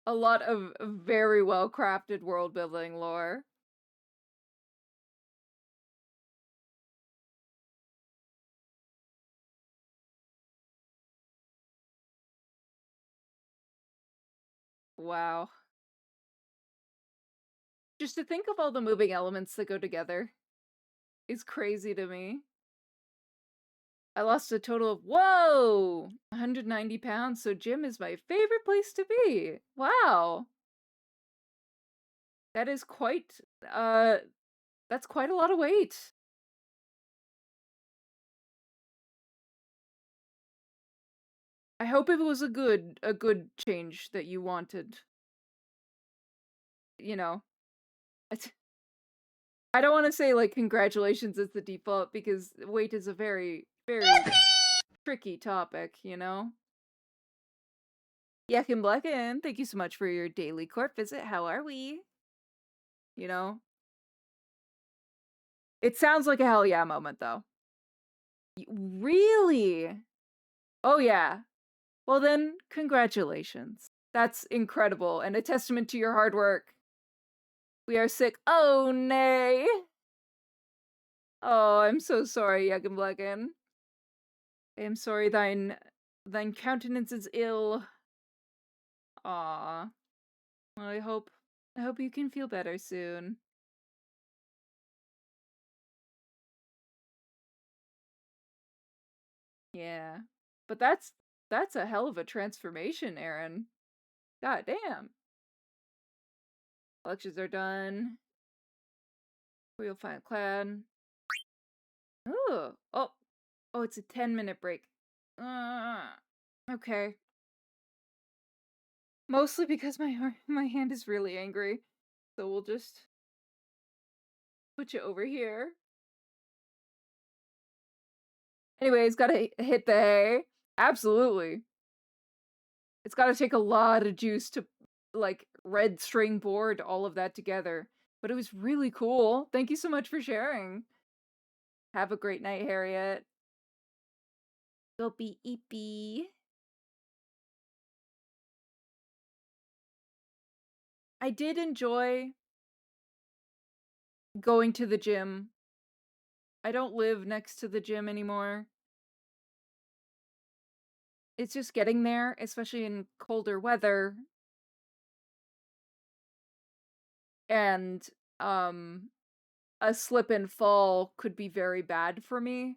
Speaker 1: A lot of very well crafted world building lore. Wow. Just to think of all the moving elements that go together is crazy to me. I lost a total of, whoa! 190 pounds, so gym is my favorite place to be. Wow. That is quite, that's quite a lot of weight. I hope it was a good change that you wanted. You know, I don't want to say like congratulations as the default because weight is a very, very tricky topic, you know? Yakin Blackin, thank you so much for your daily court visit. How are we? You know? It sounds like a hell yeah moment though. Really? Oh yeah. Well then, congratulations. That's incredible and a testament to your hard work. We are sick. Oh nay. Oh, I'm so sorry, Yakin Blackin. I am sorry thine countenance is ill. Aw. Well, I hope you can feel better soon. Yeah. But that's a hell of a transformation, Aaron. God damn. Lectures are done. We'll find clan. Ooh. Oh. Oh, it's a 10-minute break. Okay. Mostly because my hand is really angry. So we'll just put you over here. Anyways, gotta hit the hay. Absolutely. It's gotta take a lot of juice to, like, red string board all of that together. But it was really cool. Thank you so much for sharing. Have a great night, Harriet. Dopey eepy. I did enjoy going to the gym. I don't live next to the gym anymore. It's just getting there, especially in colder weather. And, a slip and fall could be very bad for me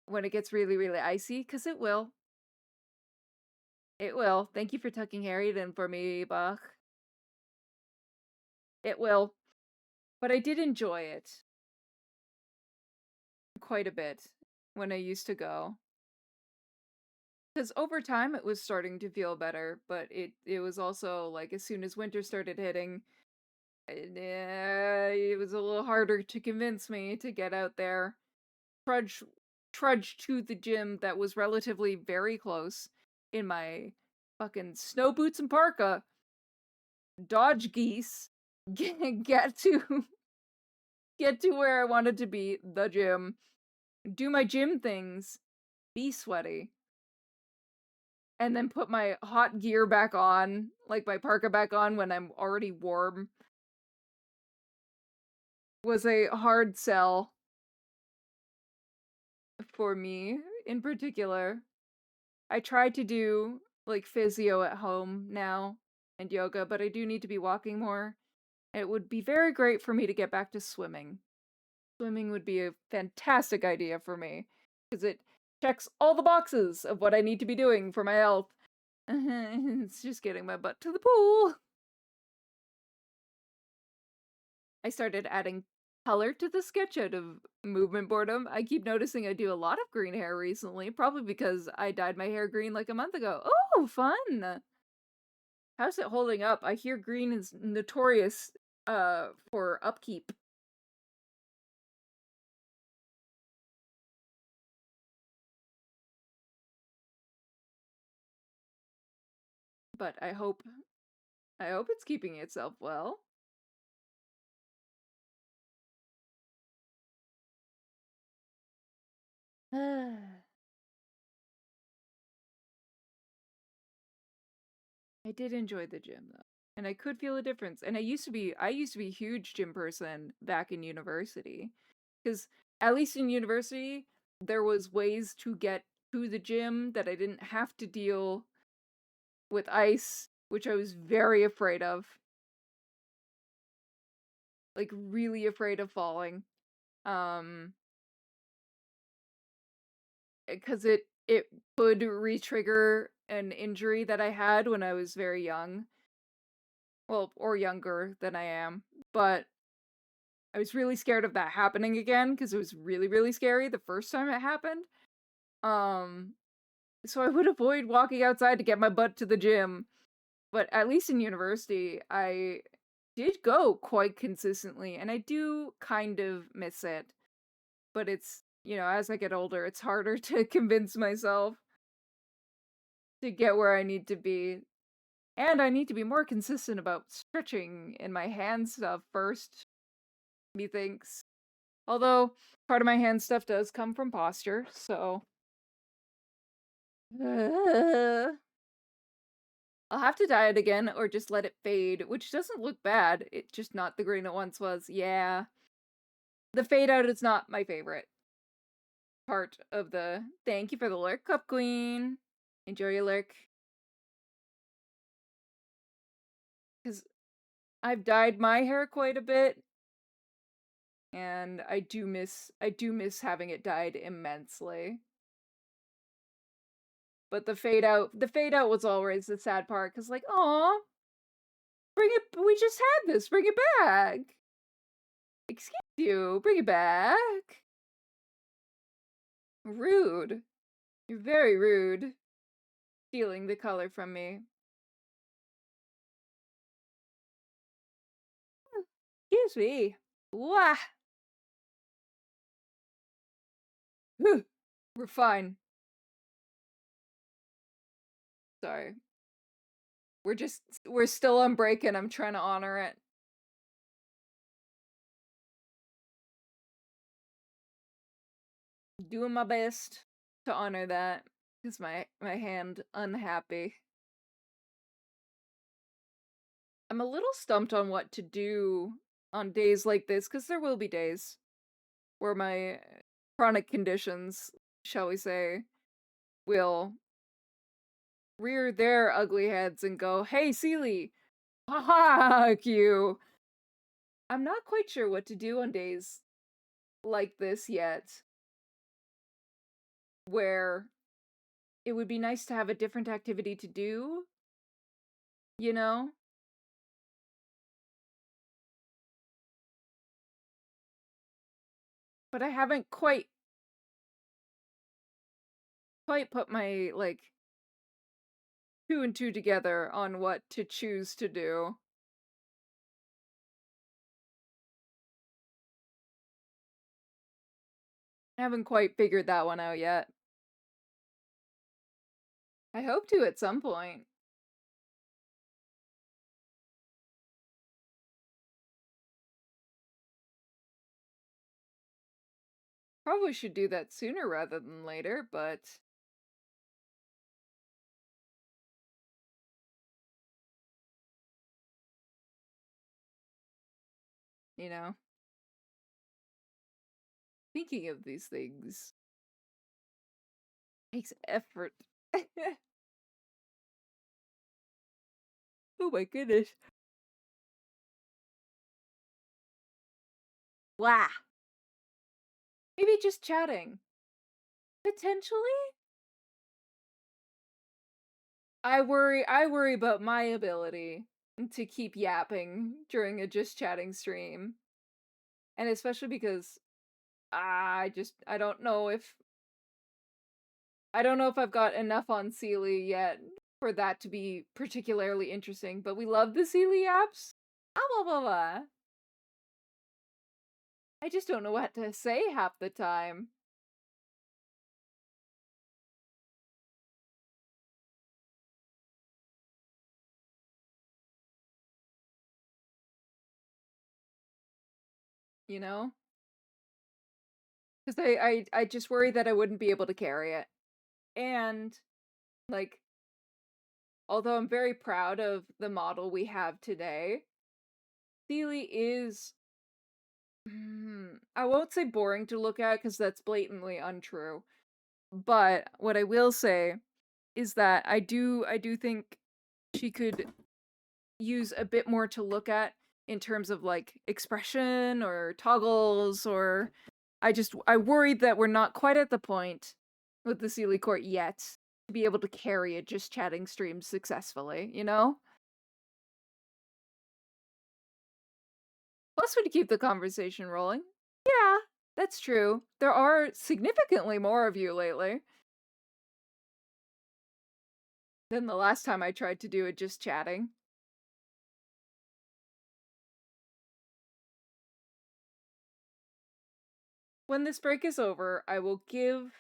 Speaker 1: when it gets really, really icy, because it will. It will. Thank you for tucking Harriet in for me, Bach. It will. But I did enjoy it quite a bit when I used to go. Because over time it was starting to feel better, but it was also like as soon as winter started hitting, it was a little harder to convince me to get out there. Trudge to the gym that was relatively very close in my fucking snow boots and parka. Dodge geese. Get to where I wanted to be, the gym. Do my gym things. Be sweaty. And then put my hot gear back on, like my parka back on when I'm already warm. Was a hard sell for me in particular. I try to do like physio at home now and yoga, but I do need to be walking more. It would be very great for me to get back to swimming. Swimming would be a fantastic idea for me because it checks all the boxes of what I need to be doing for my health. It's just getting my butt to the pool. I started adding color to the sketch out of movement boredom. I keep noticing I do a lot of green hair recently, probably because I dyed my hair green like a month ago. Oh, fun! How's it holding up? I hear green is notorious for upkeep. But I hope it's keeping itself well. I did enjoy the gym though, and I could feel a difference. And I used to be a huge gym person back in university, because at least in university there was ways to get to the gym that I didn't have to deal with ice, which I was very afraid of, like really afraid of falling. Um, because it could re-trigger an injury that I had when I was very young. Well, or younger than I am, but I was really scared of that happening again because it was really, really scary the first time it happened. Um, so I would avoid walking outside to get my butt to the gym. But at least in university, I did go quite consistently, and I do kind of miss it. But it's, as I get older, it's harder to convince myself to get where I need to be. And I need to be more consistent about stretching in my hand stuff first, methinks. Although, part of my hand stuff does come from posture, so. I'll have to dye it again or just let it fade, which doesn't look bad. It's just not the green it once was. Yeah. The fade out is not my favorite part of the. Thank you for the lurk, Cup Queen. Enjoy your lurk. Because I've dyed my hair quite a bit, and I do miss having it dyed immensely. But the fade out was always the sad part, because like, aw, we just had this, bring it back. Excuse you, bring it back. Rude. You're very rude. Stealing the color from me. Excuse me. Wah. We're fine. Sorry. We're still on break and I'm trying to honor it. Doing my best to honor that. Is my hand unhappy. I'm a little stumped on what to do on days like this, because there will be days where my chronic conditions, shall we say, will rear their ugly heads and go, "Hey, Seely, fuck you." I'm not quite sure what to do on days like this yet, where it would be nice to have a different activity to do, you know? But I haven't quite put my, like, two and two together on what to choose to do. I haven't quite figured that one out yet. I hope to at some point. Probably should do that sooner rather than later, but you know, thinking of these things takes effort. Oh my goodness. Wow. Maybe just chatting. Potentially? I worry about my ability to keep yapping during a just chatting stream. And especially because I don't know if I've got enough on Sealy yet for that to be particularly interesting, but we love the Sealy apps. Blah blah blah. I just don't know what to say half the time. You know? Because I just worry that I wouldn't be able to carry it. And, like, although I'm very proud of the model we have today, Sealy is, I won't say boring to look at because that's blatantly untrue. But what I will say is that I do think she could use a bit more to look at in terms of like expression or toggles, or I worried that we're not quite at the point with the Sealy Court yet to be able to carry a just chatting stream successfully, you know? Plus would keep the conversation rolling. Yeah, that's true. There are significantly more of you lately than the last time I tried to do it just chatting. When this break is over, I will give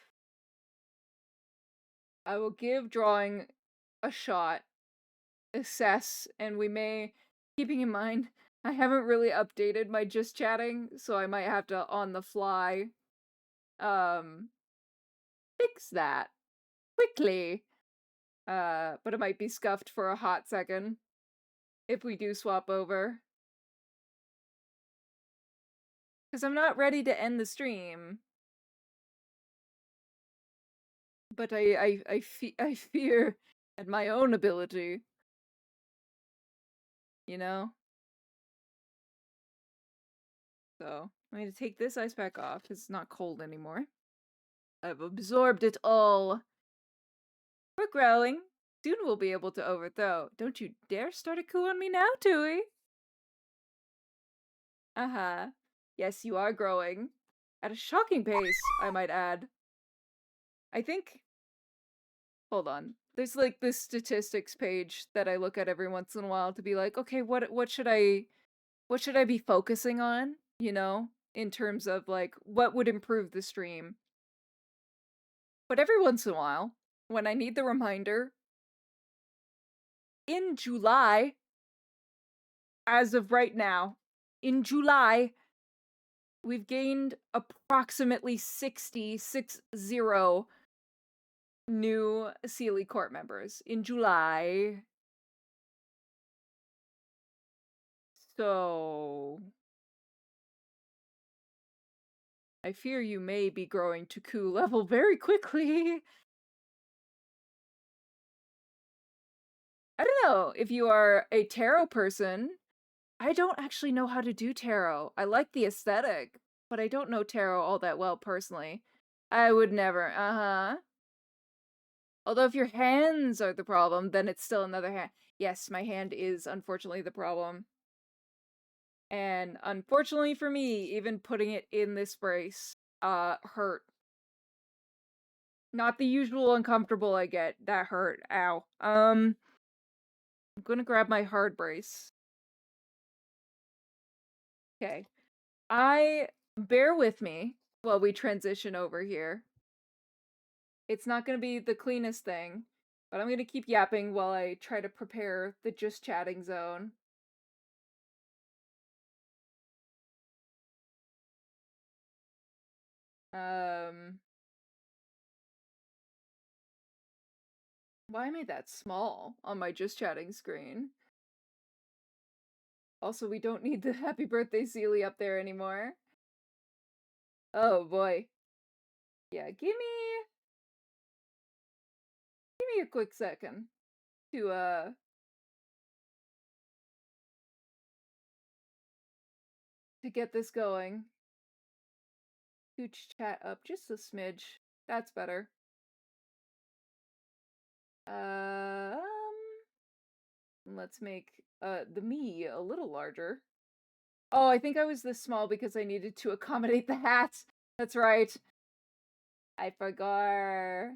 Speaker 1: drawing a shot, assess, and we may, keeping in mind I haven't really updated my just chatting, so I might have to on the fly um fix that quickly. But it might be scuffed for a hot second if we do swap over. Because I'm not ready to end the stream. But I fear at my own ability. You know? So, I'm going to take this ice pack off because it's not cold anymore. I've absorbed it all. We're growing. Soon we'll be able to overthrow. Don't you dare start a coup on me now, Tui. Uh-huh. Yes, you are growing. At a shocking pace, I might add. I think... Hold on. There's like this statistics page that I look at every once in a while to be like, okay, what should I be focusing on, you know, in terms of like what would improve the stream. But every once in a while, when I need the reminder, in July, as of right now, in July, we've gained approximately 60 new Sealy Court members in July. So I fear you may be growing to coup level very quickly. I don't know if you are a tarot person. I don't actually know how to do tarot. I like the aesthetic, but I don't know tarot all that well personally. I would never. Uh-huh. Although if your hands are the problem, then it's still another hand. Yes, my hand is unfortunately the problem. And unfortunately for me, even putting it in this brace hurt. Not the usual uncomfortable I get. That hurt. Ow. I'm gonna grab my hard brace. Okay. Bear with me while we transition over here. It's not gonna be the cleanest thing, but I'm gonna keep yapping while I try to prepare the just chatting zone. Why am I that small on my just chatting screen? Also, we don't need the happy birthday Sealy up there anymore. Oh boy. Yeah, give me a quick second to get this going. Scooch chat up just a smidge. That's better. Um, let's make the me a little larger. Oh, I think I was this small because I needed to accommodate the hat. That's right. I forgot.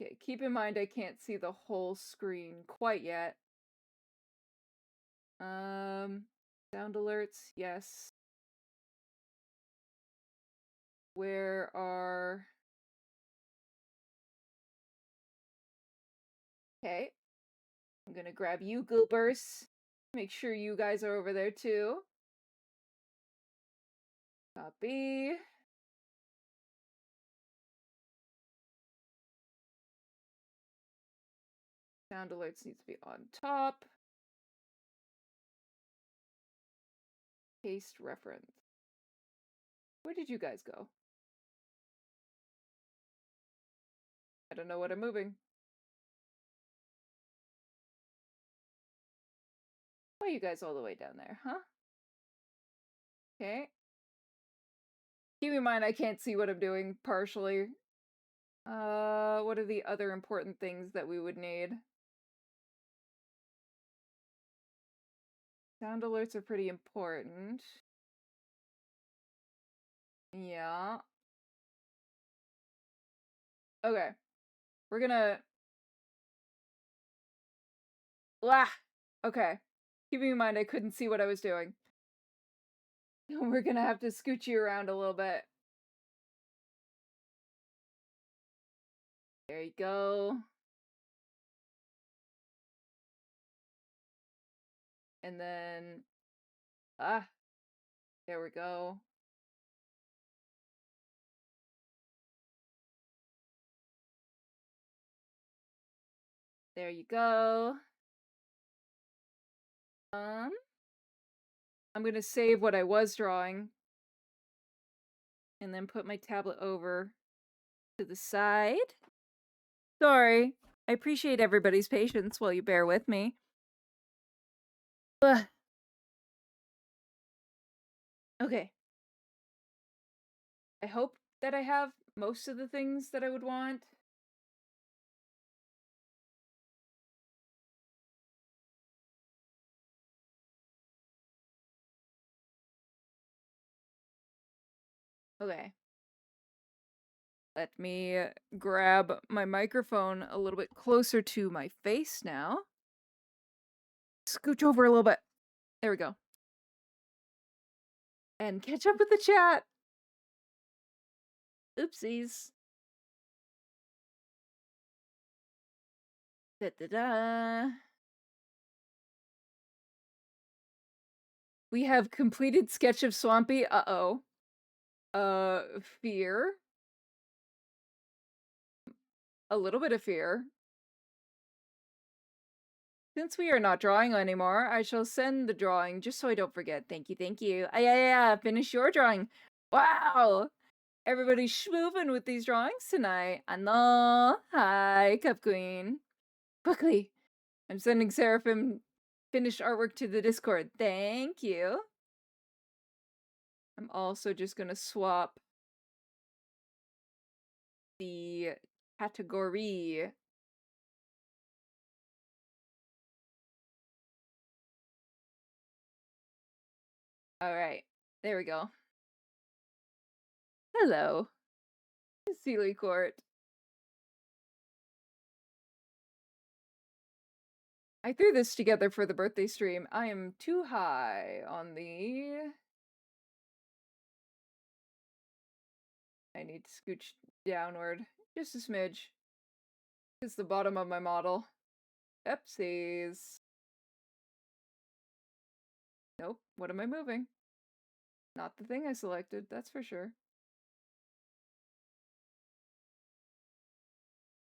Speaker 1: Okay, keep in mind I can't see the whole screen quite yet. Sound alerts, yes. Where are... Okay. I'm gonna grab you, Goobers. Make sure you guys are over there too. Copy. Sound alerts needs to be on top. Paste reference. Where did you guys go? I don't know what I'm moving. Why are you guys all the way down there, huh? Okay. Keep in mind I can't see what I'm doing partially. What are the other important things that we would need? Sound alerts are pretty important. Yeah. Okay. We're gonna... Ah! Okay. Keeping in mind I couldn't see what I was doing. We're gonna have to scooch you around a little bit. There you go. And then... Ah! There we go. There you go. I'm gonna save what I was drawing. And then put my tablet over to the side. Sorry. I appreciate everybody's patience while you bear with me. Ugh. Okay. I hope that I have most of the things that I would want. Okay. Let me grab my microphone a little bit closer to my face now. Scooch over a little bit. There we go. And catch up with the chat. Oopsies. Da-da-da. We have completed sketch of Swampy. Uh-oh. Fear. A little bit of fear. Since we are not drawing anymore, I shall send the drawing just so I don't forget. Thank you, thank you. Yeah, finish your drawing. Wow! Everybody's schmoovin' with these drawings tonight. Ano. Hi, Cup Queen. Quickly. I'm sending Seraphim finished artwork to the Discord. Thank you. I'm also just gonna swap the category. Alright, there we go. Hello, Sealy Court. I threw this together for the birthday stream. I am too high on the... I need to scooch downward just a smidge. It's the bottom of my model. Oopsies. Nope, what am I moving? Not the thing I selected, that's for sure.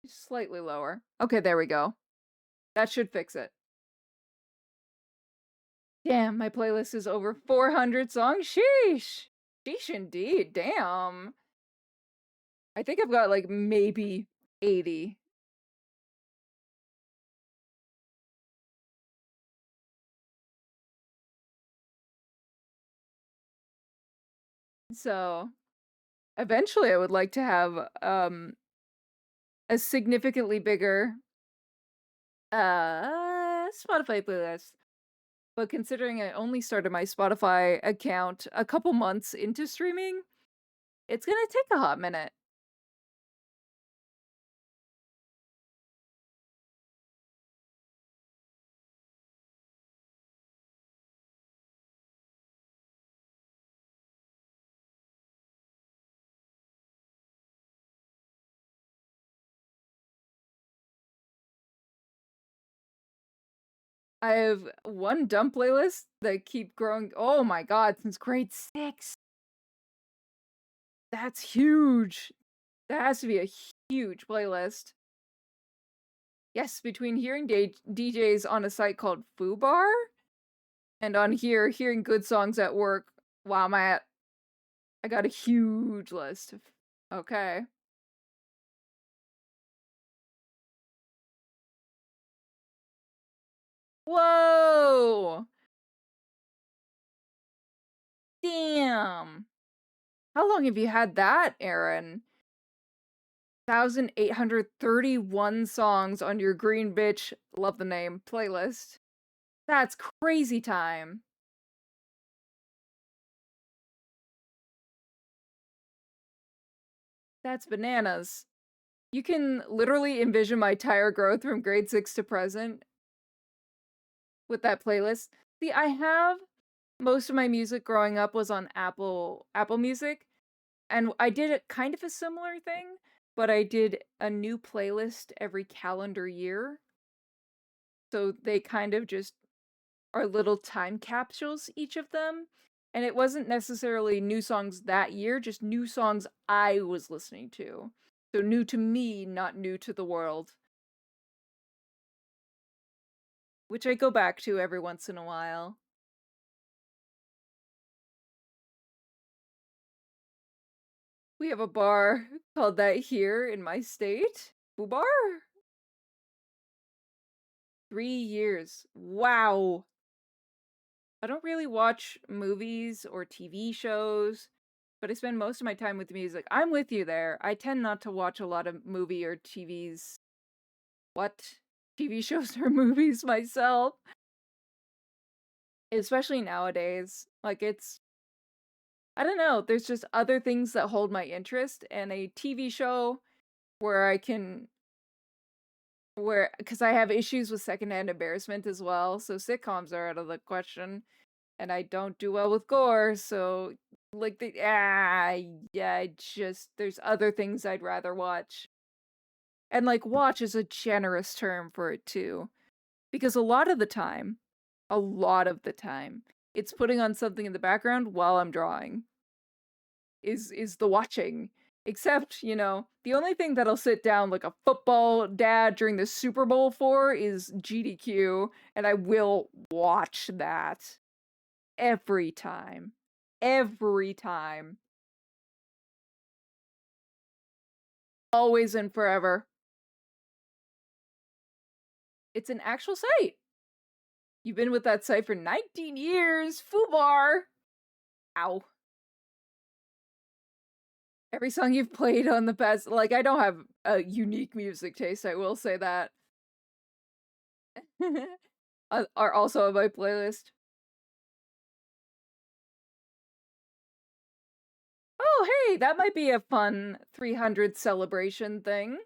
Speaker 1: Slightly lower. Okay, there we go. That should fix it. Damn, my playlist is over 400 songs. Sheesh! Sheesh indeed, damn. I think I've got like maybe 80. So, eventually I would like to have a significantly bigger Spotify playlist. But considering I only started my Spotify account a couple months into streaming, it's gonna take a hot minute. I have one dumb playlist that keep growing. Oh my god, since grade 6. That's huge. That has to be a huge playlist. Yes, between hearing DJs on a site called Fubar and on here hearing good songs at work. Wow, I got a huge list. Okay. Whoa! Damn. How long have you had that, Aaron? 1,831 songs on your Green Bitch, love the name, playlist. That's crazy time. That's bananas. You can literally envision my entire growth from grade 6 to present with that playlist. See, I have most of my music growing up was on Apple Music, and I did a kind of a similar thing, but I did a new playlist every calendar year. So they kind of just are little time capsules, each of them. And it wasn't necessarily new songs that year, just new songs I was listening to. So new to me, not new to the world. Which I go back to every once in a while. We have a bar called that here in my state. Bar? 3 years. Wow. I don't really watch movies or TV shows, but I spend most of my time with music. I'm with you there. I tend not to watch a lot of movie or TVs. What? TV shows or movies myself. Especially nowadays. Like, I don't know, there's just other things that hold my interest, and a TV show where because I have issues with secondhand embarrassment as well, so sitcoms are out of the question. And I don't do well with gore, so like yeah, there's other things I'd rather watch. And like watch is a generous term for it too. Because a lot of the time, it's putting on something in the background while I'm drawing. Is the watching. Except, the only thing that'll sit down like a football dad during the Super Bowl for is GDQ, and I will watch that. Every time. Every time. Always and forever. It's an actual site. You've been with that site for 19 years. Fubar. Ow. Every song you've played on the past, like, I don't have a unique music taste, I will say that. Are also on my playlist. Oh, hey, that might be a fun 300 celebration thing.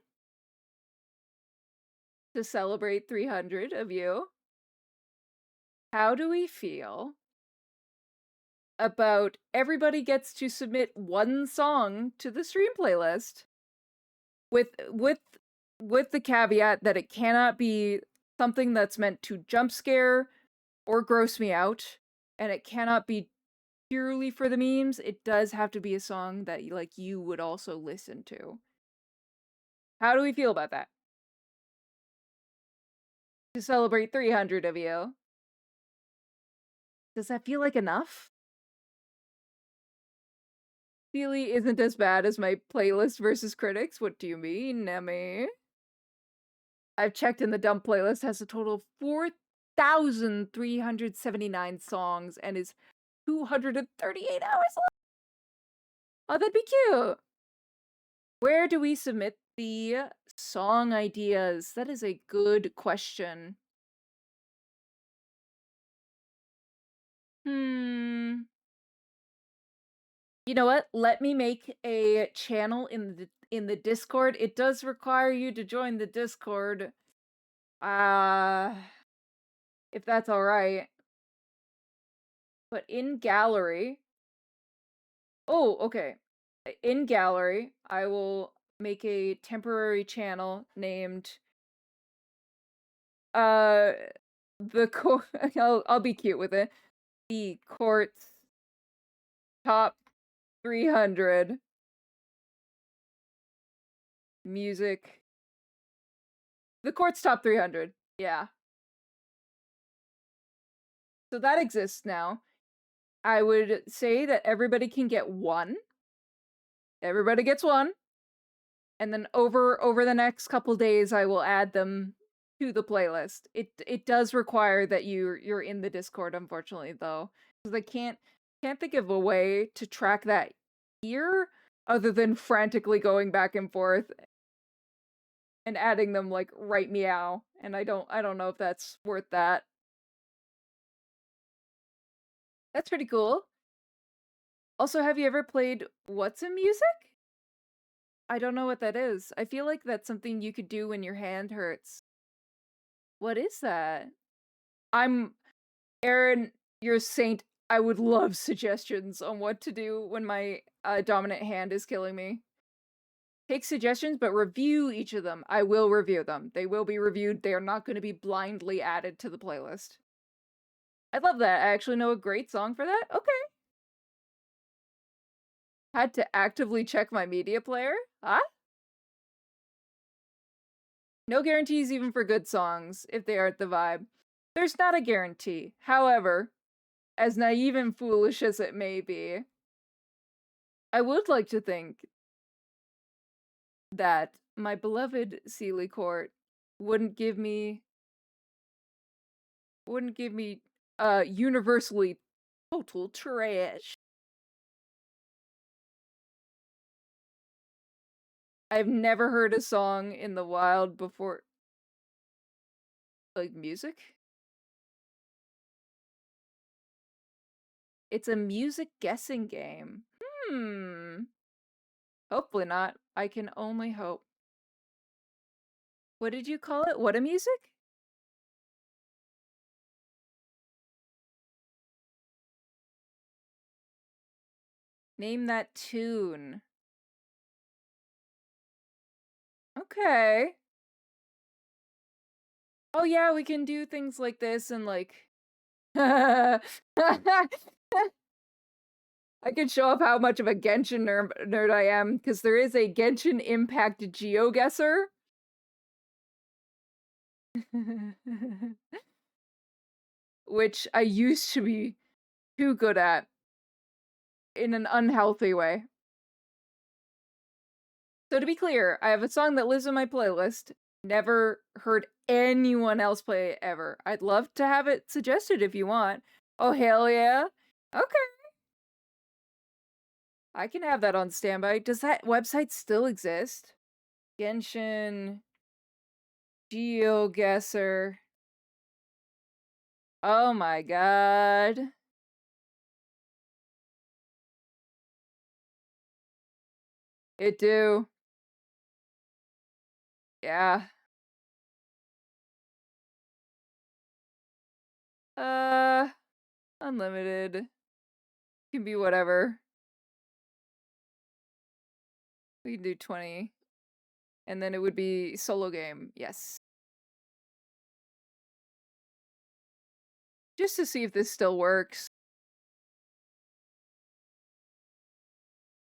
Speaker 1: To celebrate 300 of you. How do we feel about everybody gets to submit one song to the stream playlist with the caveat that it cannot be something that's meant to jump scare or gross me out, and it cannot be purely for the memes. It does have to be a song that you would also listen to. How do we feel about that? To celebrate 300 of you. Does that feel like enough? Really isn't as bad as my playlist versus critics. What do you mean, Nemi? I've checked and the dump playlist has a total of 4,379 songs and is 238 hours long. Oh, that'd be cute. Where do we submit the song ideas? That is a good question. You know what? Let me make a channel in the Discord. It does require you to join the Discord. If that's all right. But in gallery. Oh, okay. In gallery, I will make a temporary channel named the court. I'll be cute with it. The court's top 300 music. The court's top 300. Yeah. So that exists now. I would say that everybody can get one. Everybody gets one. And then over the next couple days I will add them to the playlist. It does require that you're in the Discord, unfortunately, though. Because I can't think of a way to track that here other than frantically going back and forth and adding them like right meow. And I don't know if that's worth that. That's pretty cool. Also, have you ever played What's in Music? I don't know what that is. I feel like that's something you could do when your hand hurts. What is that? Aaron, you're a saint. I would love suggestions on what to do when my dominant hand is killing me. Take suggestions, but review each of them. I will review them. They will be reviewed. They are not going to be blindly added to the playlist. I love that. I actually know a great song for that. Okay. Had to actively check my media player? Huh? No guarantees even for good songs, if they aren't the vibe. There's not a guarantee. However, as naive and foolish as it may be, I would like to think that my beloved Sealy Court wouldn't give me universally total trash. I've never heard a song in the wild before. Like music? It's a music guessing game. Hopefully not. I can only hope. What did you call it? What a music? Name that tune. Okay. Oh yeah, we can do things like this and like... I can show off how much of a Genshin nerd I am, because there is a Genshin Impact GeoGuessr. Which I used to be too good at. In an unhealthy way. So to be clear, I have a song that lives in my playlist. Never heard anyone else play it ever. I'd love to have it suggested if you want. Oh, hell yeah. Okay. I can have that on standby. Does that website still exist? Genshin GeoGuessr. Oh my god. It do. Yeah. Unlimited. Can be whatever. We can do 20. And then it would be solo game. Yes. Just to see if this still works.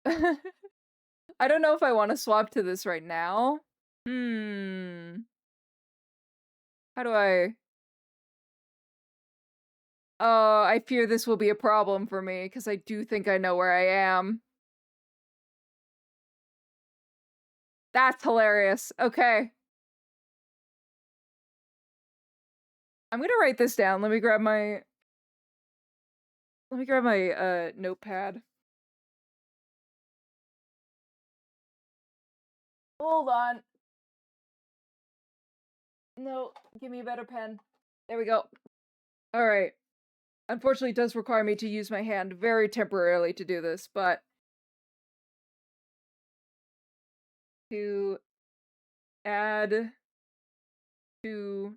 Speaker 1: I don't know if I want to swap to this right now. How do I... Oh, I fear this will be a problem for me, because I do think I know where I am. That's hilarious. Okay. I'm gonna write this down. Let me grab my notepad. Hold on. No, give me a better pen. There we go. Alright. Unfortunately, it does require me to use my hand very temporarily to do this, but... To add to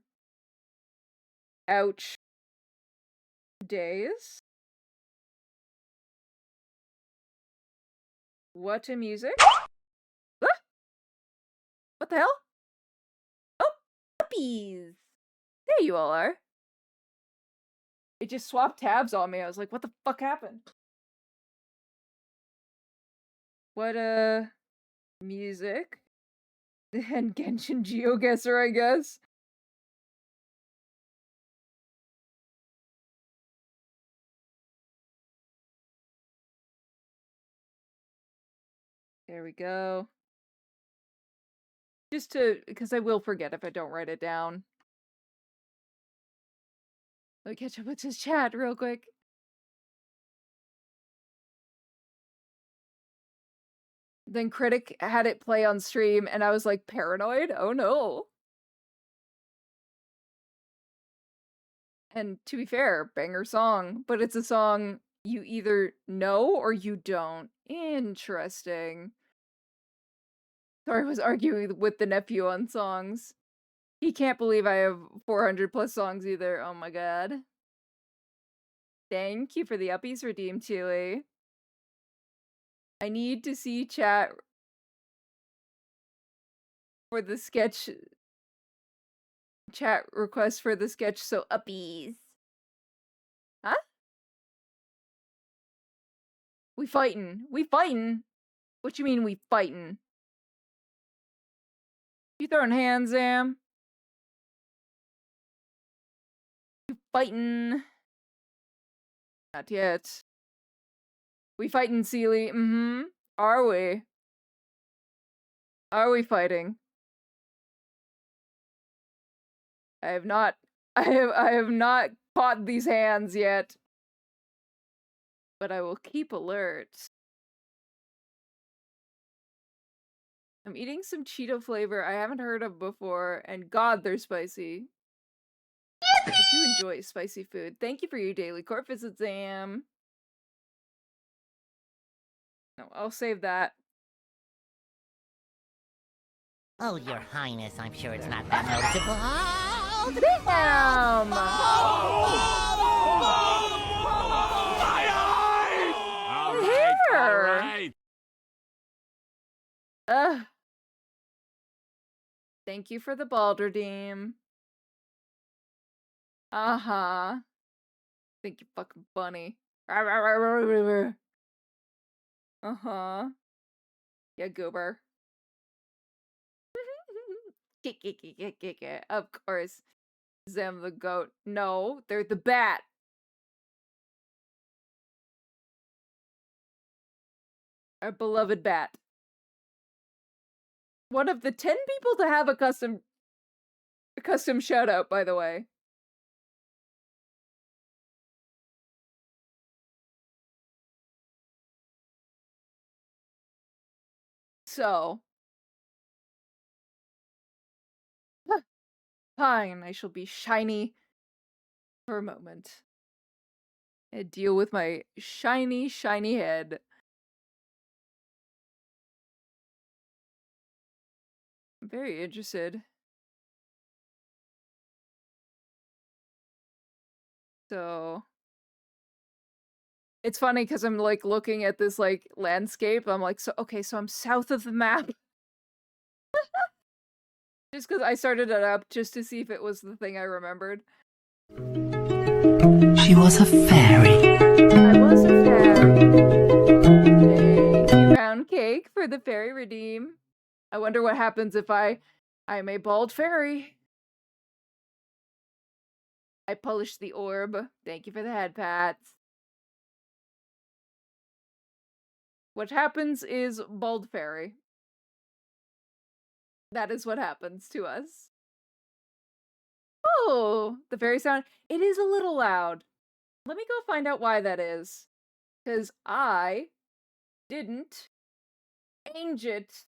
Speaker 1: ouch days. What a music? Ah! What the hell? Oh, puppies! There you all are. It just swapped tabs on me. I was like, what the fuck happened? What, music? And Genshin GeoGuessr, I guess. There we go. Just because I will forget if I don't write it down. Let me catch up with his chat real quick. Then Critic had it play on stream, and I was like, paranoid? Oh no. And to be fair, banger song, but it's a song you either know or you don't. Interesting. Sorry, I was arguing with the nephew on songs. He can't believe I have 400 plus songs either. Oh my god. Thank you for the uppies, Redeem Chili. I need to see chat for the sketch. Chat request for the sketch, so uppies. Huh? We fightin'. We fightin'? What you mean we fightin'? You throwing hands, Zam? You fightin'? Not yet. We fightin', Seely. Mm-hmm. Are we? Are we fighting? I have not caught these hands yet. But I will keep alert. I'm eating some Cheeto flavor I haven't heard of before, and god, they're spicy. I do enjoy spicy food. Thank you for your daily court visit, Zam. No, I'll save that.
Speaker 3: Oh, Your Highness, I'm sure it's not that noticeable. Oh,
Speaker 1: Damn!
Speaker 4: All right.
Speaker 1: Thank you for the Balderdeem. Uh-huh. Think you're fucking funny. Uh-huh. Yeah, goober. Of course. Zem the goat. No, they're the bat. Our beloved bat. One of the 10 people to have a custom shout out, by the way. So. Fine, I shall be shiny for a moment. And deal with my shiny, shiny head. I'm very interested. So. It's funny because I'm like looking at this like landscape. I'm like, so okay, so I'm south of the map. Just because I started it up just to see if it was the thing I remembered.
Speaker 5: She was a fairy.
Speaker 1: I was a fairy. Thank you, round cake, for the fairy redeem. I wonder what happens if I'm a bald fairy. I polished the orb. Thank you for the head pats. What happens is bald fairy. That is what happens to us. Oh, the fairy sound. It is a little loud. Let me go find out why that is. Because I didn't change it.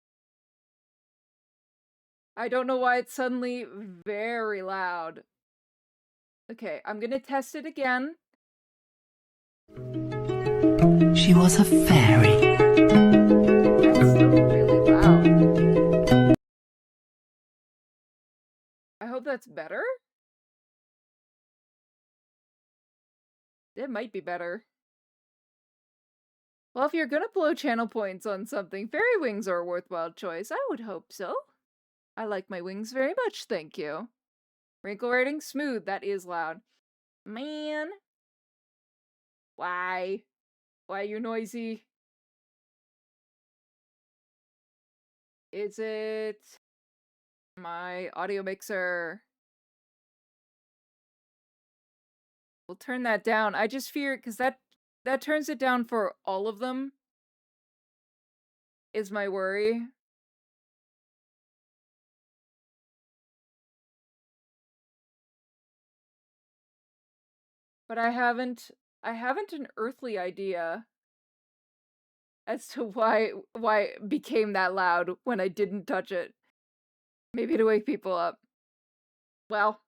Speaker 1: I don't know why it's suddenly very loud. Okay, I'm gonna test it again.
Speaker 5: She was a fairy.
Speaker 1: That's still really loud. I hope that's better. It might be better. Well, if you're gonna blow channel points on something, fairy wings are a worthwhile choice. I would hope so. I like my wings very much, thank you. Wrinkle rating smooth, that is loud. Man. Why? Why you noisy? Is it my audio mixer? We'll turn that down. I just fear because that turns it down for all of them is my worry. But I haven't an earthly idea as to why it became that loud when I didn't touch it. Maybe to wake people up. Well,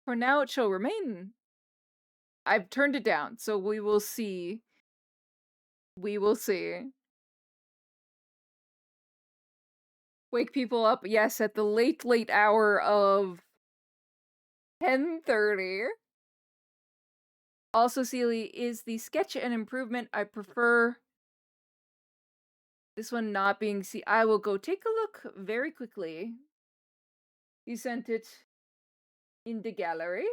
Speaker 1: for now it shall remain. I've turned it down, so we will see. We will see. Wake people up, yes, at the late hour of 10:30. Also, Sealy, is the sketch an improvement? I prefer this one not being I will go take a look very quickly. You sent it in the gallery?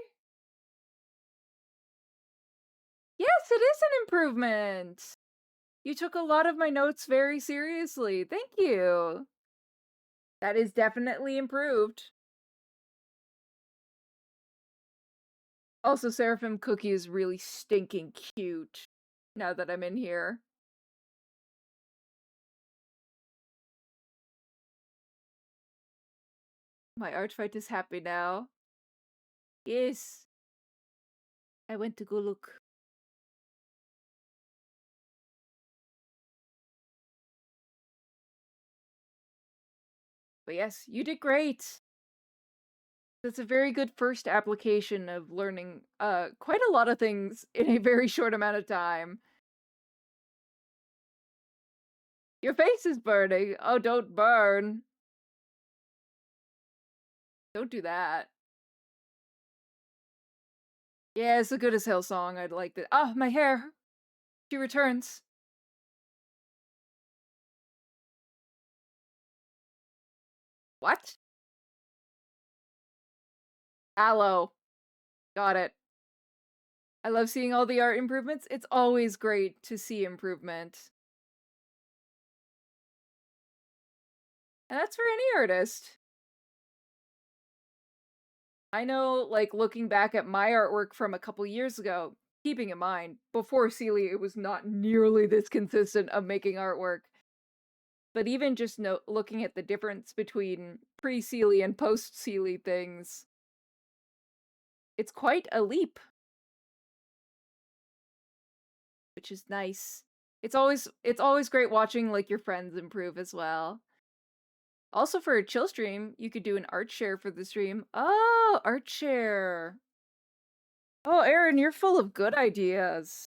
Speaker 1: Yes, it is an improvement! You took a lot of my notes very seriously. Thank you. That is definitely improved. Also, Seraphim Cookie is really stinking cute now that I'm in here. My archfight is happy now. Yes. I went to go look. But yes, you did great. That's a very good first application of learning quite a lot of things in a very short amount of time. Your face is burning. Oh, don't burn. Don't do that. Yeah, it's a good as hell song. I'd like that. Ah, my hair. She returns. What? Aloe. Got it. I love seeing all the art improvements. It's always great to see improvement. And that's for any artist. I know, like, looking back at my artwork from a couple years ago, keeping in mind, before Sealy, it was not nearly this consistent of making artwork. But even just looking at the difference between pre-Sealy and post-Sealy things, it's quite a leap. Which is nice. It's always great watching, like, your friends improve as well. Also, for a chill stream, you could do an art share for the stream. Oh, art share. Oh, Aaron, you're full of good ideas.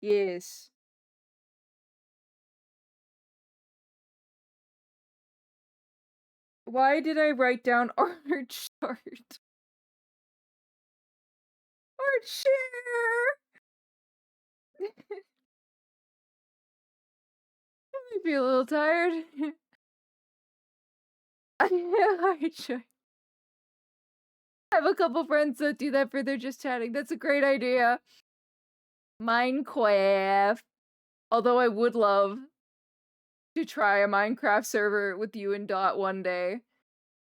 Speaker 1: Yes. Why did I write down art chart? Art share! I feel a little tired. Art share. I have a couple friends that do that for their just chatting. That's a great idea. Minecraft. Although I would love to try a Minecraft server with you and Dot one day.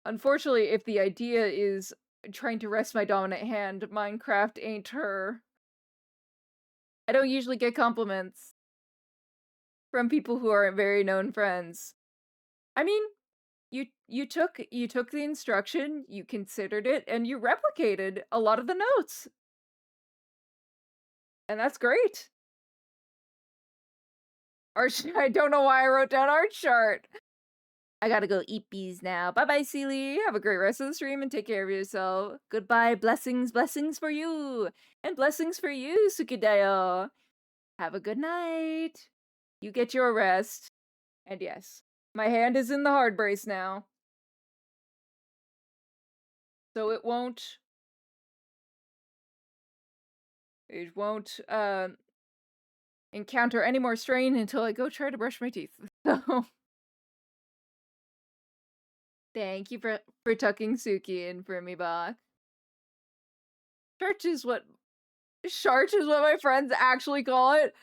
Speaker 1: Unfortunately, if the idea is trying to rest my dominant hand, Minecraft ain't her. I don't usually get compliments from people who aren't very known friends. I mean, you took the instruction, you considered it, and you replicated a lot of the notes. And that's great. Art I don't know why I wrote down art chart. I gotta go eat bees now. Bye-bye, Sealy. Have a great rest of the stream and take care of yourself. Goodbye. Blessings, blessings for you. And blessings for you, Sukidayo. Have a good night. You get your rest. And yes, my hand is in the hard brace now. So it won't encounter any more strain until I go try to brush my teeth. So Thank you for tucking Suki in for me, Bach. Church is what Sharch is what my friends actually call it.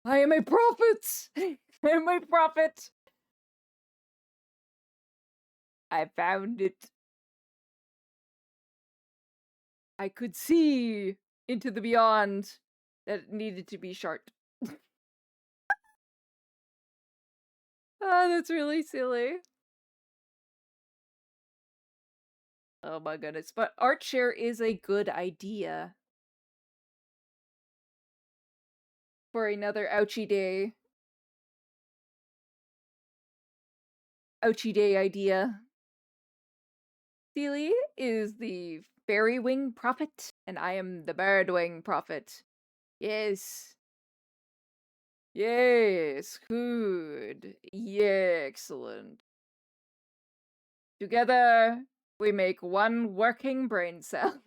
Speaker 1: I am a prophet! I am a prophet! I found it. I could see into the beyond that needed to be shart. Oh, that's really silly. Oh my goodness. But art share is a good idea. For another ouchie day. Ouchie day idea. Sealy is the fairy wing prophet, and I am the bird wing prophet. Yes. Yes, good. Yeah, excellent. Together, we make one working brain cell.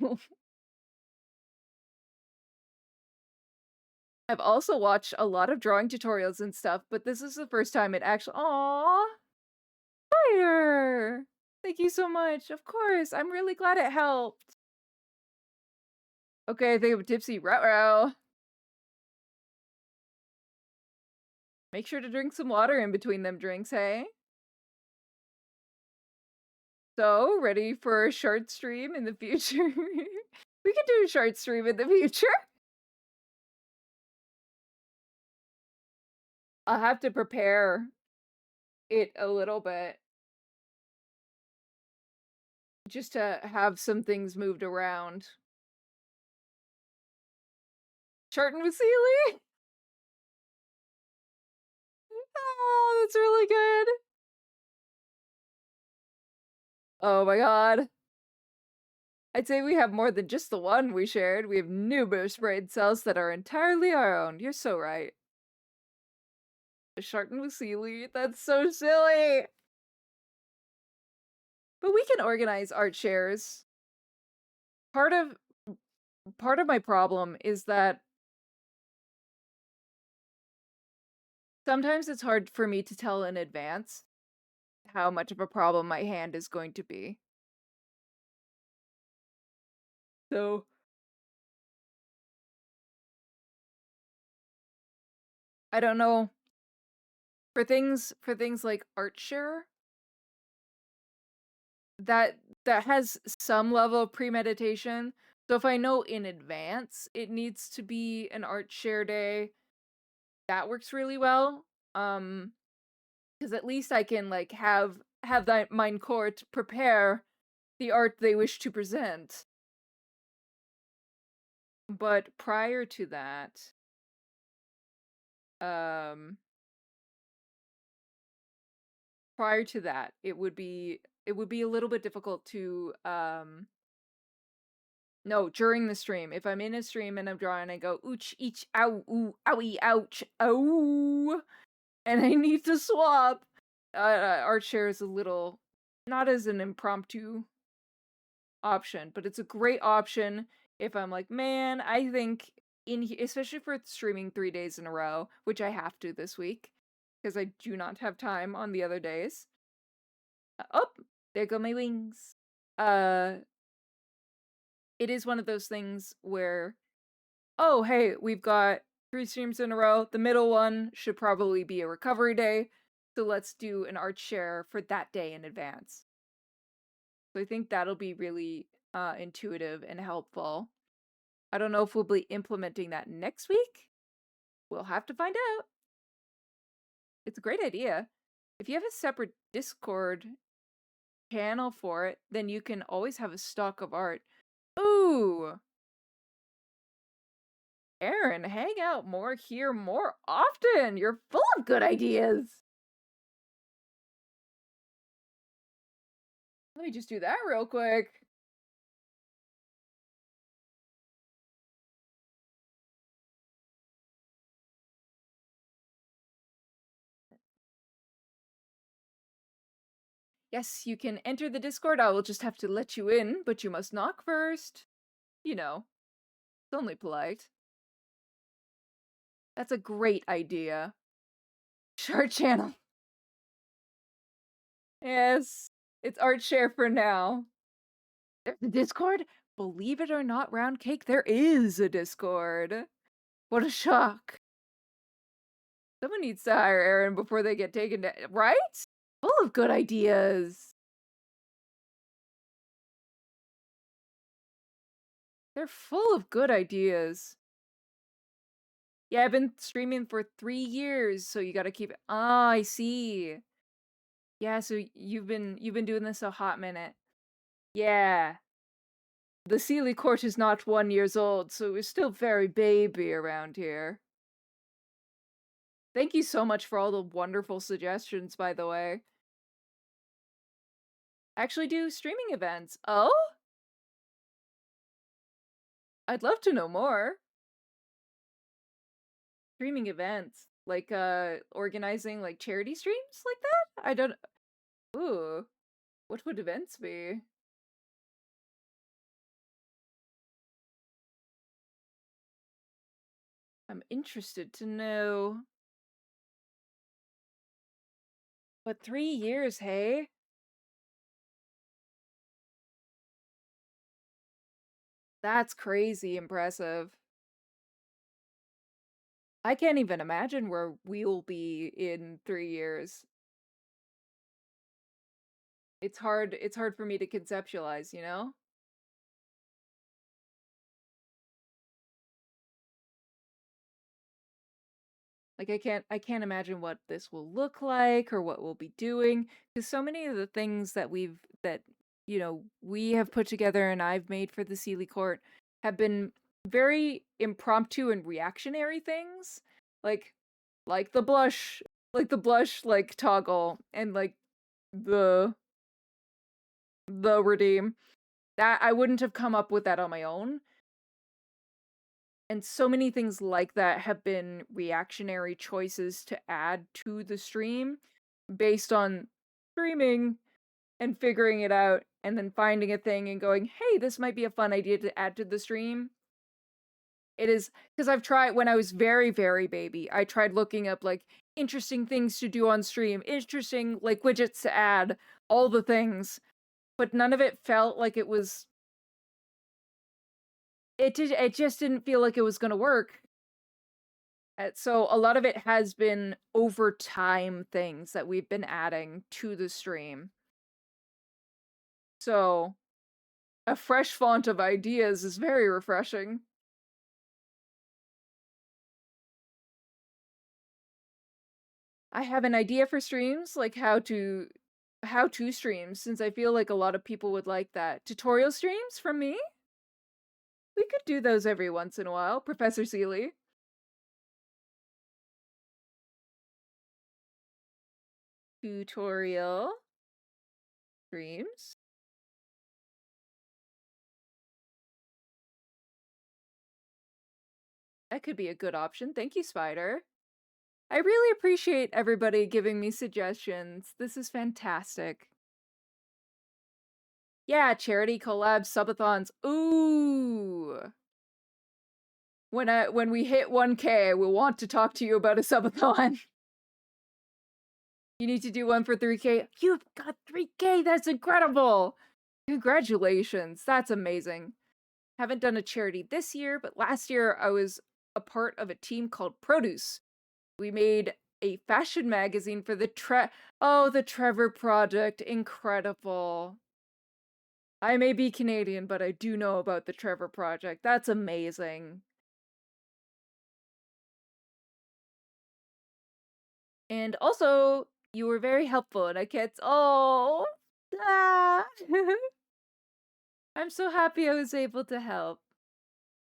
Speaker 1: I've also watched a lot of drawing tutorials and stuff, but this is the first time it actually— Aww! Fire! Thank you so much. Of course, I'm really glad it helped. Okay, I think of Tipsy. Ruh-roh. Make sure to drink some water in between them drinks, hey? So, ready for a short stream in the future? We could do a short stream in the future. I'll have to prepare it a little bit. Just to have some things moved around. Charting with Sealy? Oh, that's really good. Oh my god. I'd say we have more than just the one we shared. We have numerous brain cells that are entirely our own. You're so right. Shartin with Sealy? That's so silly! But we can organize art shares. Part of my problem is that sometimes it's hard for me to tell in advance how much of a problem my hand is going to be. So I don't know. For things like art share, that has some level of premeditation. So if I know in advance it needs to be an art share day, that works really well. Because at least I can like have that mind court prepare the art they wish to present. But prior to that, it would be a little bit difficult to no, during the stream. If I'm in a stream and I'm drawing, I go ooch, each, ow, ooh, owie, ouch, ow, and I need to swap. Art share is a little not as an impromptu option, but it's a great option if I'm like, man, I think especially for streaming 3 days in a row, which I have to this week because I do not have time on the other days. Oh, there go my wings. It is one of those things where, oh, hey, we've got 3 streams in a row. The middle one should probably be a recovery day. So let's do an art share for that day in advance. So I think that'll be really intuitive and helpful. I don't know if we'll be implementing that next week. We'll have to find out. It's a great idea. If you have a separate Discord channel for it, then you can always have a stock of art. Ooh! Aaron, hang out more here more often! You're full of good ideas! Let me just do that real quick. Yes, you can enter the Discord. I will just have to let you in, but you must knock first. You know, it's only polite. That's a great idea. Short channel. Yes. It's art share for now. There's a Discord? Believe it or not, Round Cake, there is a Discord. What a shock. Someone needs to hire Aaron before they get taken down, right? Full of good ideas. They're full of good ideas. Yeah, I've been streaming for 3 years, so you gotta keep it. Ah, I see. Yeah, so you've been doing this a hot minute. Yeah. The Sealy court is not 1 years old, so we're still very baby around here. Thank you so much for all the wonderful suggestions, by the way. Actually do streaming events. Oh? I'd love to know more. Streaming events. Like, organizing, like, charity streams like that? I don't... Ooh. What would events be? I'm interested to know. But 3 years, hey? That's crazy impressive. I can't even imagine where we'll be in 3 years. It's hard for me to conceptualize, you know? Like I can't imagine what this will look like or what we'll be doing, because so many of the things that you know, we have put together and I've made for the Sealy Court have been very impromptu and reactionary things. Like like the blush, like toggle and like the redeem. That I wouldn't have come up with that on my own. And so many things like that have been reactionary choices to add to the stream based on streaming and figuring it out and then finding a thing and going, hey, this might be a fun idea to add to the stream. It is, because I've tried, when I was very, very baby, I tried looking up like interesting things to do on stream, interesting like widgets to add, all the things, but none of it felt like it was, it just didn't feel like it was going to work. So a lot of it has been over time things that we've been adding to the stream. So a fresh font of ideas is very refreshing. I have an idea for streams, like how to streams, since I feel like a lot of people would like that. Tutorial streams from me? We could do those every once in a while, Professor Seeley. Tutorial streams. That could be a good option. Thank you, Spider. I really appreciate everybody giving me suggestions. This is fantastic. Yeah, charity collabs, subathons. Ooh. When we hit 1K, we'll want to talk to you about a subathon. You need to do one for 3K. You've got 3K. That's incredible. Congratulations. That's amazing. Haven't done a charity this year, but last year I was a part of a team called Produce. We made a fashion magazine for the Trevor Project. Incredible. I may be Canadian, but I do know about the Trevor Project. That's amazing. And also, you were very helpful, and I can't. Oh, ah. I'm so happy I was able to help.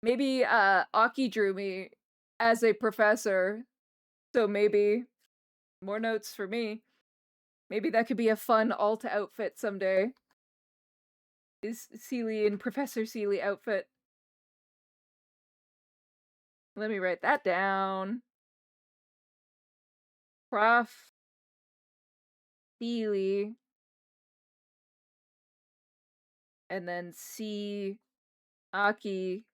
Speaker 1: Maybe Aki drew me as a professor, so maybe more notes for me. Maybe that could be a fun alt outfit someday. Is Seeley in Professor Seeley outfit? Let me write that down. Prof. Seeley. And then C. Aki.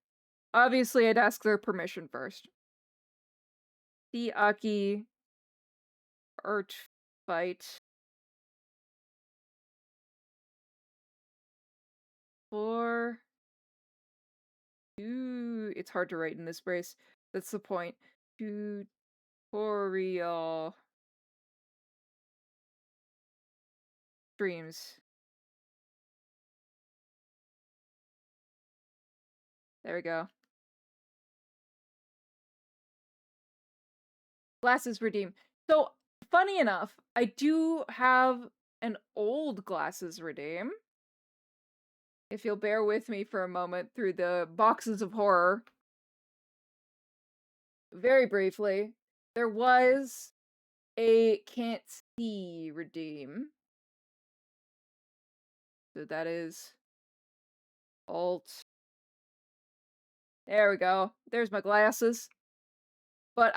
Speaker 1: Obviously, I'd ask their permission first. C. Aki. Art fight. For... Ooh, it's hard to write in this brace. That's the point. Tutorial streams. There we go. Glasses redeem. So, funny enough, I do have an old glasses redeem. If you'll bear with me for a moment through the boxes of horror. Very briefly, there was a can't see redeem. So that is Alt. There we go. There's my glasses. But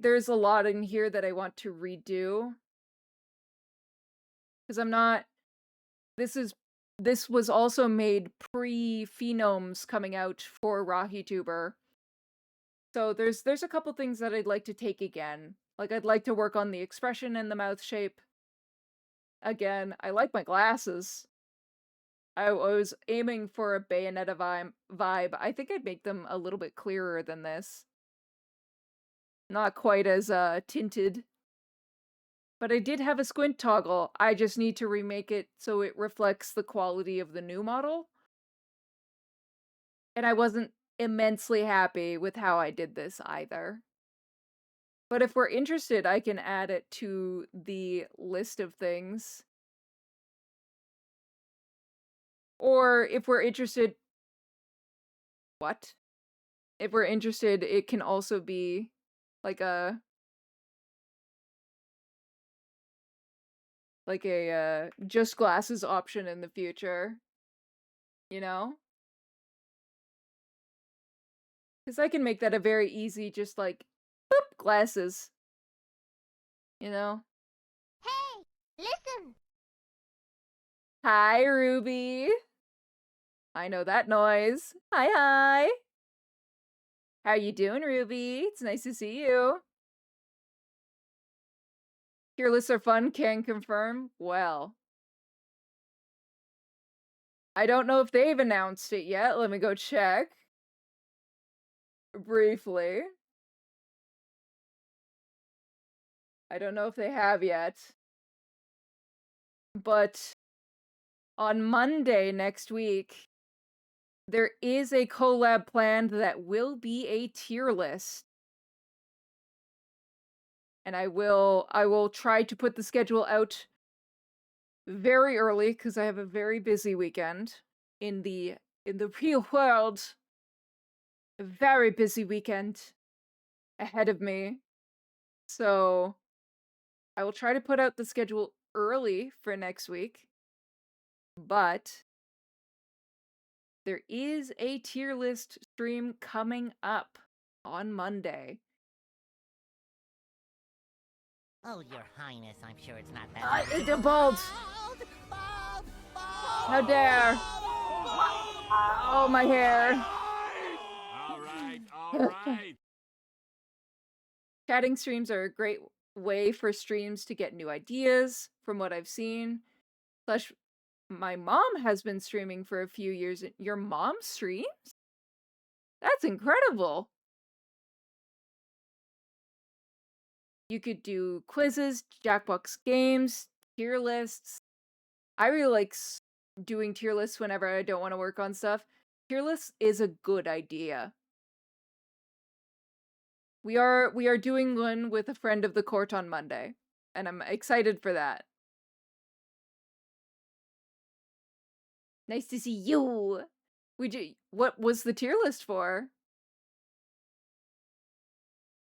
Speaker 1: there's a lot in here that I want to redo. Because I'm not, this was also made pre-phenomes coming out for RahiTuber. So there's a couple things that I'd like to take again. Like, I'd like to work on the expression and the mouth shape. Again, I like my glasses. I was aiming for a Bayonetta vibe. I think I'd make them a little bit clearer than this. Not quite as tinted. But I did have a squint toggle. I just need to remake it so it reflects the quality of the new model. And I wasn't immensely happy with how I did this either. But if we're interested, I can add it to the list of things. Or if we're interested... What? If we're interested, it can also be like a just glasses option in the future. You know? Because I can make that a very easy, just like, boop, glasses. You know?
Speaker 6: Hey, listen!
Speaker 1: Hi, Ruby. I know that noise. Hi, hi. How you doing, Ruby? It's nice to see you. Tier lists are fun, can confirm. Well, I don't know if they've announced it yet. Let me go check. Briefly. I don't know if they have yet. But on Monday next week, there is a collab planned that will be a tier list. And I will try to put the schedule out very early because I have a very busy weekend in the real world. A very busy weekend ahead of me. So I will try to put out the schedule early for next week. But there is a tier list stream coming up on Monday.
Speaker 3: Oh, Your Highness, I'm sure it's not that.
Speaker 1: It's a bald. How dare! Oh, my hair.
Speaker 7: All right.
Speaker 1: Chatting streams are a great way for streams to get new ideas, from what I've seen. Plus, my mom has been streaming for a few years. Your mom streams? That's incredible! You could do quizzes, Jackbox games, tier lists. I really like doing tier lists whenever I don't want to work on stuff. Tier lists is a good idea. We are doing one with a friend of the court on Monday, and I'm excited for that. Nice to see you. What was the tier list for?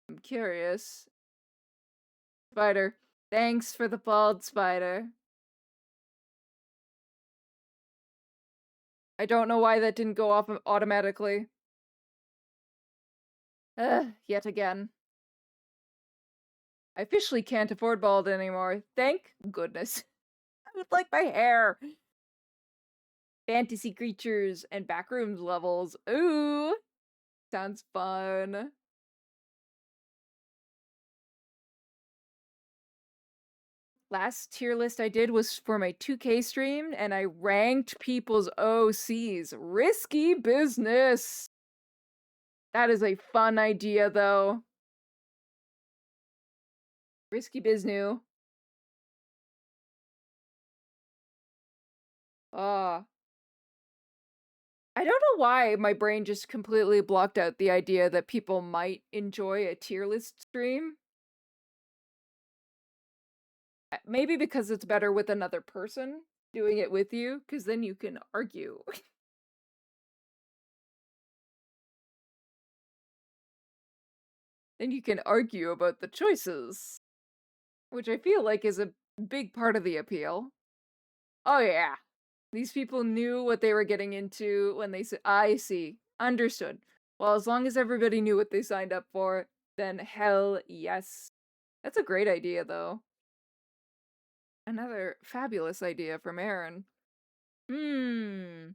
Speaker 1: I'm curious. Spider. Thanks for the bald spider. I don't know why that didn't go off automatically. Yet again. I officially can't afford bald anymore. Thank goodness. I would like my hair. Fantasy creatures and backrooms levels. Ooh. Sounds fun. last tier list I did was for my 2K stream, and I ranked people's OCs. Risky business! That is a fun idea, though. Risky Biznu. Ah. I don't know why my brain just completely blocked out the idea that people might enjoy a tier list stream. Maybe because it's better with another person doing it with you, because then you can argue. Then you can argue about the choices, which I feel like is a big part of the appeal. Oh yeah, these people knew what they were getting into when they said, I see, understood. Well, as long as everybody knew what they signed up for, then hell yes. That's a great idea, though. Another fabulous idea from Aaron. Hmm.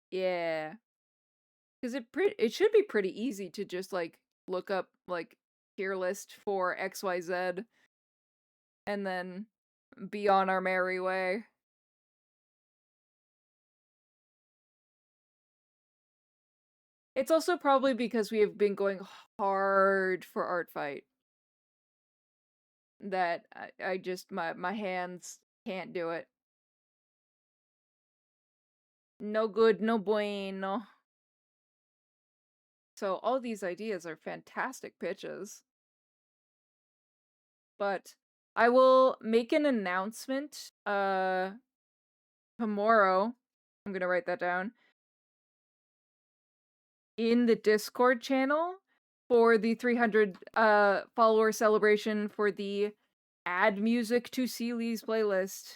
Speaker 1: Yeah. Because it should be pretty easy to just, like, look up, like, tier list for XYZ and then be on our merry way. It's also probably because we have been going hard for Artfight that I just, my hands can't do it. No good, no bueno. So all these ideas are fantastic pitches. But I will make an announcement tomorrow. I'm gonna write that down. In the Discord channel for the 300 follower celebration for the Add Music to Seely's playlist.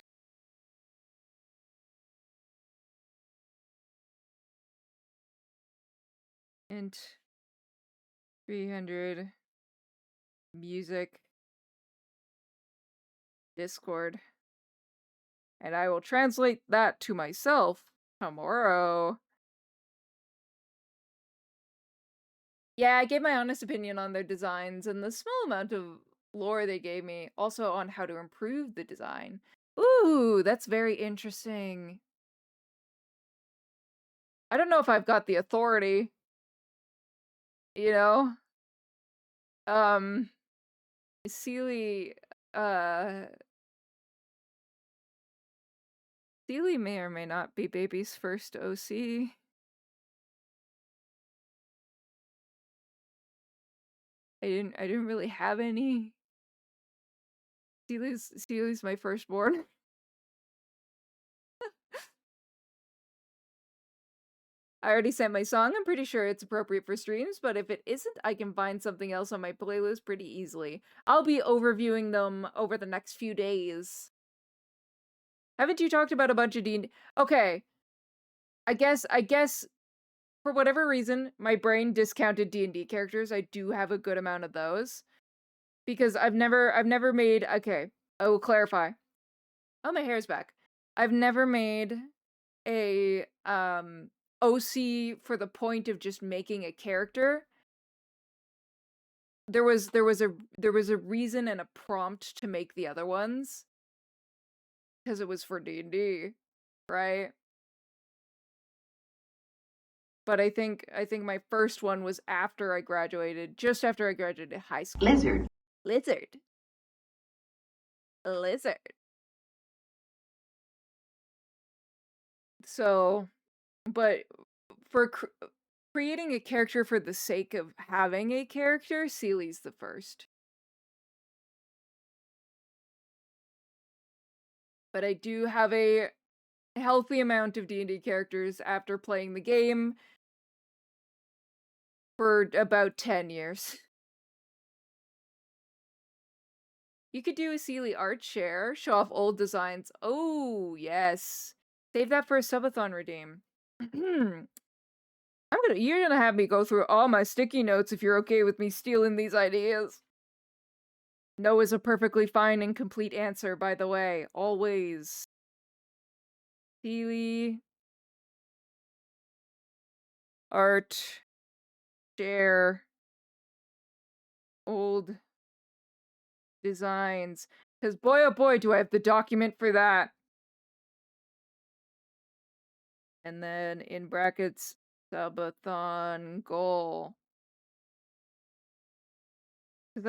Speaker 1: And 300 music Discord. And I will translate that to myself tomorrow. Yeah, I gave my honest opinion on their designs and the small amount of lore they gave me, also on how to improve the design. Ooh, that's very interesting. I don't know if I've got the authority, you know? Seely, uh... Seely may or may not be Baby's first OC. I didn't really have any. Seely's my firstborn. I already sent my song. I'm pretty sure it's appropriate for streams, but if it isn't, I can find something else on my playlist pretty easily. I'll be overviewing them over the next few days. Haven't you talked about a bunch of D&D? Okay. I guess for whatever reason, my brain discounted D&D characters. I do have a good amount of those. Because I've never made, okay, I will clarify. Oh, my hair's back. I've never made a OC for the point of just making a character. There was a reason and a prompt to make the other ones. Because it was for D&D, right? But I think my first one was after I graduated, just after I graduated high school.
Speaker 5: Lizard.
Speaker 1: Lizard. So, but for creating a character for the sake of having a character, Seely's the first. But I do have a healthy amount of D&D characters after playing the game for about 10 years. You could do a Seely art share, show off old designs. Oh, yes. Save that for a subathon redeem. You're gonna have me go through all my sticky notes if you're okay with me stealing these ideas. No is a perfectly fine and complete answer, by the way. Always. Seely art share old designs. Because boy, oh boy, do I have the document for that. And then in brackets, subathon goal. Because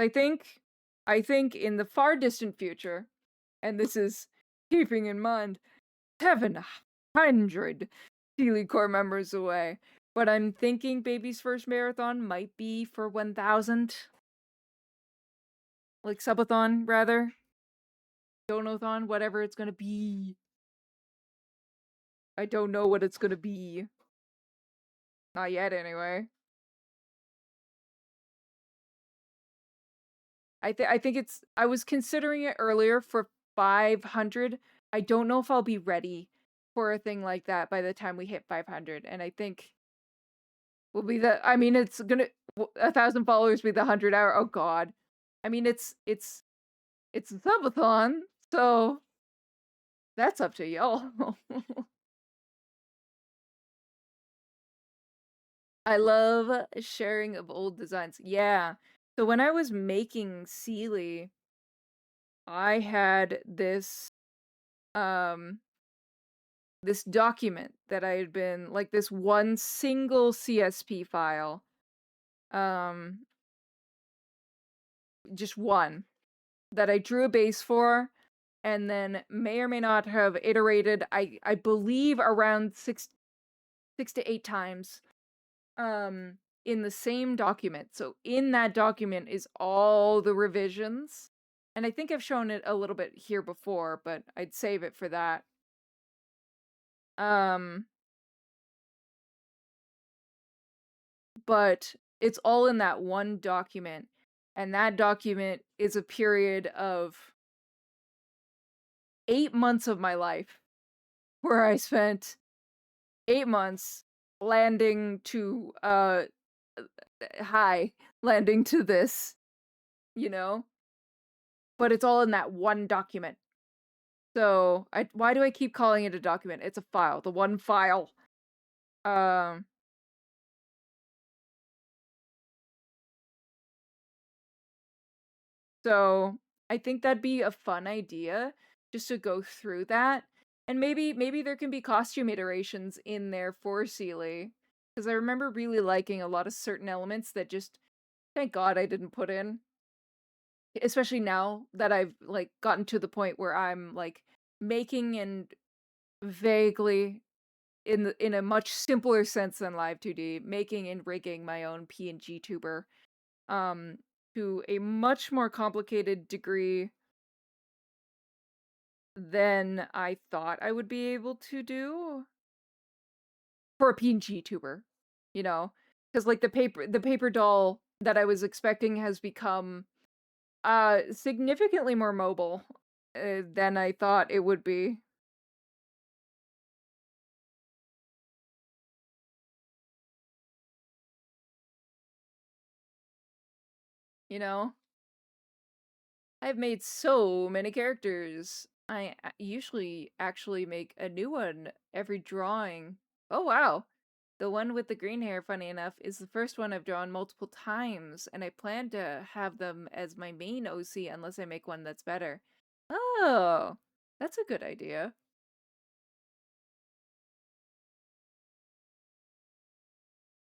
Speaker 1: I think in the far distant future, and this is keeping in mind 700 Steely Core members away, but I'm thinking Baby's first marathon might be for 1,000. Like subathon, rather. Donathon, whatever it's gonna be. I don't know what it's gonna be. Not yet, anyway. I think it's. I was considering it earlier for 500. I don't know if I'll be ready for a thing like that by the time we hit 500, and I think will be the. I mean, it's gonna 1,000 followers be the 100 hour. Oh God, I mean it's a subathon, so that's up to y'all. I love sharing of old designs. Yeah. So when I was making Sealy, I had um this document that I had been like this one single CSP file. Um just one that I drew a base for and then may or may not have iterated I believe around 6 to 8 times in the same document. So in that document is all the revisions. And I think I've shown it a little bit here before, but I'd save it for that. But it's all in that one document. And that document is a period of 8 months of my life where I spent 8 months landing to landing to this, you know? But it's all in that one document. So, why do I keep calling it a document? It's a file, the one file. So I think that'd be a fun idea just to go through that. And maybe there can be costume iterations in there for Sealy. Because I remember really liking a lot of certain elements that just, thank God I didn't put in. Especially now that I've like gotten to the point where I'm like making and vaguely in a much simpler sense than Live 2D, making and rigging my own PNG tuber to a much more complicated degree than I thought I would be able to do for a PNG tuber, you know? Because like the paper doll that I was expecting has become significantly more mobile than I thought it would be. You know? I've made so many characters. I usually actually make a new one every drawing. Oh wow. The one with the green hair, funny enough, is the first one I've drawn multiple times, and I plan to have them as my main OC unless I make one that's better. Oh, that's a good idea.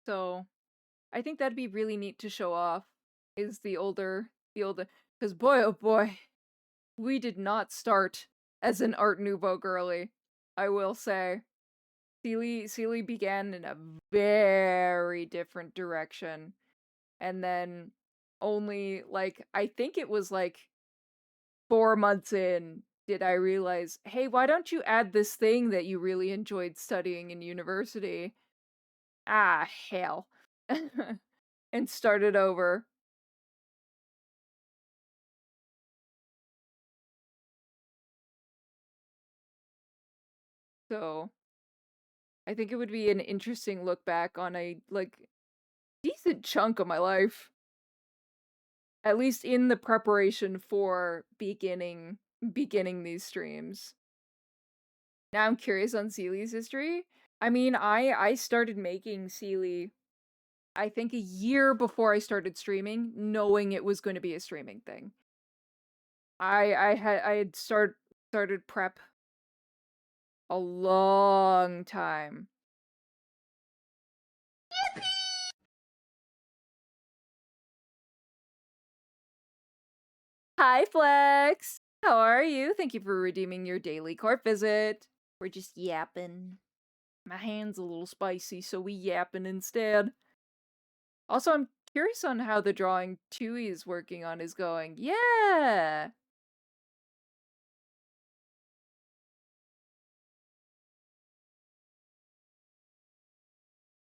Speaker 1: So, I think that'd be really neat to show off, is because boy, oh boy, we did not start as an Art Nouveau girly, I will say. Sealy began in a very different direction. And then only like I think it was like 4 months in did I realize, hey, why don't you add this thing that you really enjoyed studying in university? Ah, hell. And started over. So I think it would be an interesting look back on a like decent chunk of my life. At least in the preparation for beginning these streams. Now I'm curious on Sealy's history. I mean, I started making Sealy I think a year before I started streaming, knowing it was going to be a streaming thing. I had started prep a long time. Hi, Flex. How are you? Thank you for redeeming your daily court visit. We're just yapping. My hand's a little spicy, so we yapping instead. Also, I'm curious on how the drawing Tui is working on is going. Yeah!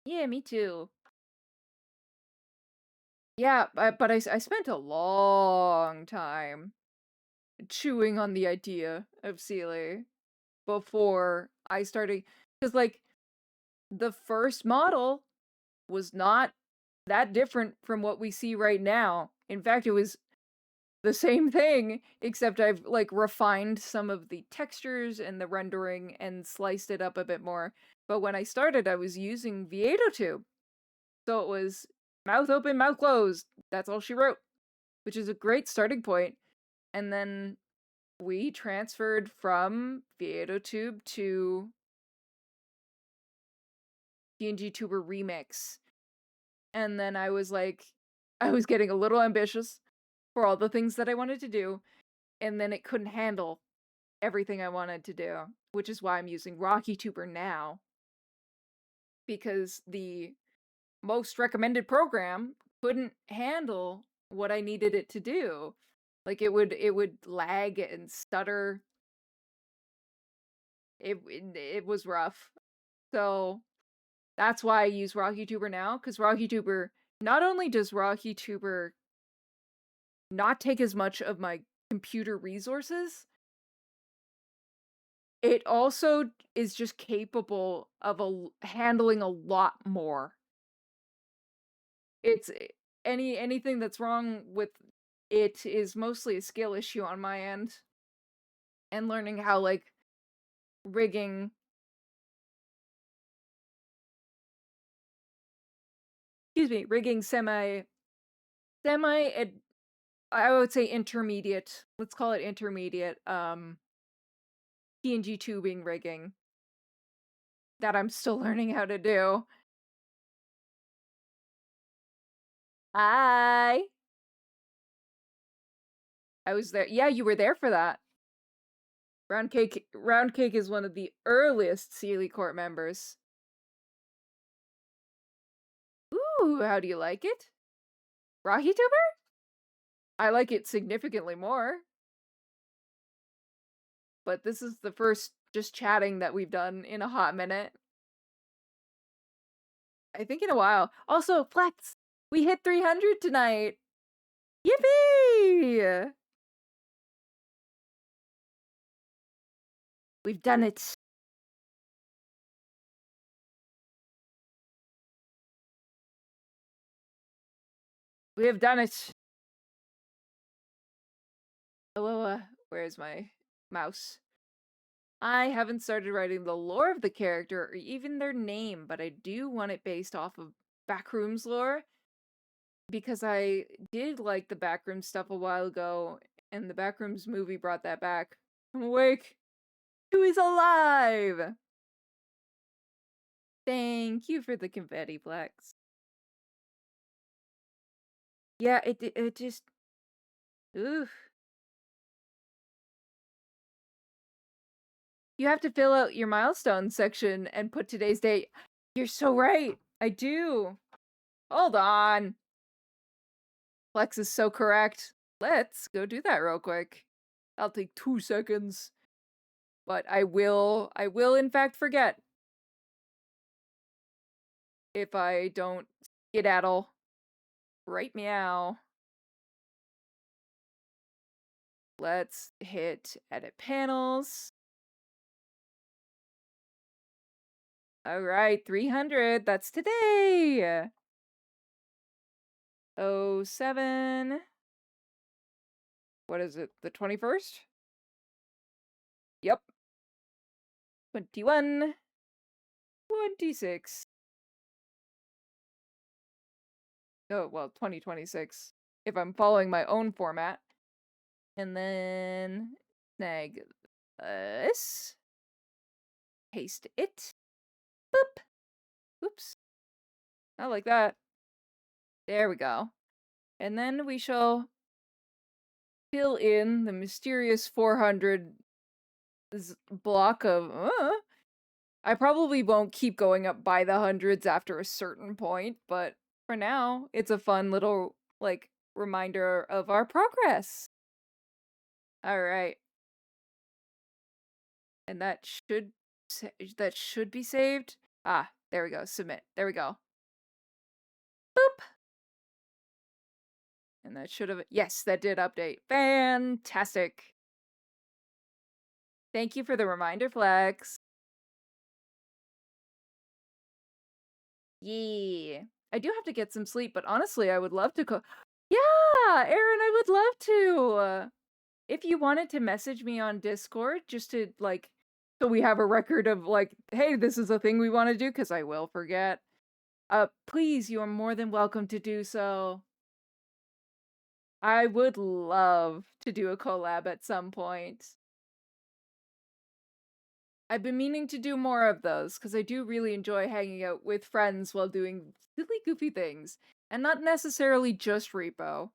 Speaker 1: Yeah, me too. Yeah, but I spent a long time chewing on the idea of Sealy before I started. Because, like, the first model was not that different from what we see right now. In fact, it was the same thing, except I've, like, refined some of the textures and the rendering and sliced it up a bit more. But when I started, I was using Tube. So it was mouth open, mouth closed. That's all she wrote, which is a great starting point. And then we transferred from Tube to TNG Tuber Remix. And then I was like, I was getting a little ambitious for all the things that I wanted to do. And then it couldn't handle everything I wanted to do, which is why I'm using RockyTuber now. Because the most recommended program couldn't handle what I needed it to do. Like it would lag and stutter. It was rough. So that's why I use RockyTuber now, because RockyTuber, not only does RockyTuber not take as much of my computer resources, it also is just capable of handling a lot more. It's anything that's wrong with it is mostly a skill issue on my end, and learning how, like, rigging rigging I would say intermediate, let's call it intermediate, TNG tubing rigging that I'm still learning how to do. Hi. I was there. Yeah, you were there for that. Round Cake is one of the earliest Sealy Court members. Ooh, how do you like it? Rocky Tuber? I like it significantly more. But this is the first just chatting that we've done in a hot minute. I think in a while. Also, Flex, we hit 300 tonight. Yippee! We've done it. We have done it. Hello, where's my mouse? I haven't started writing the lore of the character or even their name, but I do want it based off of Backrooms lore, because I did like the Backrooms stuff a while ago, and the Backrooms movie brought that back. I'm awake. Who is alive? Thank you for the confetti, Plex. Yeah, it just... Oof. You have to fill out your milestone section and put today's date. You're so right. I do. Hold on. Flex is so correct. Let's go do that real quick. I'll take 2 seconds. But I will in fact forget. If I don't skedaddle. Right meow. Let's hit edit panels. Alright, 300. That's today. 07. What is it? The 21st? Yep. 21. 26. Oh, well, 2026, if I'm following my own format. And then snag this. Paste it. Boop. Oops. Not like that. There we go. And then we shall fill in the mysterious 400 block of... I probably won't keep going up by the hundreds after a certain point, but for now, it's a fun little, like, reminder of our progress. Alright. And that should be saved. Ah, there we go. Submit. There we go. Boop. And that should have... Yes, that did update. Fantastic. Thank you for the reminder, Flex. Yeah. I do have to get some sleep, but honestly, I would love to Yeah, Aaron, I would love to. If you wanted to message me on Discord, just to, like, so we have a record of, like, hey, this is a thing we want to do, because I will forget. Please, you are more than welcome to do so. I would love to do a collab at some point. I've been meaning to do more of those, because I do really enjoy hanging out with friends while doing silly, goofy things. And not necessarily just repo.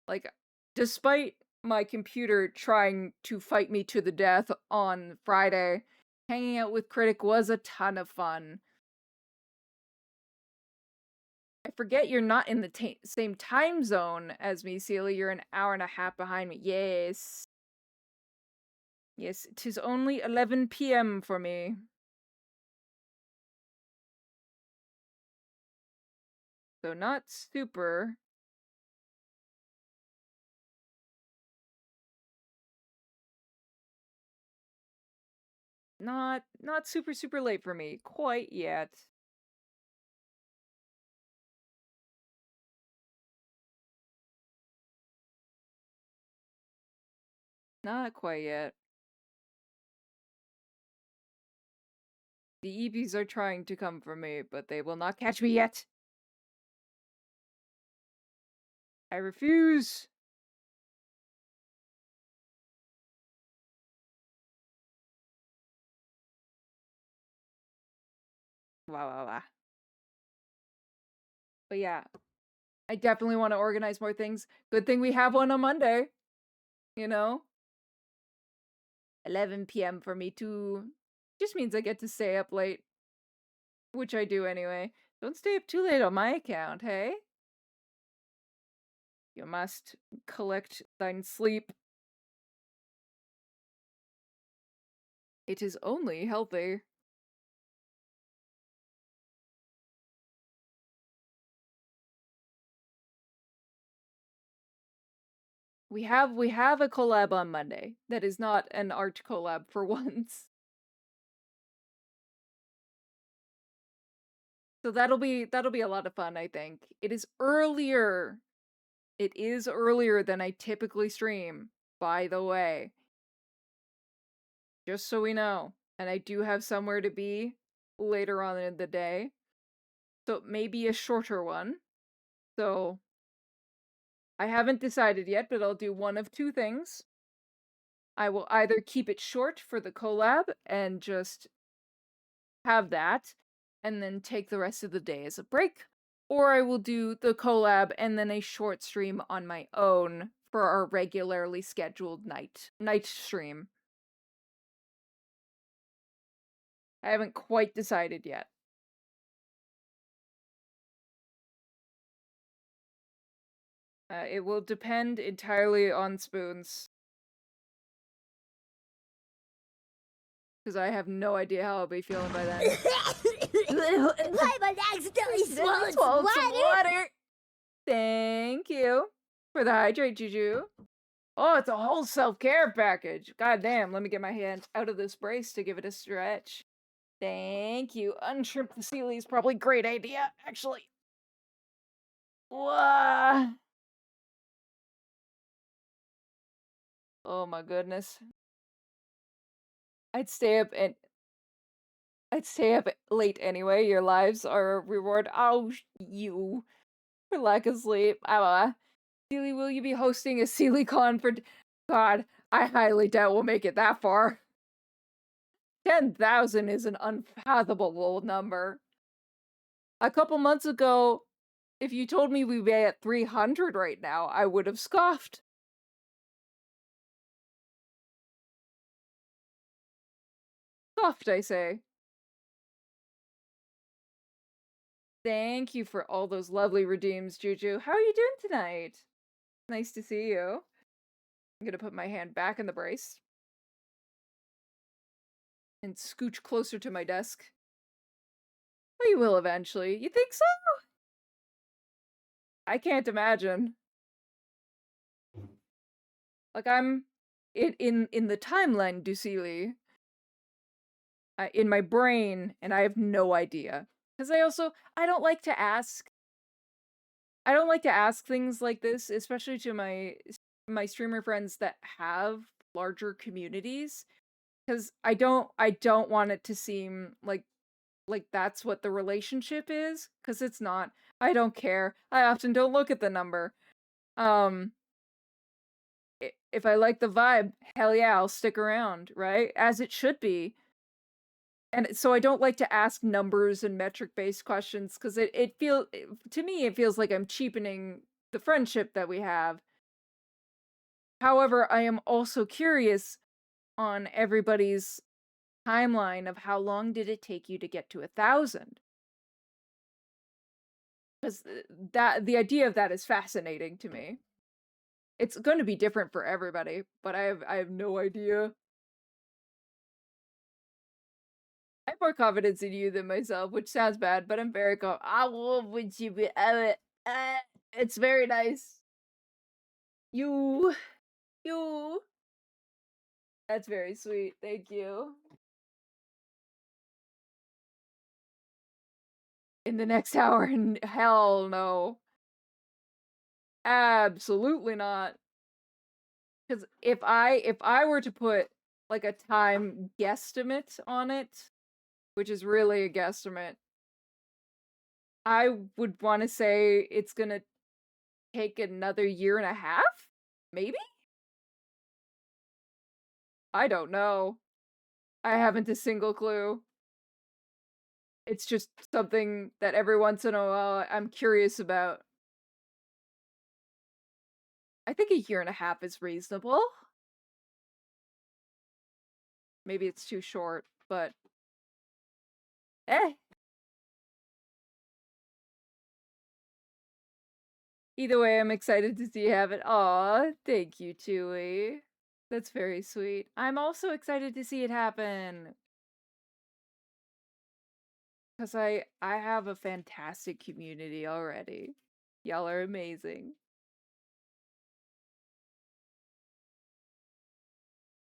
Speaker 1: Like, despite my computer trying to fight me to the death on Friday, hanging out with Critic was a ton of fun. I forget you're not in the same time zone as me, Celia. You're an hour and a half behind me. Yes. Yes, 'tis only 11 p.m. for me. So not super. Not super, super late for me. Quite yet. Not quite yet. The EVs are trying to come for me, but they will not catch me yet. I refuse. Wow, wow, wow. But yeah, I definitely want to organize more things. Good thing we have one on Monday. You know? 11 p.m. for me too. Just means I get to stay up late. Which I do anyway. Don't stay up too late on my account, hey? You must collect thine sleep. It is only healthy. We have a collab on Monday. That is not an art collab for once. So that'll be a lot of fun, I think. It is earlier. It is earlier than I typically stream, by the way. Just so we know. And I do have somewhere to be later on in the day. So it may be a shorter one. So I haven't decided yet, but I'll do one of two things. I will either keep it short for the collab and just have that, and then take the rest of the day as a break, or I will do the collab and then a short stream on my own for our regularly scheduled night stream. I haven't quite decided yet. It will depend entirely on Spoons. Because I have no idea how I'll be feeling by then.
Speaker 6: I've accidentally swallowed
Speaker 1: Swallowed
Speaker 6: some
Speaker 1: some
Speaker 6: water.
Speaker 1: water. Thank you for the hydrate, Juju. Oh, it's a whole self-care package. God damn, let me get my hand out of this brace to give it a stretch. Thank you. Unshrimp the Sealy is probably a great idea, actually. Whoa. Oh my goodness. I'd stay up late anyway. Your lives are a reward. Oh, you. for lack of sleep. Sealy, will you be hosting a SealyCon for... God, I highly doubt we'll make it that far. 10,000 is an unfathomable number. A couple months ago, if you told me we'd be at 300 right now, I would have scoffed. Scoffed, I say. Thank you for all those lovely redeems, Juju. How are you doing tonight? Nice to see you. I'm gonna put my hand back in the brace. And scooch closer to my desk. We will eventually. You think so? I can't imagine. Like, I'm... in the timeline, Dusili. In my brain, and I have no idea. Because I don't like to ask. I don't like to ask things like this, especially to my streamer friends that have larger communities. Because I don't want it to seem like that's what the relationship is, because it's not. I don't care. I often don't look at the number. If I like the vibe, hell yeah, I'll stick around, right? As it should be. And so I don't like to ask numbers and metric-based questions, because to me, it feels like I'm cheapening the friendship that we have. However, I am also curious on everybody's timeline of how long did it take you to get to 1,000? Because the idea of that is fascinating to me. It's going to be different for everybody, but I have no idea. I have more confidence in you than myself, which sounds bad, but I'm very I love when you be it's very nice. You. That's very sweet. Thank you. In the next hour, hell no. Absolutely not. Because if I were to put like a time guesstimate on it, which is really a guesstimate, I would want to say it's gonna take another year and a half? Maybe? I don't know. I haven't a single clue. It's just something that every once in a while I'm curious about. I think a year and a half is reasonable. Maybe it's too short, but... Either way, I'm excited to see you have it. Aw, thank you, Tui. That's very sweet. I'm also excited to see it happen. Because I have a fantastic community already. Y'all are amazing.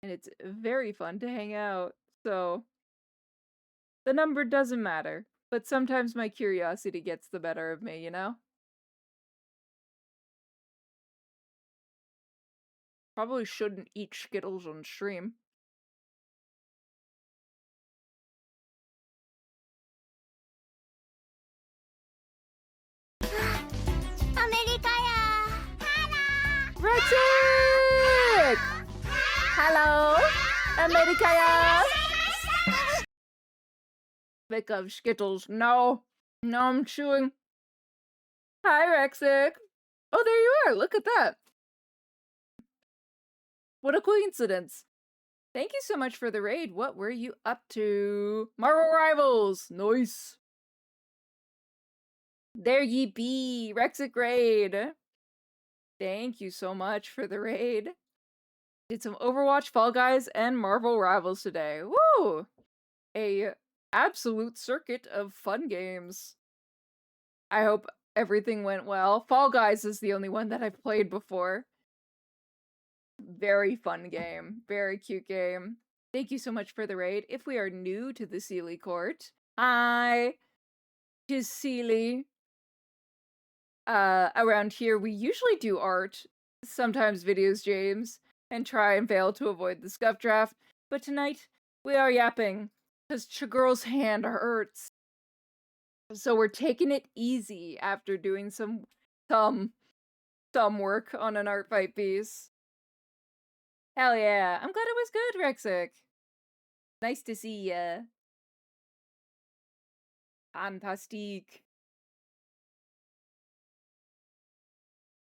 Speaker 1: And it's very fun to hang out, so... The number doesn't matter, but sometimes my curiosity gets the better of me, you know? Probably shouldn't eat Skittles on stream.
Speaker 6: Amerikaya!
Speaker 1: Rexik! Hello? Amerikaya? Pick up Skittles. No. No, I'm chewing. Hi, Rexic. Oh, there you are. Look at that. What a coincidence. Thank you so much for the raid. What were you up to? Marvel Rivals. Nice. There ye be. Rexic raid. Thank you so much for the raid. Did some Overwatch, Fall Guys, and Marvel Rivals today. Woo! A absolute circuit of fun games. I hope everything went well. Fall Guys is the only one that I've played before. Very fun game. Very cute game. Thank you so much for the raid. If we are new to the Sealy Court, hi to Sealy. Around here, we usually do art, sometimes videos, James, and try and fail to avoid the scuff draft. But tonight, we are yapping, because Chagirl's hand hurts. So we're taking it easy after doing some some work on an art fight piece. Hell yeah. I'm glad it was good, Rexic. Nice to see ya. Fantastique.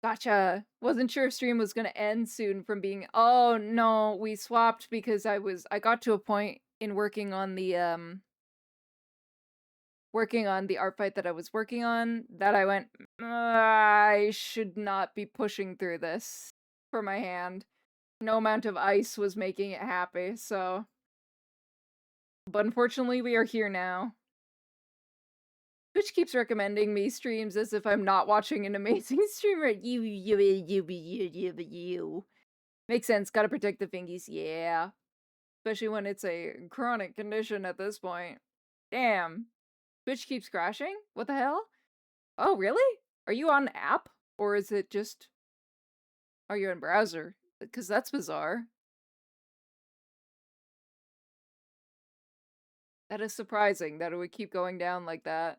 Speaker 1: Gotcha. Wasn't sure if stream was gonna end soon from being— oh no, we swapped because I got to a point in working on the art fight that I was working on that I went, I should not be pushing through this for my hand. No amount of ice was making it happy, so. But unfortunately, we are here now. Twitch keeps recommending me streams as if I'm not watching an amazing streamer. You. Makes sense, gotta protect the fingies, yeah. Especially when it's a chronic condition at this point. Damn. Twitch keeps crashing? What the hell? Oh, really? Are you on app? Or is it just... are you in browser? Because that's bizarre. That is surprising that it would keep going down like that.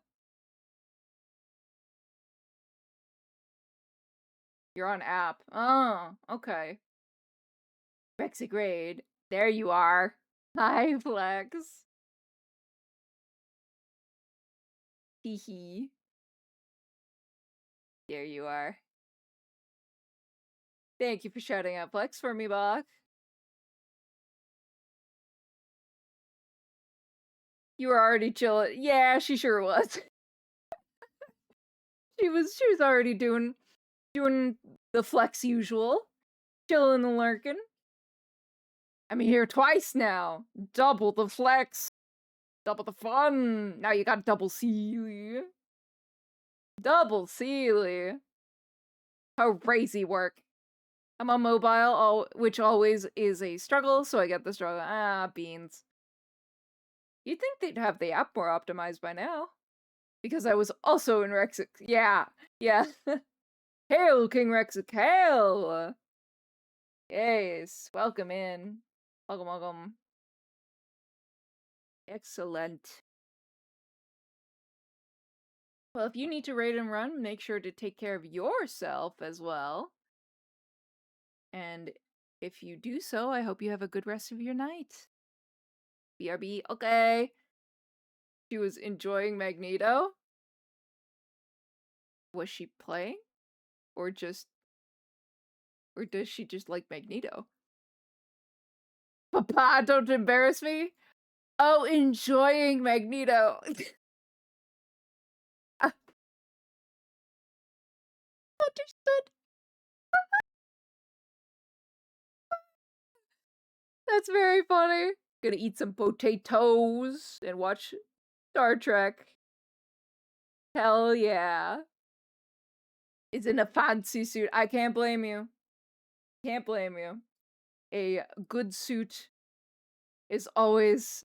Speaker 1: You're on app. Oh, okay. Rexigrade. There you are. Hi, Flex. Hee hee. There you are. Thank you for shouting out Flex for me, Bach. You were already chilling. Yeah, she sure was. she was already doing the Flex usual. Chilling and lurking. I'm here twice now. Double the flex. Double the fun. Now you got double Sealy. Double Sealy. Crazy work. I'm on mobile, which always is a struggle, so I get the struggle. Ah, beans. You'd think they'd have the app more optimized by now. Because I was also in Rexic. Yeah, yeah. Hail, King Rexic, hail! Yes, welcome in. Welcome, welcome. Excellent. Well, if you need to raid and run, make sure to take care of yourself as well. And if you do so, I hope you have a good rest of your night. BRB, okay. She was enjoying Magneto? Was she playing? Or does she just like Magneto? Papa, don't embarrass me. Oh, enjoying Magneto. Understood. That's very funny. Gonna eat some potatoes and watch Star Trek. Hell yeah. Is in a fancy suit. I can't blame you. Can't blame you. A good suit is always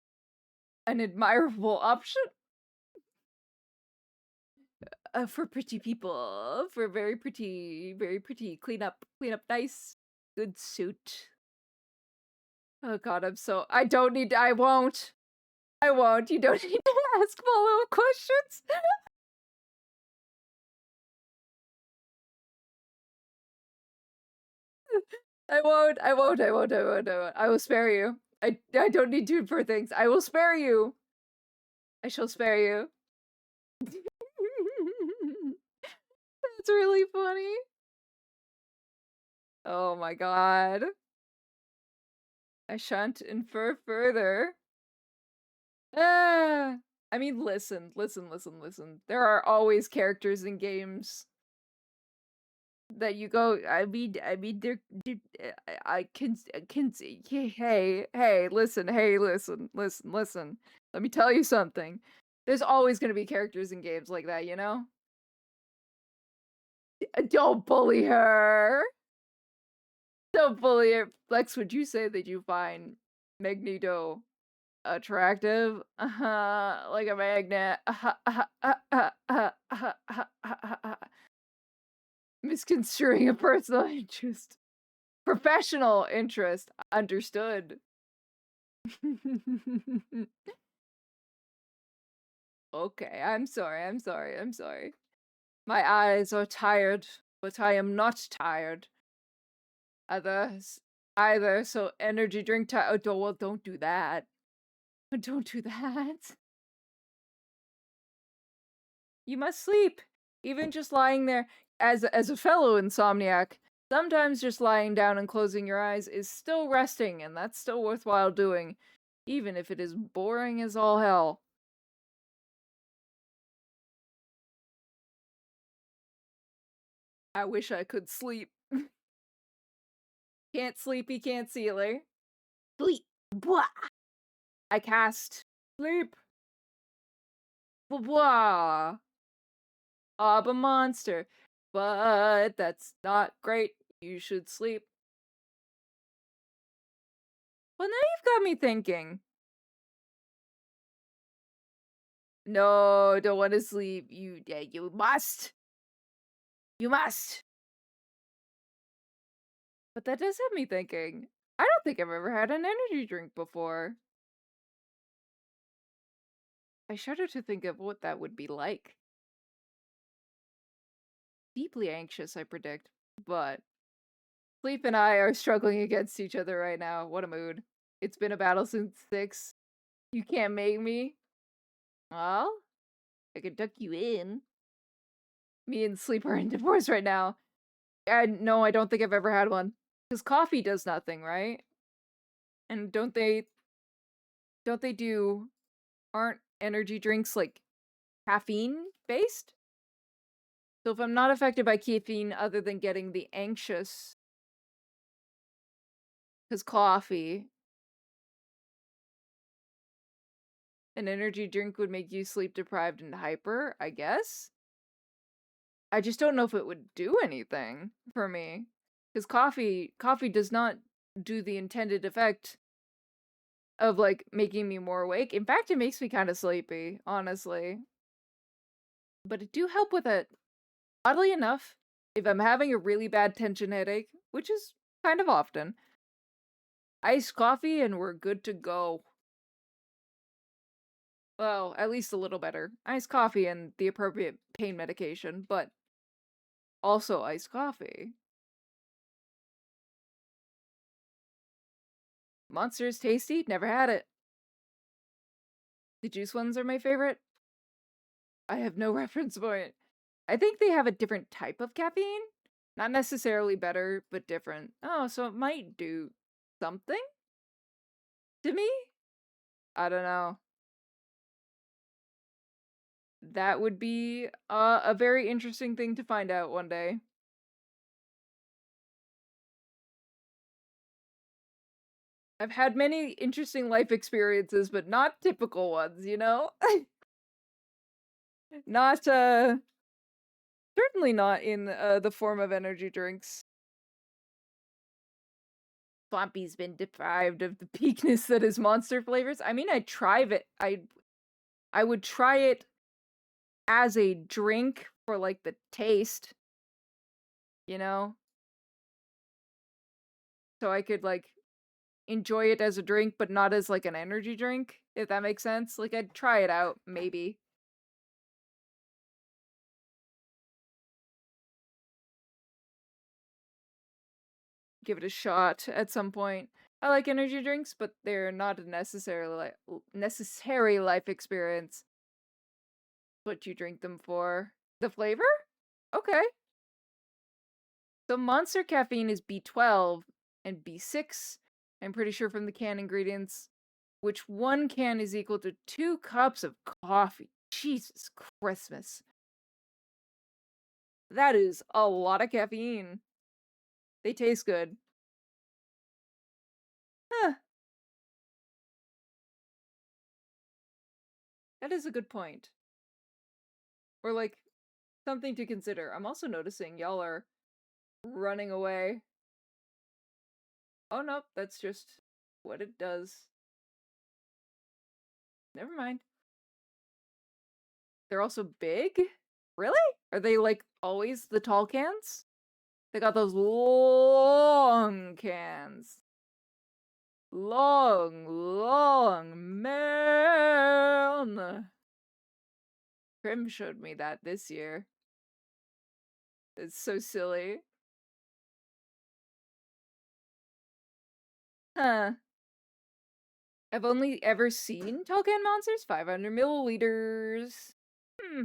Speaker 1: an admirable option. For pretty people. For very pretty, clean up nice, good suit. Oh god, I don't need to, I won't. You don't need to ask follow-up questions. I won't. I will spare you. I don't need to for things. I will spare you. I shall spare you. That's really funny. Oh my god. I shan't infer further. Ah, I mean, listen. There are always characters in games that you go, I mean, they're, I can see, hey, listen. Let me tell you something. There's always gonna be characters in games like that, you know? Don't bully her! Don't bully her! Lex, would you say that you find Magneto attractive? Like a magnet. Misconstruing a personal interest. Professional interest. Understood. Okay, I'm sorry. My eyes are tired, but I am not tired. Either, either, so energy drink time. Oh, well, don't do that. Don't do that. You must sleep. Even just lying there, as a fellow insomniac, sometimes just lying down and closing your eyes is still resting, and that's still worthwhile doing, even if it is boring as all hell. I wish I could sleep. Can't sleepy, can't sealer.
Speaker 6: Sleep. Blah.
Speaker 1: I cast sleep. Blah blah. I'm a monster. But that's not great. You should sleep. Well, now you've got me thinking. No, don't want to sleep. You must. You must. But that does have me thinking. I don't think I've ever had an energy drink before. I shudder to think of what that would be like. Deeply anxious, I predict. But Sleep and I are struggling against each other right now. What a mood. It's been a battle since 6. You can't make me. Well, I could duck you in. Me and Sleep are in divorce right now. No, I don't think I've ever had one. Because coffee does nothing, right? And don't they do, aren't energy drinks like caffeine based? So if I'm not affected by caffeine other than getting the anxious, because coffee, an energy drink would make you sleep deprived and hyper, I guess? I just don't know if it would do anything for me. Because coffee does not do the intended effect of, like, making me more awake. In fact, it makes me kind of sleepy, honestly. But it do help with it. Oddly enough, if I'm having a really bad tension headache, which is kind of often, iced coffee and we're good to go. Well, at least a little better. Iced coffee and the appropriate pain medication, but also iced coffee. Monster is tasty, never had it. The juice ones are my favorite. I have no reference point. I think they have a different type of caffeine. Not necessarily better, but different. Oh, so it might do something to me? I don't know. That would be a very interesting thing to find out one day. I've had many interesting life experiences, but not typical ones, you know? Not, certainly not in the form of energy drinks. Swampy's been deprived of the peakness that is monster flavors. I mean, I'd try it. I would try it as a drink for, like, the taste, you know? So I could, like, enjoy it as a drink, but not as, like, an energy drink, if that makes sense. Like, I'd try it out, maybe. Give it a shot at some point. I like energy drinks, but they're not a necessary life experience. What you drink them for. The flavor? Okay. So Monster caffeine is B12 and B6. I'm pretty sure from the can ingredients, which one can is equal to 2 cups of coffee. Jesus Christmas. That is a lot of caffeine. They taste good. Huh. That is a good point. Or, like, something to consider. I'm also noticing y'all are running away. Oh, nope, that's just what it does. Never mind. They're also big? Really? Are they, like, always the tall cans? They got those long cans. Long man. Prim showed me that this year. It's so silly. Huh. I've only ever seen tall can monsters, 500 milliliters. Hmm.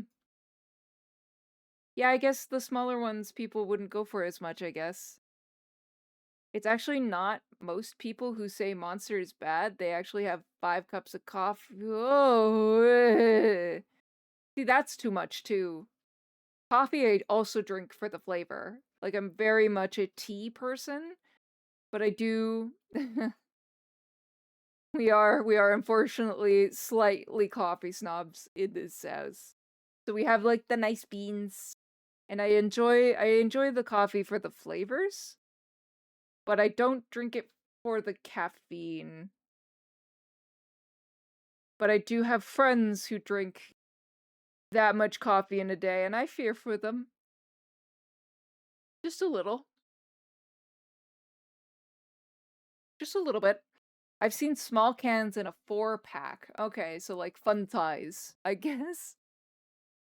Speaker 1: Yeah, I guess the smaller ones people wouldn't go for as much, I guess. It's actually not most people who say Monster is bad. They actually have 5 cups of coffee. Oh, see, that's too much, too. Coffee I also drink for the flavor. Like, I'm very much a tea person, but I do... we are unfortunately slightly coffee snobs in this house. So we have, like, the nice beans, and I enjoy the coffee for the flavors, but I don't drink it for the caffeine. But I do have friends who drink that much coffee in a day, and I fear for them. Just a little. Just a little bit. I've seen small cans in a 4-pack. Okay, so like fun size, I guess.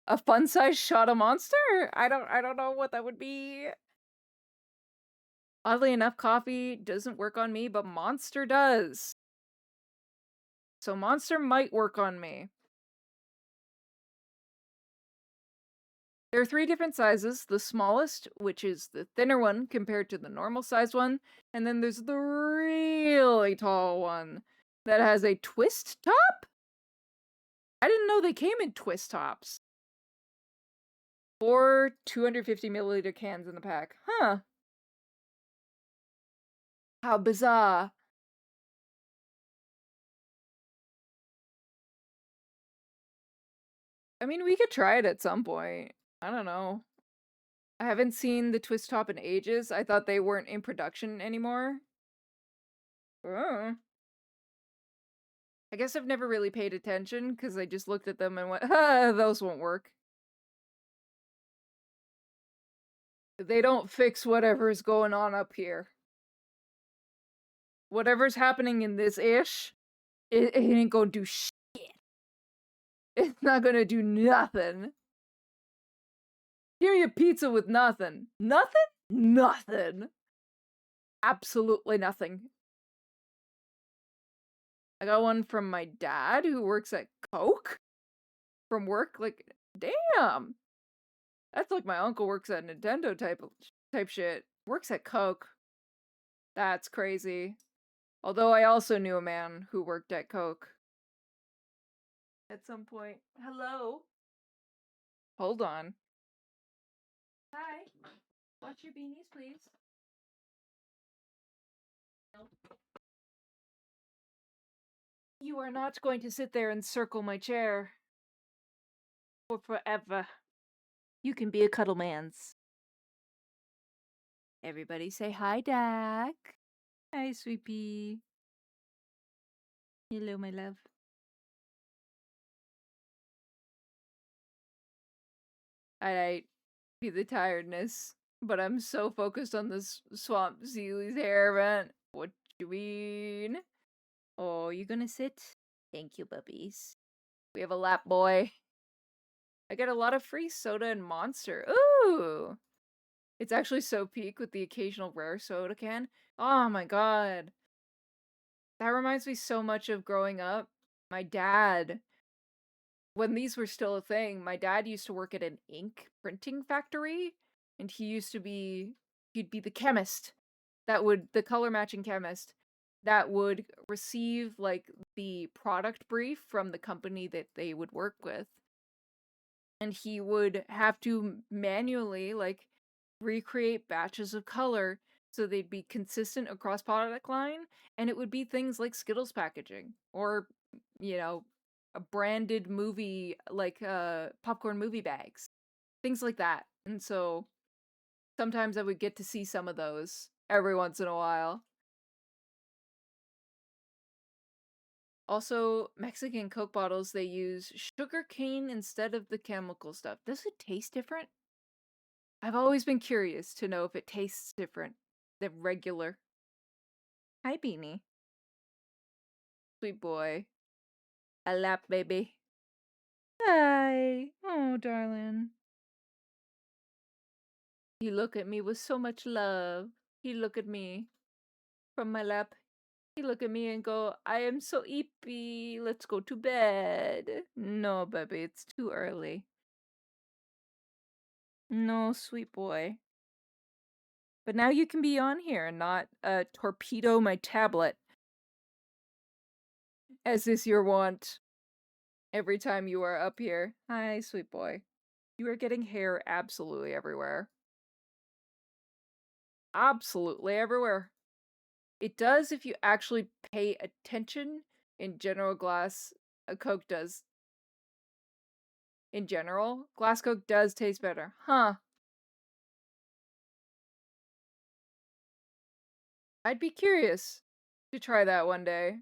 Speaker 1: A fun size shot of Monster? I don't know what that would be. Oddly enough, coffee doesn't work on me, but Monster does. So Monster might work on me. There are 3 different sizes. The smallest, which is the thinner one compared to the normal size one, and then there's the really tall one that has a twist top? I didn't know they came in twist tops. 4 250 milliliter cans in the pack. Huh. How bizarre. I mean, we could try it at some point. I don't know. I haven't seen the twist top in ages. I thought they weren't in production anymore. Oh. I guess I've never really paid attention because I just looked at them and went, ah, those won't work. They don't fix whatever's going on up here. Whatever's happening in this ish, it ain't gonna do shit. It's not gonna do nothing. Give me a pizza with nothing. Nothing? Nothing. Absolutely nothing. I got one from my dad who works at Coke from work. Like, damn. That's like my uncle works at Nintendo type shit. Works at Coke. That's crazy. Although I also knew a man who worked at Coke. At some point. Hello? Hold on. Hi. Watch your beanies, please. No. You are not going to sit there and circle my chair. For forever. You can be a cuddle man's. Everybody say hi, Dak. Hi, sweetie. Hello, my love. I be the tiredness, but I'm so focused on this Swamp Sealy's hair event. What you mean? Oh, you gonna sit? Thank you, puppies. We have a lap boy. I get a lot of free soda and Monster. Ooh! It's actually so peak with the occasional rare soda can. Oh my god. That reminds me so much of growing up. My dad, when these were still a thing, my dad used to work at an ink printing factory, and he'd be the chemist the color matching chemist that would receive like the product brief from the company that they would work with. And he would have to manually like recreate batches of color so they'd be consistent across product line, and it would be things like Skittles packaging or a branded movie like popcorn movie bags, things like that. And so sometimes I would get to see some of those every once in a while. Also, Mexican Coke bottles, they use sugar cane instead of the chemical stuff. Does it taste different? I've always been curious to know if it tastes different than regular. Hi, Beanie. Sweet boy. A lap, baby. Hi. Oh, darling. He look at me with so much love. He look at me from my lap. He look at me and go, I am so eepy. Let's go to bed. No, baby, it's too early. No, sweet boy. But now you can be on here and not torpedo my tablet. As is your wont. Every time you are up here. Hi, sweet boy. You are getting hair absolutely everywhere. Absolutely everywhere. It does if you actually pay attention. In general, glass Coke does. In general, glass Coke does taste better. Huh. I'd be curious to try that one day.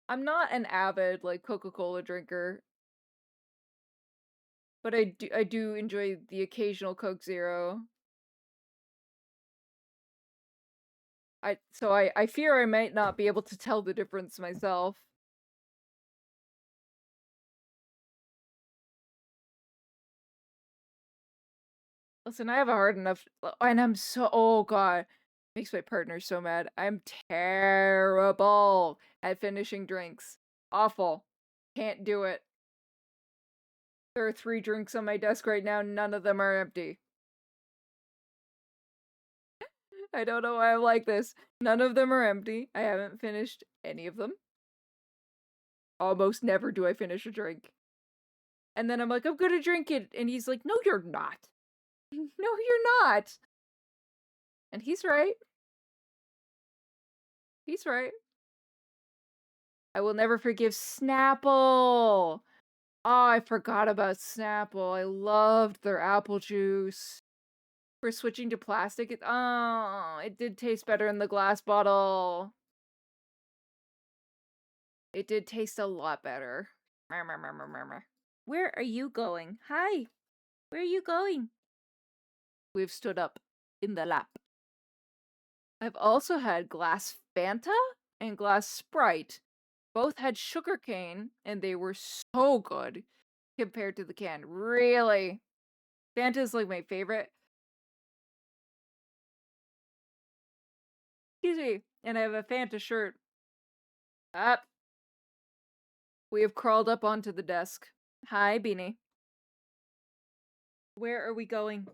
Speaker 1: I'm not an avid, like, Coca-Cola drinker. But I do enjoy the occasional Coke Zero. I fear I might not be able to tell the difference myself. Listen, I have a hard enough, and I'm so, oh god, makes my partner so mad. I'm terrible at finishing drinks. Awful. Can't do it. There are 3 drinks on my desk right now, none of them are empty. I don't know why I'm like this. None of them are empty. I haven't finished any of them. Almost never do I finish a drink. And then I'm like, I'm gonna drink it. And he's like, no, you're not. No, you're not. And he's right. He's right. I will never forgive Snapple. Oh, I forgot about Snapple. I loved their apple juice. For switching to plastic, it did taste better in the glass bottle. It did taste a lot better. Where are you going? Hi. Where are you going? We've stood up in the lap. I've also had glass Fanta and glass Sprite. Both had sugarcane, and they were so good compared to the can. Really. Fanta is like my favorite. Excuse me. And I have a Fanta shirt. Up. We have crawled up onto the desk. Hi, Beanie. Where are we going?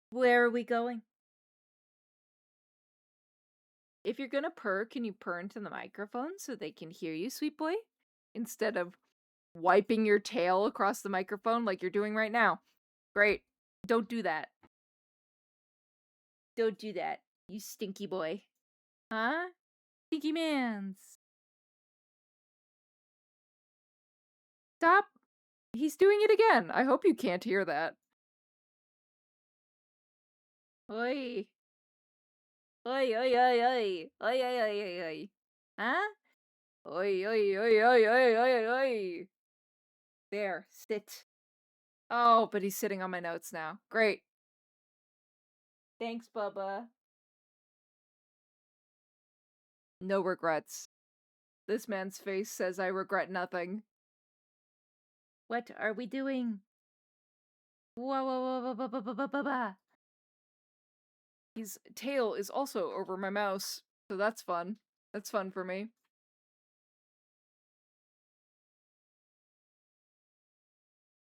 Speaker 1: Where are we going? If you're gonna purr, can you purr into the microphone so they can hear you, sweet boy? Instead of wiping your tail across the microphone like you're doing right now. Great. Don't do that. Don't do that, you stinky boy. Huh? Stinky mans. Stop. He's doing it again. I hope you can't hear that. Oi. Oi, oi, oi, oi. Oi, oi, oi, oi, oi. Huh? Oi, oi, oi, oi, oi, oi, oi. There, sit. Oh, but he's sitting on my notes now. Great. Thanks, Bubba. No regrets. This man's face says I regret nothing. What are we doing? Whoa, whoa, whoa, whoa, whoa, whoa, whoa, whoa, whoa. His tail is also over my mouse, so that's fun. That's fun for me.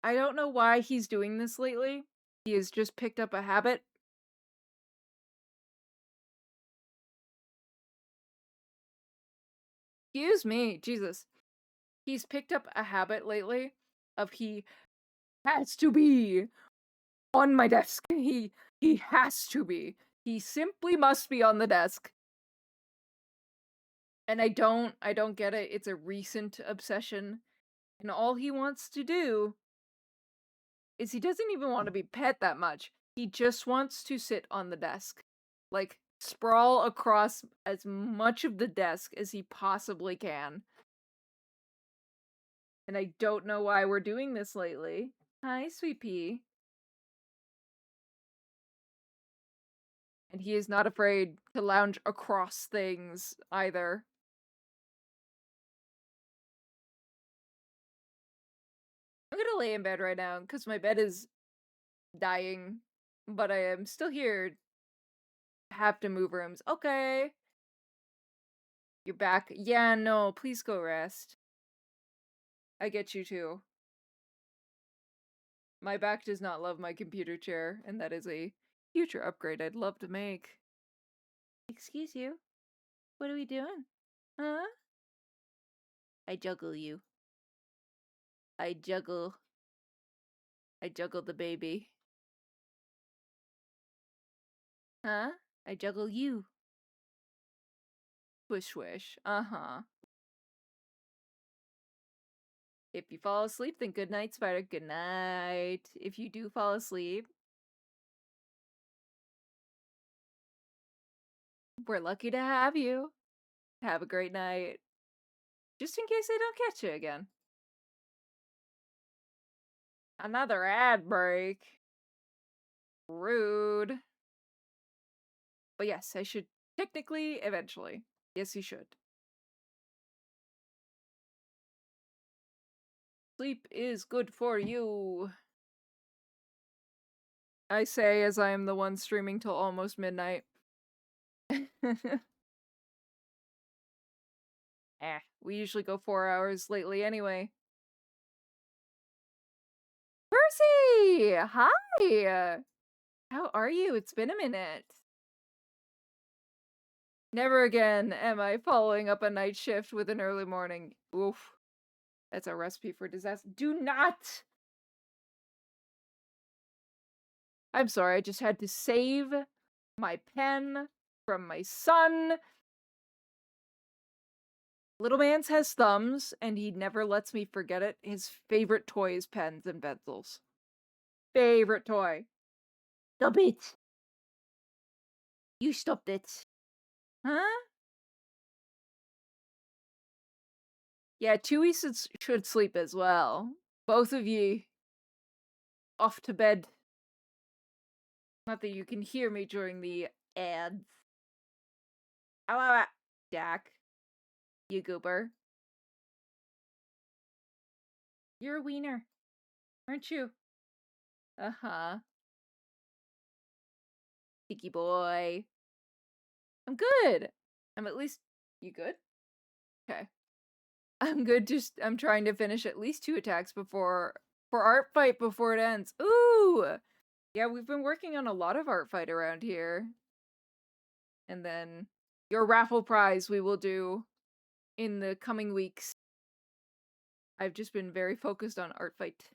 Speaker 1: I don't know why he's doing this lately. He has just picked up a habit. Excuse me, Jesus. He's picked up a habit lately of he has to be on my desk. He has to be. He simply must be on the desk. And I don't get it. It's a recent obsession. And all he wants to do is he doesn't even want to be pet that much. He just wants to sit on the desk. Like, sprawl across as much of the desk as he possibly can. And I don't know why we're doing this lately. Hi, sweet pea. And he is not afraid to lounge across things either. I'm gonna lay in bed right now because my bed is dying, but I am still here. Have to move rooms. Okay. You're back. Yeah, no, please go rest. I get you too. My back does not love my computer chair, and that is a future upgrade I'd love to make. Excuse you? What are we doing? Huh? I juggle you. I juggle the baby. Huh? I juggle you. Swish swish. Uh-huh. If you fall asleep, then good night, spider. Good night. If you do fall asleep, we're lucky to have you. Have a great night. Just in case I don't catch you again. Another ad break. Rude. But yes, I should technically, eventually. Yes, you should. Sleep is good for you. I say as I am the one streaming till almost midnight. We usually go 4 hours lately anyway. Percy! Hi! How are you? It's been a minute. Never again am I following up a night shift with an early morning. Oof. That's a recipe for disaster. Do not! I'm sorry, I just had to save my pen from my son. Little Mans has thumbs, and he never lets me forget it. His favorite toy is pens and pencils. Favorite toy.
Speaker 6: Stop it. You stopped it.
Speaker 1: Huh? Yeah, Chewie should sleep as well. Both of ye off to bed. Not that you can hear me during the ads. Jack. You goober. You're a wiener, aren't you? Uh-huh. Tiki boy. I'm good. I'm at least... You good? Okay. I'm good, I'm trying to finish at least 2 attacks for art fight before it ends. Ooh! Yeah, we've been working on a lot of art fight around here. And then your raffle prize we will do in the coming weeks. I've just been very focused on art fight.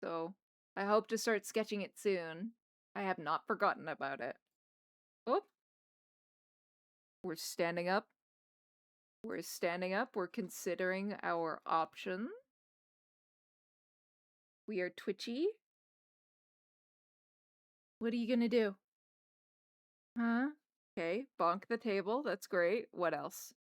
Speaker 1: So, I hope to start sketching it soon. I have not forgotten about it. Oh! We're standing up. We're standing up. We're considering our options. We are twitchy. What are you gonna do? Huh? Okay, bonk the table. That's great. What else?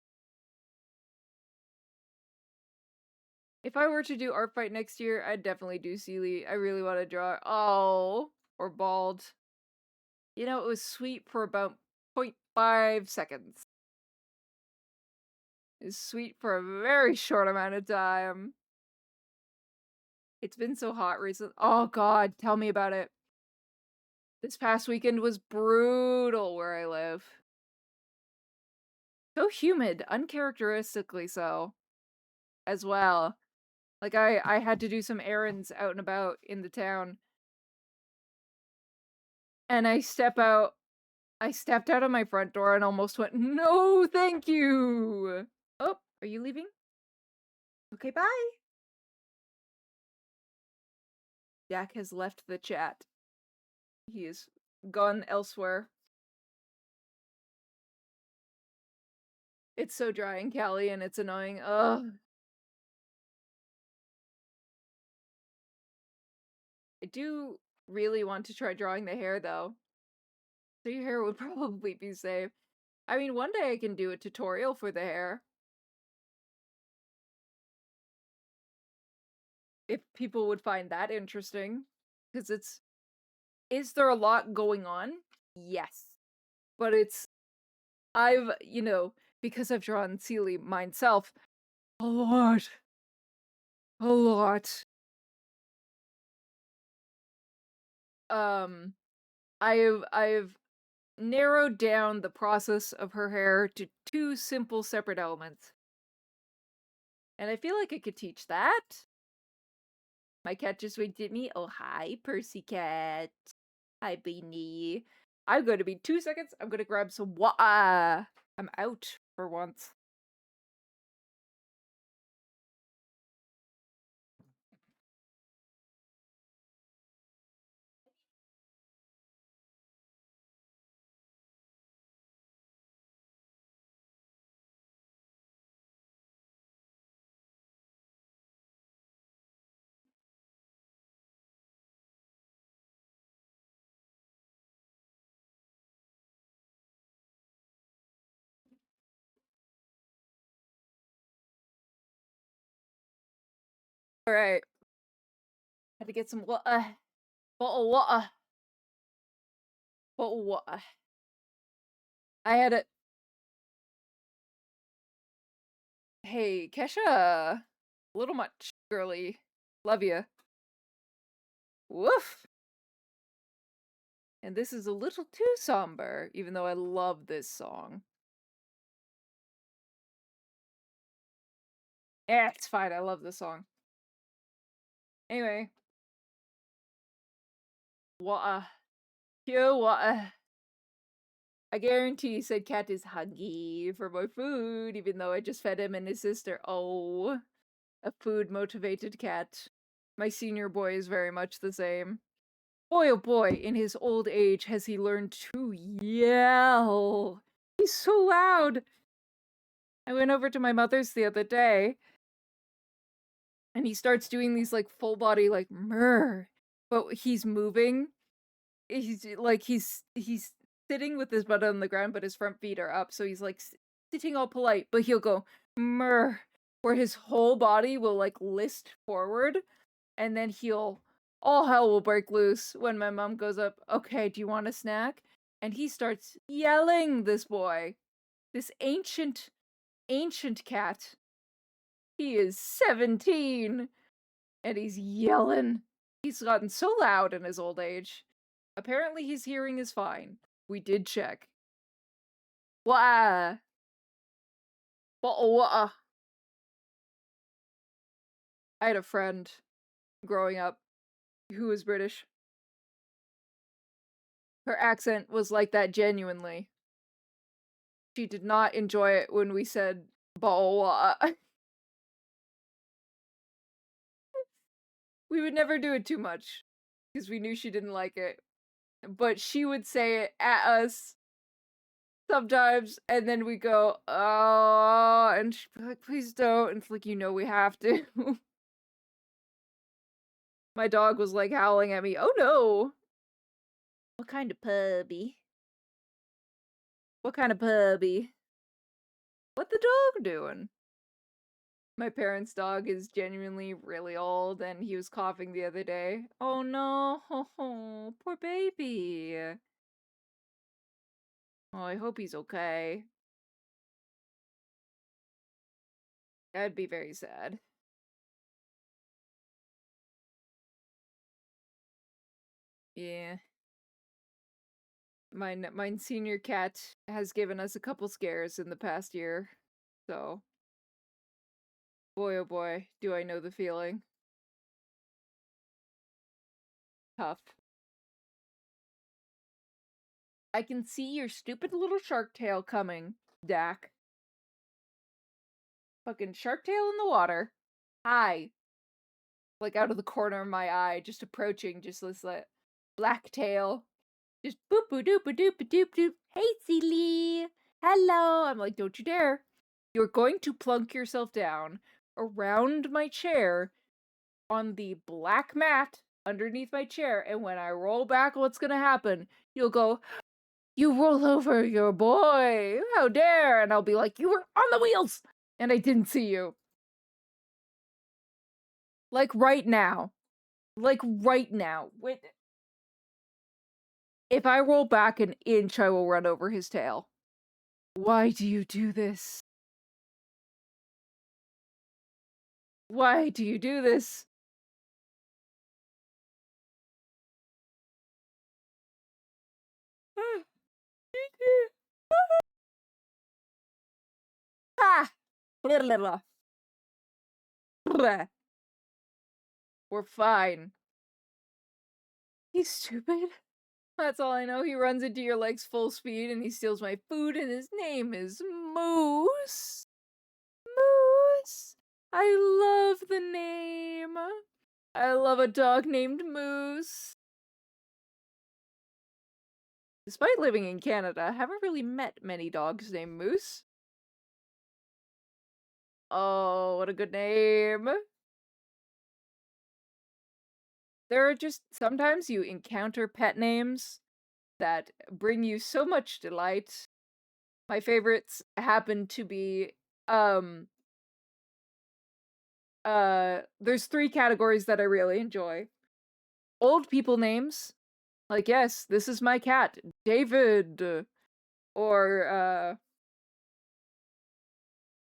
Speaker 1: If I were to do art fight next year, I'd definitely do Sealy. I really want to draw. Oh, or bald. You know, it was sweet for about 0.5 seconds. It was sweet for a very short amount of time. It's been so hot recently. Oh god, tell me about it. This past weekend was brutal where I live. So humid, uncharacteristically so, as well. Like, I had to do some errands out and about in the town. And I stepped out of my front door and almost went, "No, thank you!" Oh, are you leaving? Okay, bye! Jack has left the chat. He is gone elsewhere. It's so dry in Cali and it's annoying. Ugh. I do really want to try drawing the hair, though. So your hair would probably be safe. I mean, one day I can do a tutorial for the hair. If people would find that interesting. Because is there a lot going on? Yes. But because I've drawn Sealy myself, a lot. A lot. I've narrowed down the process of her hair to two simple separate elements. And I feel like I could teach that. My cat just winked at me. Oh, hi, Percy cat. Hi, Beanie. I'm going to be 2 seconds. I'm going to grab some water. I'm out for once. All right. Had to get some water. Bottle water. Bottle water. I had a. Hey, Kesha. A little much, girly. Love ya. Woof. And this is a little too somber, even though I love this song. Yeah, it's fine. I love this song. Anyway. Water. Pure water. I guarantee said cat is hungry for more food, even though I just fed him and his sister. Oh, a food-motivated cat. My senior boy is very much the same. Boy, oh boy, in his old age has he learned to yell. He's so loud. I went over to my mother's the other day, and he starts doing these, like, full body, like, murr. But he's moving. He's sitting with his butt on the ground, but his front feet are up, so he's, like, sitting all polite, but he'll go, murr, where his whole body will, like, list forward, and then all hell will break loose when my mom goes up, okay, do you want a snack? And he starts yelling, this boy. This ancient cat. He is 17, and he's yelling. He's gotten so loud in his old age. Apparently his hearing is fine. We did check. Wah! Bottle water. I had a friend growing up who was British. Her accent was like that genuinely. She did not enjoy it when we said bottle water. We would never do it too much because we knew she didn't like it. But she would say it at us sometimes, and then we go, oh, and she'd be like, please don't. And it's like, you know, we have to. My dog was like howling at me. Oh no. What kind of puppy? What kind of puppy? What the dog doing? My parents' dog is genuinely really old, and he was coughing the other day. Oh no, poor baby. Oh, I hope he's okay. That'd be very sad. Yeah. Mine senior cat has given us a couple scares in the past year, so boy oh boy, do I know the feeling. Tough. I can see your stupid little shark tail coming, Dak. Fucking shark tail in the water. Hi. Like out of the corner of my eye, just approaching, just this like black tail. Just boop boop doop doop doop doop. Hey Celie. Hello. I'm like, don't you dare. You're going to plunk yourself down around my chair on the black mat underneath my chair, and when I roll back, what's gonna happen? You'll go, you roll over your boy. How dare? And I'll be like, you were on the wheels and I didn't see you. Like right now. Like right now. Wait. If I roll back an inch, I will run over his tail. Why do you do this? Why do you do this? Blah, blah, blah. Blah. We're fine. He's stupid. That's all I know. He runs into your legs full speed and he steals my food, and his name is Moose. Moose. I love the name. I love a dog named Moose. Despite living in Canada, I haven't really met many dogs named Moose. Oh, what a good name. There are just sometimes you encounter pet names that bring you so much delight. My favorites happen to be there's three categories that I really enjoy. Old people names. Like, yes, this is my cat, David. Or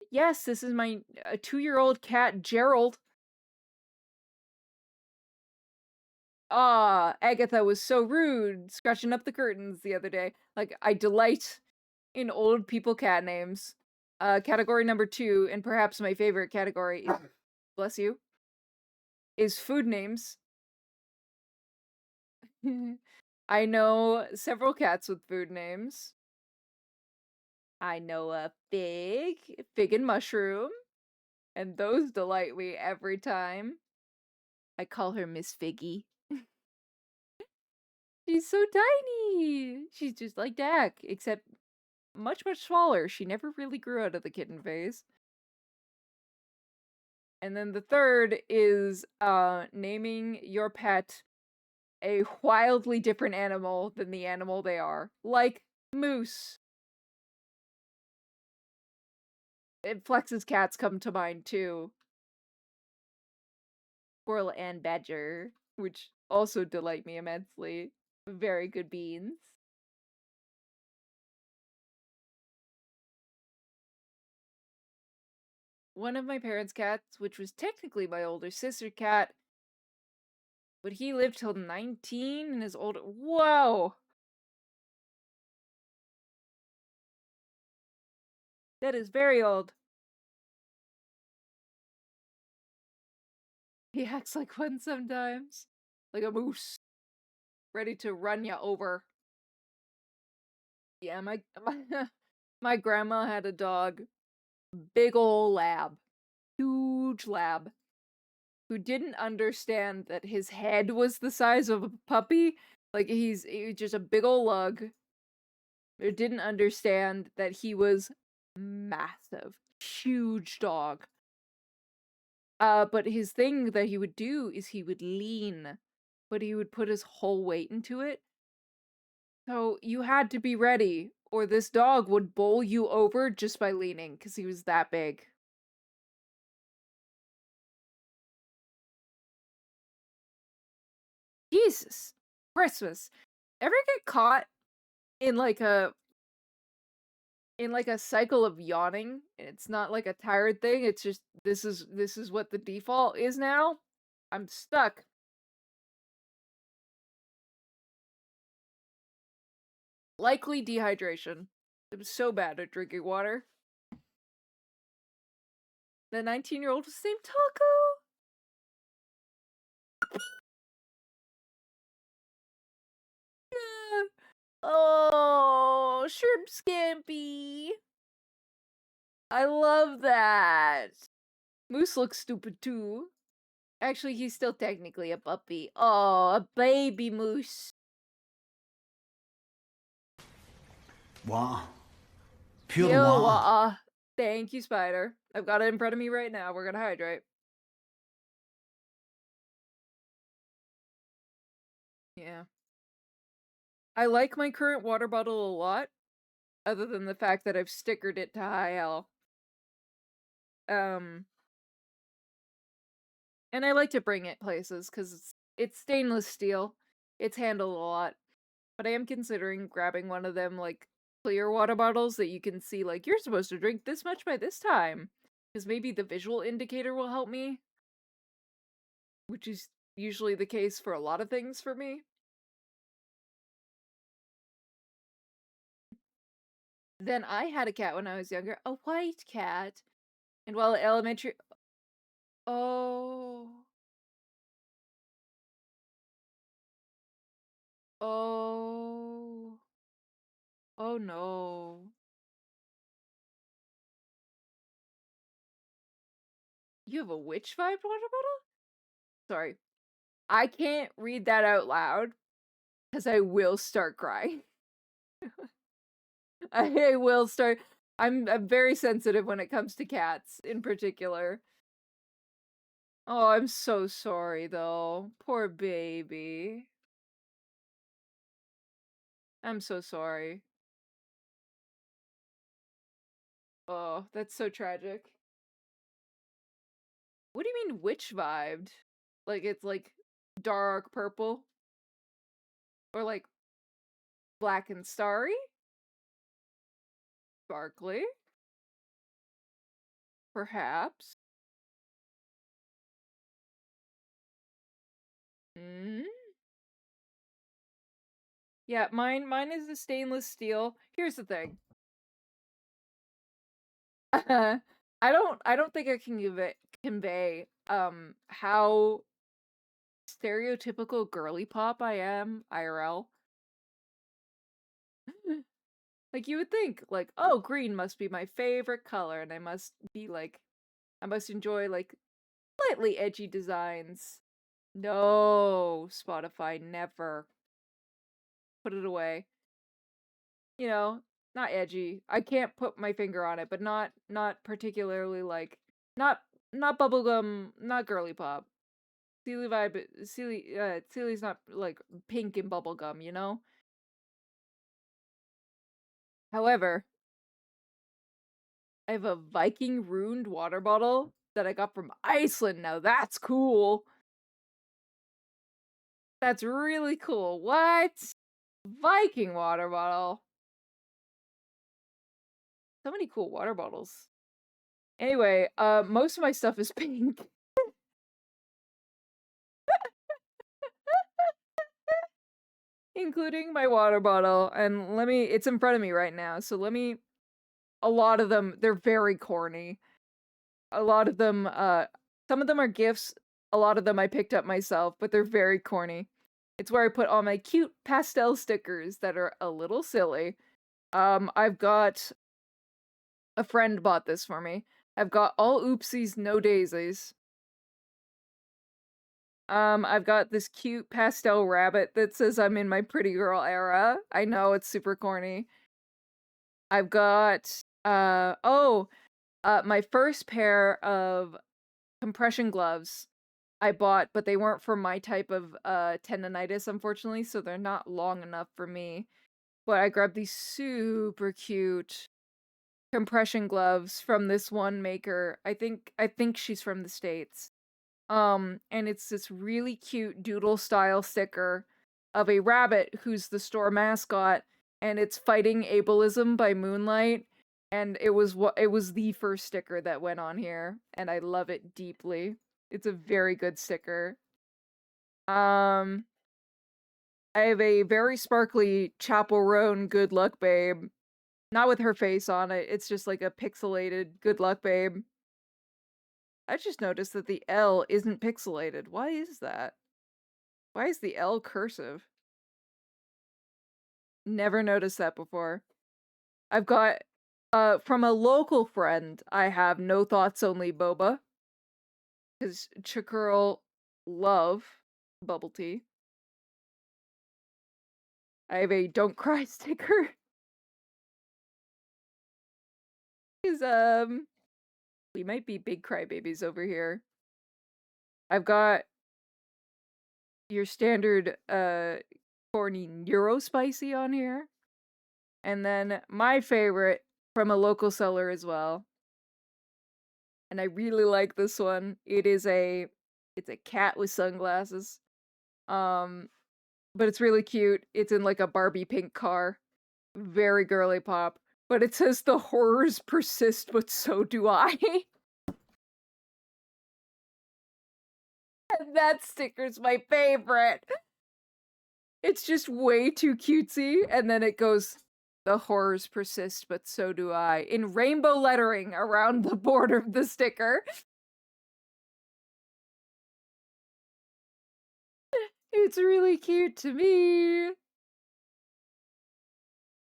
Speaker 1: yes, this is my 2-year-old cat, Gerald. Ah, Agatha was so rude, scratching up the curtains the other day. Like, I delight in old people cat names. Category number 2, and perhaps my favorite category, is, bless you, is food names. I know several cats with food names. I know a fig and mushroom, and those delight me every time. I call her Miss Figgy. She's so tiny! She's just like Dak, except much, much smaller. She never really grew out of the kitten phase. And then the third is naming your pet a wildly different animal than the animal they are. Like Moose. Flex's cats come to mind too. Squirrel and Badger, which also delight me immensely. Very good beans. One of my parents' cats, which was technically my older sister cat, but he lived till 19 and is older. Whoa! That is very old. He acts like one sometimes. Like a moose. Ready to run ya over. Yeah, my grandma had a dog. Big ol' lab. Huge lab. Who didn't understand that his head was the size of a puppy. Like, he's just a big ol' lug. Who didn't understand that he was massive. Huge dog. But his thing that he would do is he would lean, but he would put his whole weight into it. So you had to be ready, or this dog would bowl you over just by leaning, because he was that big. Jesus Christmas. Ever get caught in like a cycle of yawning? It's not like a tired thing, it's just this is what the default is now. I'm stuck. Likely dehydration. I'm so bad at drinking water. The 19-year-old was named Taco. Oh, Shrimp Scampy. I love that. Moose looks stupid too. Actually, he's still technically a puppy. Oh, a baby moose.
Speaker 2: Wow. Pure
Speaker 1: Yo,
Speaker 2: wow.
Speaker 1: thank you, Spider. I've got it in front of me right now. We're gonna hydrate. Yeah. I like my current water bottle a lot, other than the fact that I've stickered it to high L. And I like to bring it places, because it's stainless steel. It's handled a lot. But I am considering grabbing one of them, like, clear water bottles that you can see, like, you're supposed to drink this much by this time. Because maybe the visual indicator will help me. Which is usually the case for a lot of things for me. Then I had a cat when I was younger, a white cat. And while elementary... Oh. Oh. Oh no. You have a witch vibe water bottle? Sorry. I can't read that out loud because I will start crying. I will start. I'm very sensitive when it comes to cats in particular. Oh, I'm so sorry though. Poor baby. I'm so sorry. Oh, that's so tragic. What do you mean witch vibed? Like it's like dark purple? Or like black and starry? Sparkly? Perhaps. Hmm? Yeah, mine is a stainless steel. Here's the thing. I don't think I can convey how stereotypical girly pop I am IRL. Like you would think like, oh, green must be my favorite color and I must enjoy like slightly edgy designs. No, Spotify, never. Put it away. You know, not edgy. I can't put my finger on it, but not particularly like not not bubblegum, not girly pop. Sealy vibe, Sealy's not like pink and bubblegum, you know? However, I have a Viking ruined water bottle that I got from Iceland. Now that's cool. That's really cool. What? Viking water bottle. So many cool water bottles. Anyway, most of my stuff is pink. Including my water bottle. And it's in front of me right now. So a lot of them, they're very corny. A lot of them, some of them are gifts. A lot of them I picked up myself, but they're very corny. It's where I put all my cute pastel stickers that are a little silly. I've got a friend bought this for me. I've got all oopsies, no daisies. I've got this cute pastel rabbit that says I'm in my pretty girl era. I know it's super corny. I've got my first pair of compression gloves I bought, but they weren't for my type of tendonitis, unfortunately, so they're not long enough for me. But I grabbed these super cute compression gloves from this one maker. I think she's from the States. And it's this really cute doodle style sticker of a rabbit who's the store mascot, and it's fighting ableism by moonlight. And it was the first sticker that went on here, and I love it deeply. It's a very good sticker. I have a very sparkly Chapel Roan Good Luck Babe. Not with her face on it, it's just like a pixelated Good Luck Babe. I just noticed that the L isn't pixelated. Why is that? Why is the L cursive? Never noticed that before. I've got, from a local friend, I have No Thoughts Only Boba. Because Chakirl love bubble tea. I have a Don't Cry sticker. Because, we might be big crybabies over here. I've got your standard, corny Neurospicy on here. And then my favorite from a local seller as well. And I really like this one. It's a cat with sunglasses. But it's really cute. It's in like a Barbie pink car. Very girly pop. But it says the horrors persist, but so do I. That sticker's my favorite. It's just way too cutesy, and then it goes, The horrors persist, but so do I. In rainbow lettering around the border of the sticker. It's really cute to me.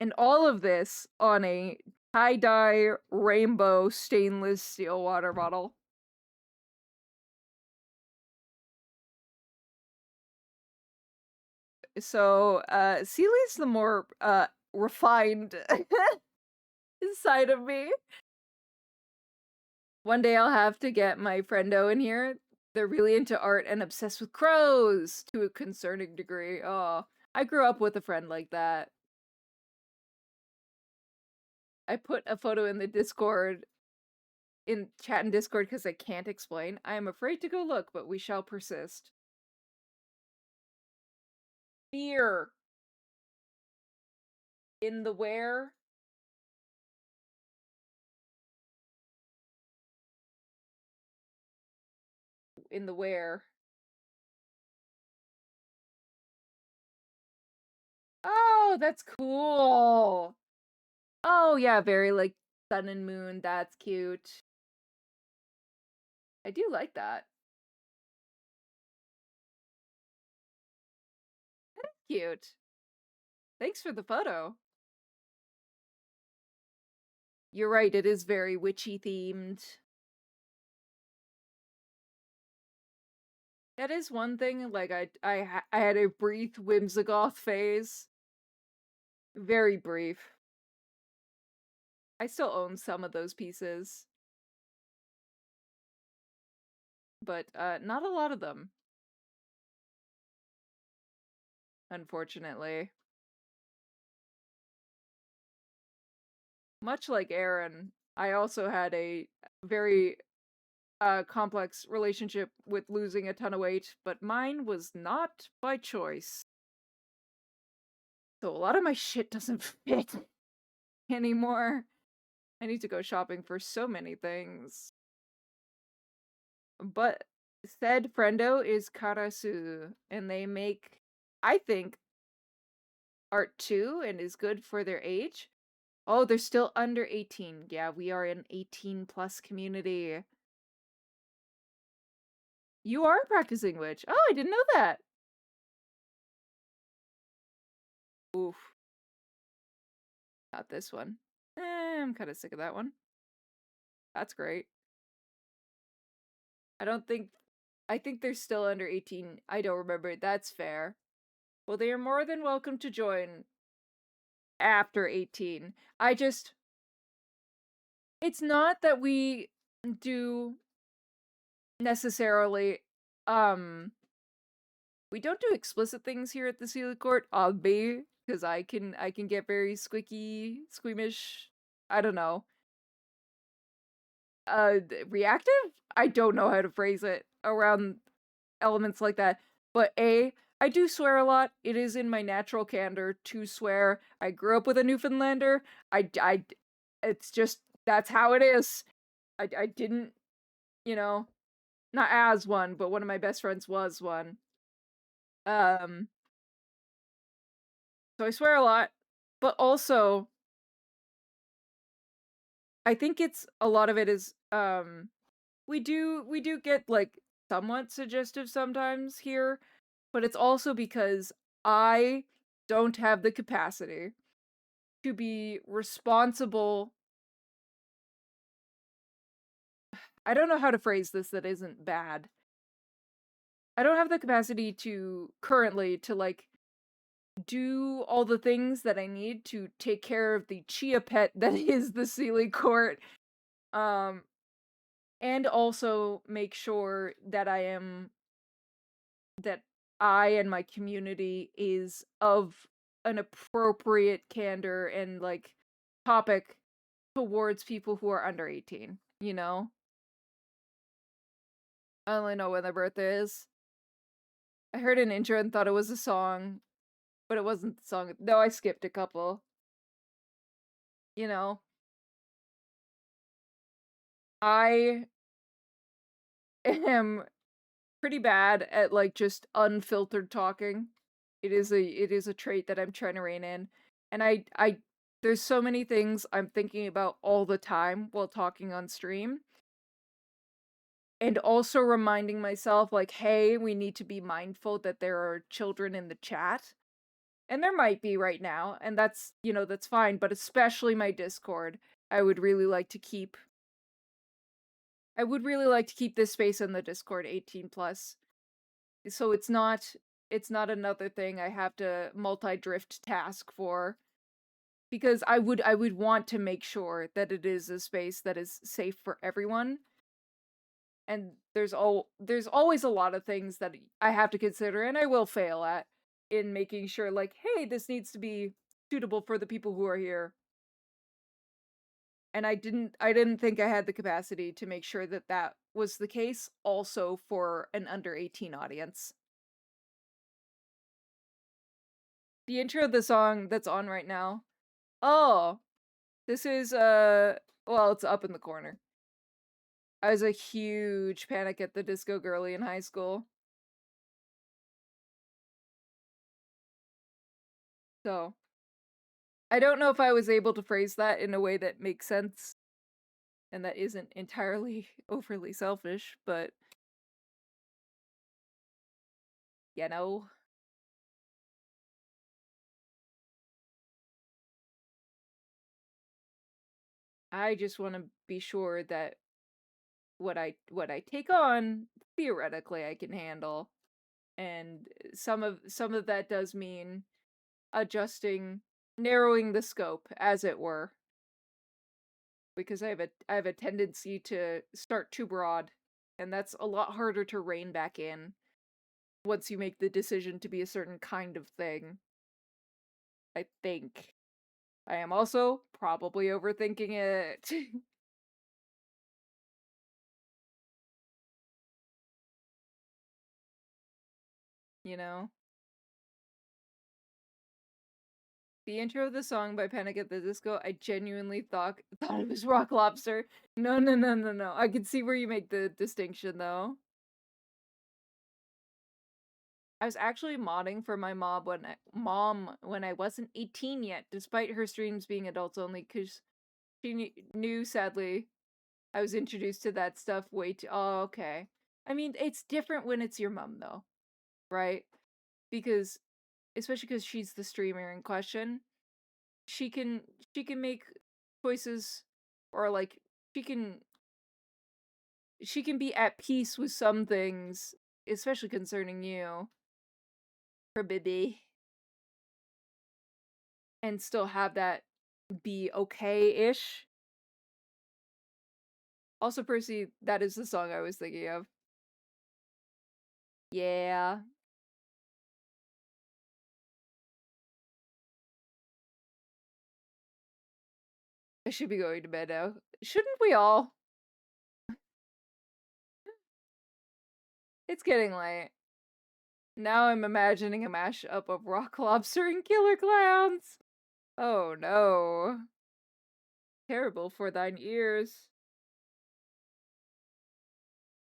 Speaker 1: And all of this on a tie-dye rainbow stainless steel water bottle. So, Celia's the more, refined side of me. One day I'll have to get my friendo in here. They're really into art and obsessed with crows to a concerning degree. Oh, I grew up with a friend like that. I put a photo in the Discord, in chat and Discord, because I can't explain. I am afraid to go look, but we shall persist. Fear. In the where? In the where? Oh, that's cool. Oh, yeah, very, like, sun and moon. That's cute. I do like that. Cute. Thanks for the photo. You're right, it is very witchy themed. That is one thing, like, I had a brief Whimsigoth phase. Very brief. I still own some of those pieces. But, not a lot of them. Unfortunately. Much like Aaron, I also had a very complex relationship with losing a ton of weight, but mine was not by choice. So a lot of my shit doesn't fit anymore. I need to go shopping for so many things. But said friendo is Karasu, and they make, I think, art too, and is good for their age. Oh, they're still under 18. Yeah, we are an 18 plus community. You are practicing witch. Oh, I didn't know that. Oof. Not this one. I'm kind of sick of that one. That's great. I think they're still under 18. I don't remember. That's fair. Well, they are more than welcome to join after 18. It's not that we do necessarily, we don't do explicit things here at the Sealy Court, because I can get very squeaky, squeamish, I don't know. Reactive? I don't know how to phrase it around elements like that. But I do swear a lot. It is in my natural candor to swear. I grew up with a Newfoundlander. It's just, that's how it is. I didn't, not as one, but one of my best friends was one. So I swear a lot, but also I think a lot of it is, we do get, like, somewhat suggestive sometimes here, but it's also because I don't have the capacity to be responsible. I don't know how to phrase this that isn't bad. I don't have the capacity currently to, like, do all the things that I need to take care of the chia pet that is the Sealy Court. And also make sure that I and my community is of an appropriate candor and, like, topic towards people who are under 18, you know? I only know when their birthday is. I heard an intro and thought it was a song, but it wasn't the song. No, I skipped a couple. You know? I am pretty bad at, like, just unfiltered talking. It is a trait that I'm trying to rein in. And there's so many things I'm thinking about all the time while talking on stream. And also reminding myself, like, hey, we need to be mindful that there are children in the chat. And there might be right now, and that's, that's fine, but especially my Discord. I would really like to keep this space in the Discord 18 plus. So it's not another thing I have to multi-drift task for. Because I would want to make sure that it is a space that is safe for everyone. And there's always a lot of things that I have to consider, and I will fail at, in making sure, like, hey, this needs to be suitable for the people who are here. And I didn't think I had the capacity to make sure that that was the case also for an under 18 audience. The intro of the song that's on right now. Oh, this is well, it's up in the corner. I was a huge Panic at the Disco girly in high school. So, I don't know if I was able to phrase that in a way that makes sense and that isn't entirely overly selfish, but you know. I just want to be sure that what I take on, theoretically I can handle. And some of that does mean adjusting, narrowing the scope, as it were. Because I have a tendency to start too broad, and that's a lot harder to rein back in once you make the decision to be a certain kind of thing. I think. I am also probably overthinking it. You know? The intro of the song by Panic at the Disco, I genuinely thought it was Rock Lobster. No, no, no, no, no. I can see where you make the distinction, though. I was actually modding for my mom when I wasn't 18 yet, despite her streams being adults only, because she knew, sadly, I was introduced to that stuff way too. Oh, okay. I mean, it's different when it's your mom, though, right? Because, especially because she's the streamer in question, she can make choices, or like she can be at peace with some things, especially concerning you, her baby, and still have that be okay-ish. Also, Percy, that is the song I was thinking of. Yeah. I should be going to bed now. Shouldn't we all? It's getting late. Now I'm imagining a mashup of Rock Lobster and Killer Clowns. Oh no. Terrible for thine ears.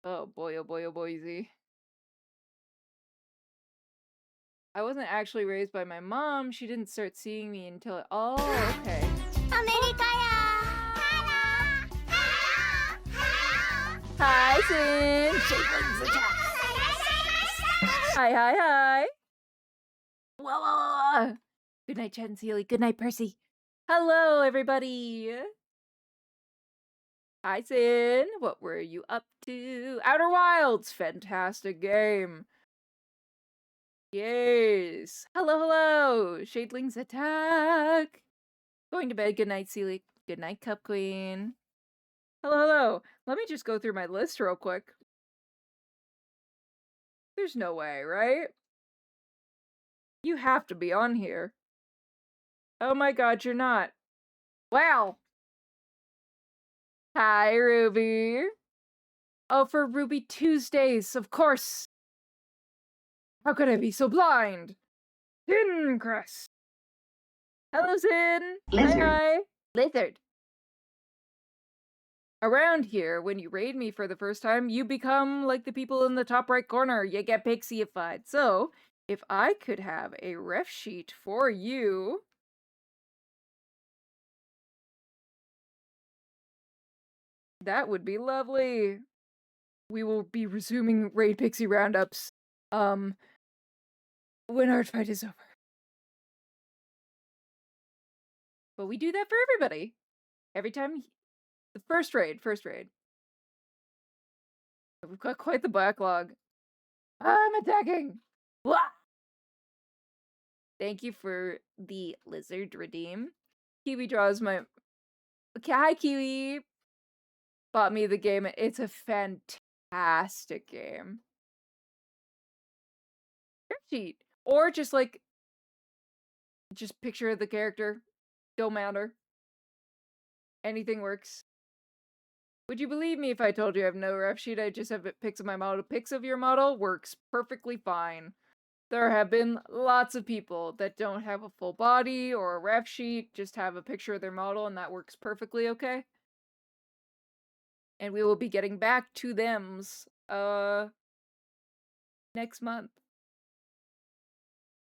Speaker 1: Oh boy, oh boy, oh boy. I wasn't actually raised by my mom. She didn't start seeing me until... Oh, okay. Hi, Sin! Hi, hi, hi! Whoa, whoa, whoa, whoa! Good night, Chad and Sealy. Good night, Percy. Hello, everybody! Hi, Sin! What were you up to? Outer Wilds! Fantastic game! Yes! Hello, hello! Shadelings attack! Going to bed. Good night, Sealy. Good night, Cup Queen. Hello, hello. Let me just go through my list real quick. There's no way, right? You have to be on here. Oh my god, you're not. Wow! Hi, Ruby. Oh, for Ruby Tuesdays, of course! How could I be so blind? Sincrest! Hello, Sin!
Speaker 5: Lizard.
Speaker 1: Hi, hi! Lizard. Around here, when you raid me for the first time, you become like the people in the top right corner. You get pixie-ified. So, if I could have a ref sheet for you... That would be lovely. We will be resuming Raid Pixie Roundups, when Artfight is over. But we do that for everybody. Every time... The first raid. We've got quite the backlog. I'm attacking! Wah! Thank you for the lizard redeem. Kiwi draws my... Hi, Kiwi! Bought me the game. It's a fantastic game. Cheat. Or just like... Just picture the character. Don't matter. Anything works. Would you believe me if I told you I have no ref sheet? I just have pics of my model. Pics of your model works perfectly fine. There have been lots of people that don't have a full body or a ref sheet, just have a picture of their model, and that works perfectly okay. And we will be getting back to thems, next month.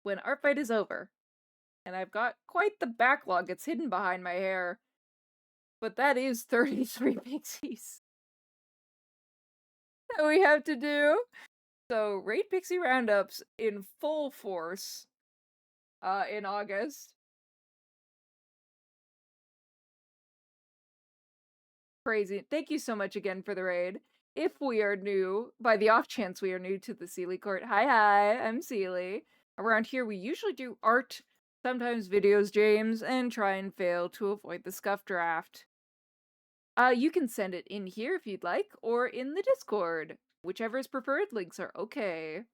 Speaker 1: When Artfight is over. And I've got quite the backlog. It's hidden behind my hair. But that is 33 pixies that we have to do. So, Raid Pixie Roundups in full force in August. Crazy. Thank you so much again for the raid. If we are new, by the off chance we are new to the Sealy Court, hi, I'm Sealy. Around here we usually do art, sometimes videos, James, and try and fail to avoid the scuff draft. You can send it in here if you'd like, or in the Discord. Whichever is preferred, links are okay.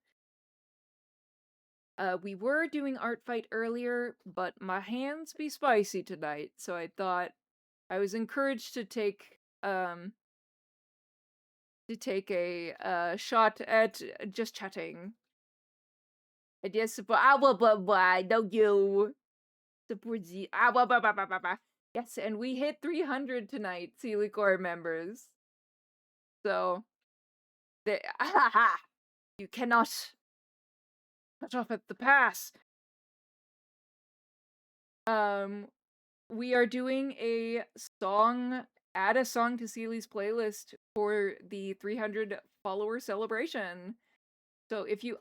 Speaker 1: We were doing Artfight earlier, but my hands be spicy tonight, so I thought I was encouraged to take a shot at just chatting. And yes, don't you support the yes, and we hit 300 tonight, Sealy Core members. So you cannot cut off at the pass. We are doing a song, add a song to Sealy's playlist for the 300 follower celebration. So if you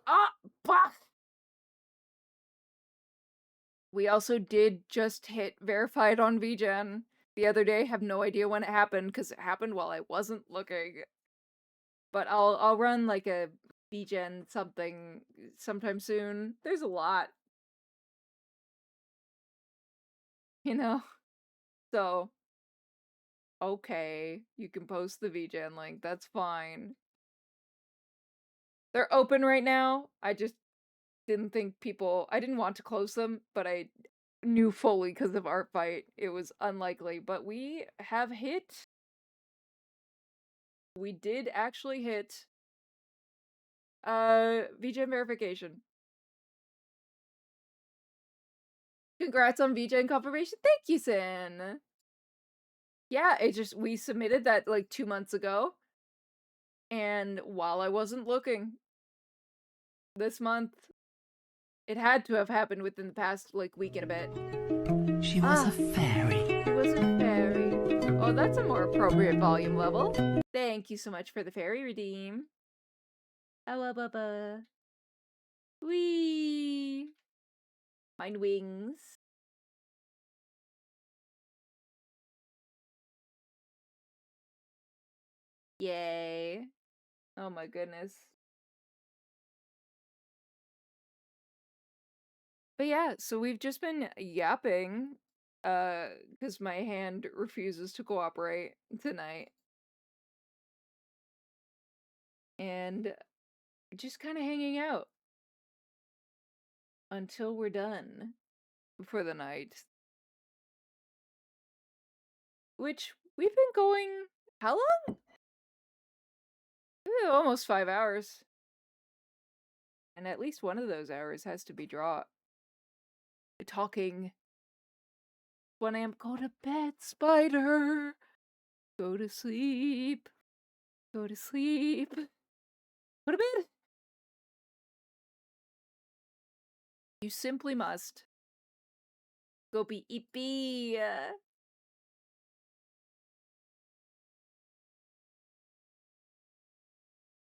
Speaker 1: we also did just hit verified on VGen the other day. Have no idea when it happened because it happened while I wasn't looking. But I'll run like a VGen something sometime soon. There's a lot. You know? So okay, you can post the VGen link. That's fine. They're open right now. I just didn't think I didn't want to close them, but I knew fully because of Artfight it was unlikely. But we did actually hit VGen verification. Congrats on VGen confirmation. Thank you, Sin. Yeah, we submitted that like 2 months ago. And while I wasn't looking this month, it had to have happened within the past like week and a bit.
Speaker 5: She was a fairy.
Speaker 1: She was a fairy. Oh, that's a more appropriate volume level. Thank you so much for the fairy redeem. Awababa. Wee. Mine wings. Yay. Oh my goodness. But yeah, so we've just been yapping, because my hand refuses to cooperate tonight. And just kind of hanging out until we're done for the night. Which we've been going, how long? Almost 5 hours. And at least one of those hours has to be talking. 1 a.m. Go to bed, spider. Go to sleep. Go to sleep. Go to bed. You simply must. Go be eepy.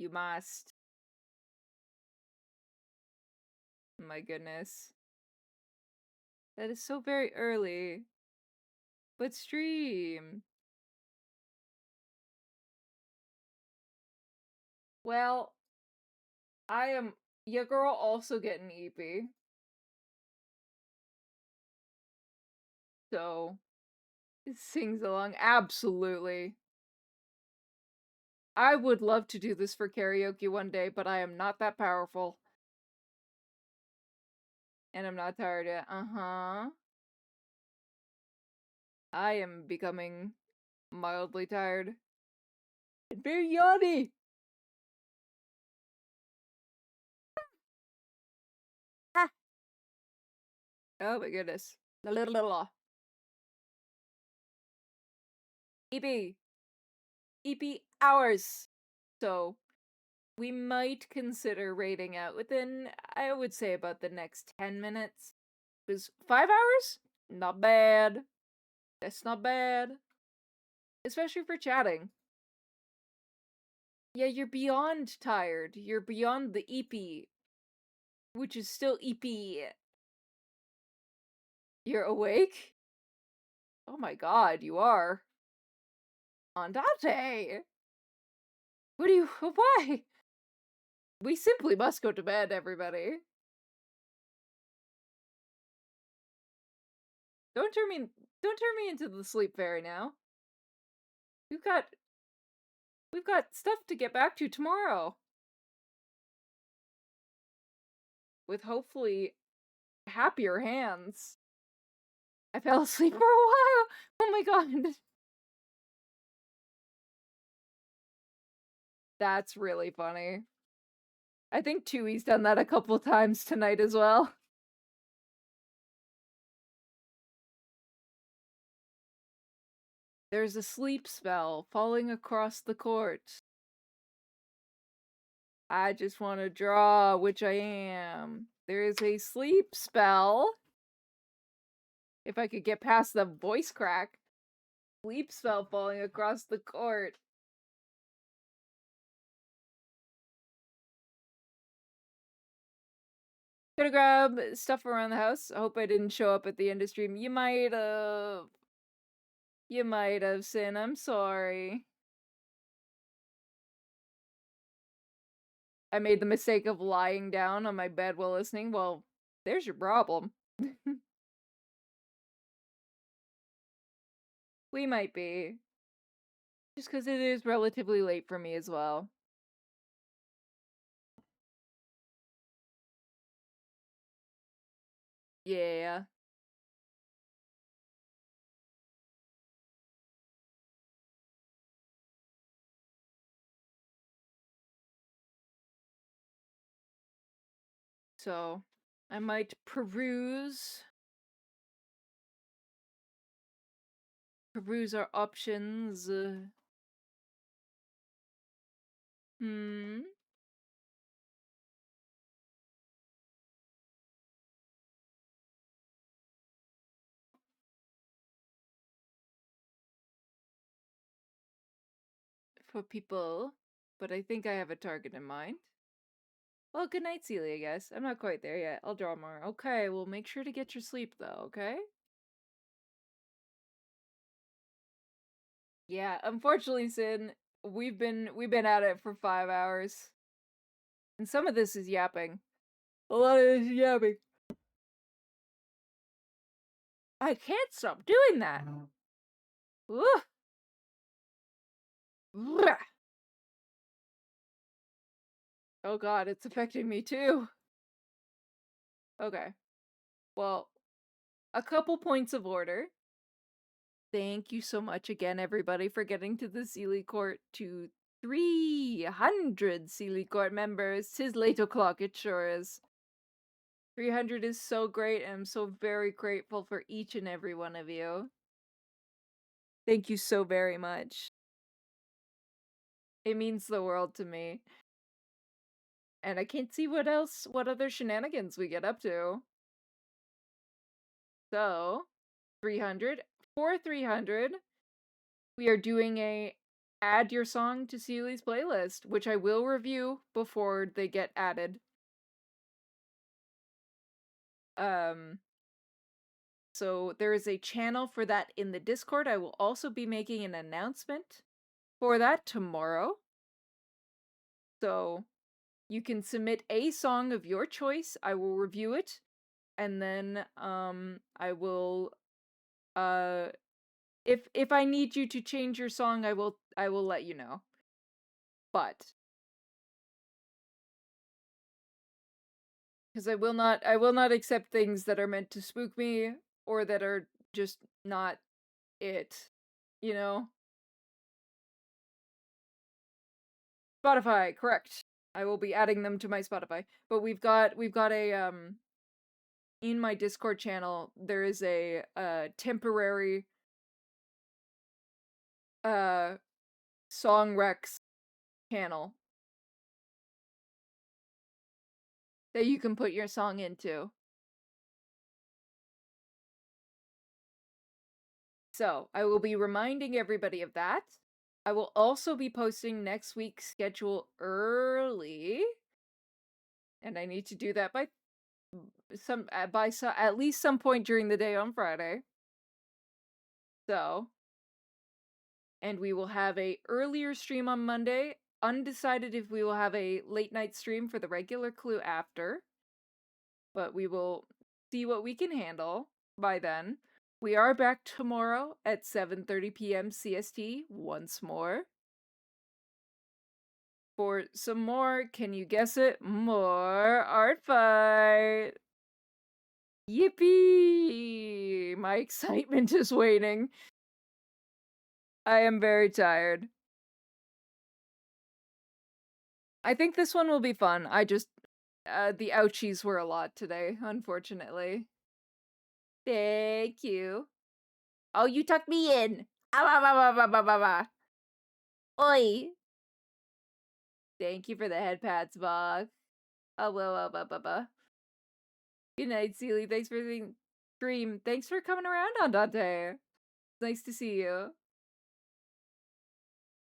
Speaker 1: You must. My goodness. That is so very early. But stream. Well, I am your girl also getting EP. So it sings along. Absolutely. I would love to do this for karaoke one day, but I am not that powerful. And I'm not tired yet. Uh-huh. I am becoming mildly tired. And very yawny. Ah. Oh my goodness. La la la la. EP. EP hours. So we might consider rating out within, I would say, about the next 10 minutes. Because 5 hours? Not bad. That's not bad. Especially for chatting. Yeah, you're beyond tired. You're beyond the EP. Which is still EP. You're awake? Oh my god, you are. Andate! What do you. Why? We simply must go to bed, everybody. Don't turn me into the sleep fairy now. We've got stuff to get back to tomorrow. With hopefully happier hands. I fell asleep for a while. Oh my god. That's really funny. I think Tui's done that a couple times tonight as well. There's a sleep spell falling across the court. I just want to draw, which I am. There is a sleep spell. If I could get past the voice crack. Sleep spell falling across the court. Gonna grab stuff around the house. I hope I didn't show up at the end of stream. You might have. You might have, Sin. I'm sorry. I made the mistake of lying down on my bed while listening. Well, there's your problem. We might be. Just because it is relatively late for me as well. Yeah. So, I might peruse our options. Hmm. For people, but I think I have a target in mind. Well, good night, Celia, I guess. I'm not quite there yet. I'll draw more. Okay, well, make sure to get your sleep, though, okay? Yeah, unfortunately, Sin, we've been at it for 5 hours. And some of this is yapping. A lot of this is yapping. I can't stop doing that. Ugh. Blah. Oh god, it's affecting me too. Okay. Well, a couple points of order. Thank you so much again, everybody, for getting to the Sealy Court to 300 Sealy Court members. 'Tis late o'clock, it sure is. 300 is so great, and I'm so very grateful for each and every one of you. Thank you so very much. It means the world to me. And I can't see what other shenanigans we get up to. So, 300. For 300, we are doing a add your song to Seely's playlist, which I will review before they get added. So there is a channel for that in the Discord. I will also be making an announcement for that tomorrow. So you can submit a song of your choice. I will review it, and then I will if I need you to change your song, I will let you know. But because I will not accept things that are meant to spook me or that are just not it, you know? Spotify, correct. I will be adding them to my Spotify. But we've got a in my Discord channel, there is a temporary song Rex channel that you can put your song into. So, I will be reminding everybody of that. I will also be posting next week's schedule early. And I need to do that by at least some point during the day on Friday. So, and we will have a earlier stream on Monday. Undecided if we will have a late night stream for the regular Clue after. But we will see what we can handle by then. We are back tomorrow at 7:30 p.m. CST once more. For some more, can you guess it? More art fight. Yippee! My excitement is waning. I am very tired. I think this one will be fun. I just the ouchies were a lot today, unfortunately. Thank you. Oh, you tucked me in. Ah, bah, bah, bah, bah, bah, bah. Oi. Thank you for the head pats, Bog. Oh, well, bah, bah, bah. Good night, Seely. Thanks for the stream. Thanks for coming around on Dante. Nice to see you.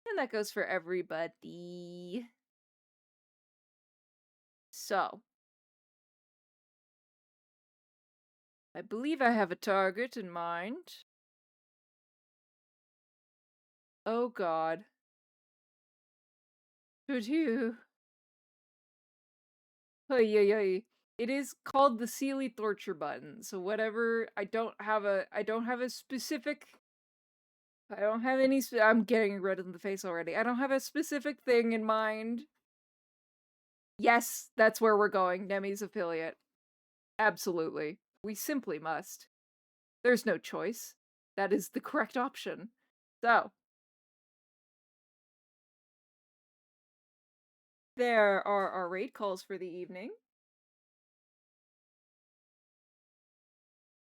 Speaker 1: And that goes for everybody. So, I believe I have a target in mind. Oh god. Phew. Oy, oy. It is called the Seely torture button. So whatever, I don't have a specific. I don't have any. I'm getting red in the face already. I don't have a specific thing in mind. Yes, that's where we're going. Nemi's affiliate. Absolutely. We simply must. There's no choice. That is the correct option. So, there are our raid calls for the evening.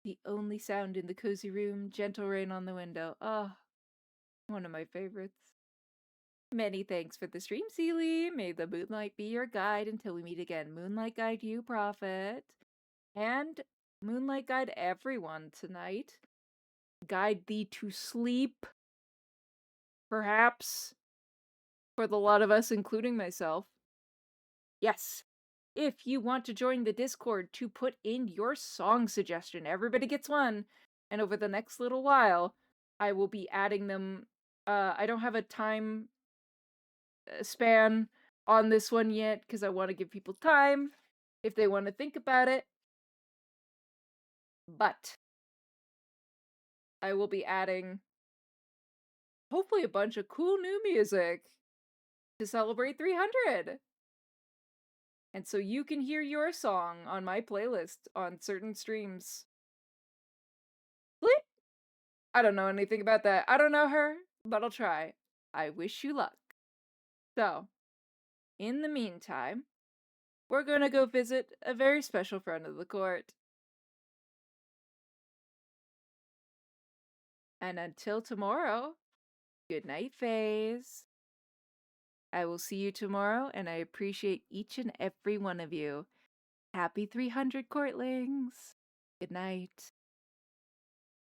Speaker 1: The only sound in the cozy room, gentle rain on the window. Ah, one of my favorites. Many thanks for the stream, Seely. May the moonlight be your guide until we meet again. Moonlight guide you, Prophet. And moonlight guide everyone tonight. Guide thee to sleep. Perhaps. For the lot of us, including myself. Yes. If you want to join the Discord to put in your song suggestion, everybody gets one. And over the next little while, I will be adding them. I don't have a time span on this one yet because I want to give people time if they want to think about it. But I will be adding hopefully a bunch of cool new music to celebrate 300. And so you can hear your song on my playlist on certain streams. Bleep. I don't know anything about that. I don't know her, but I'll try. I wish you luck. So, in the meantime, we're gonna go visit a very special friend of the court. And until tomorrow, good night, Faze. I will see you tomorrow, and I appreciate each and every one of you. Happy 300 courtlings. Good night.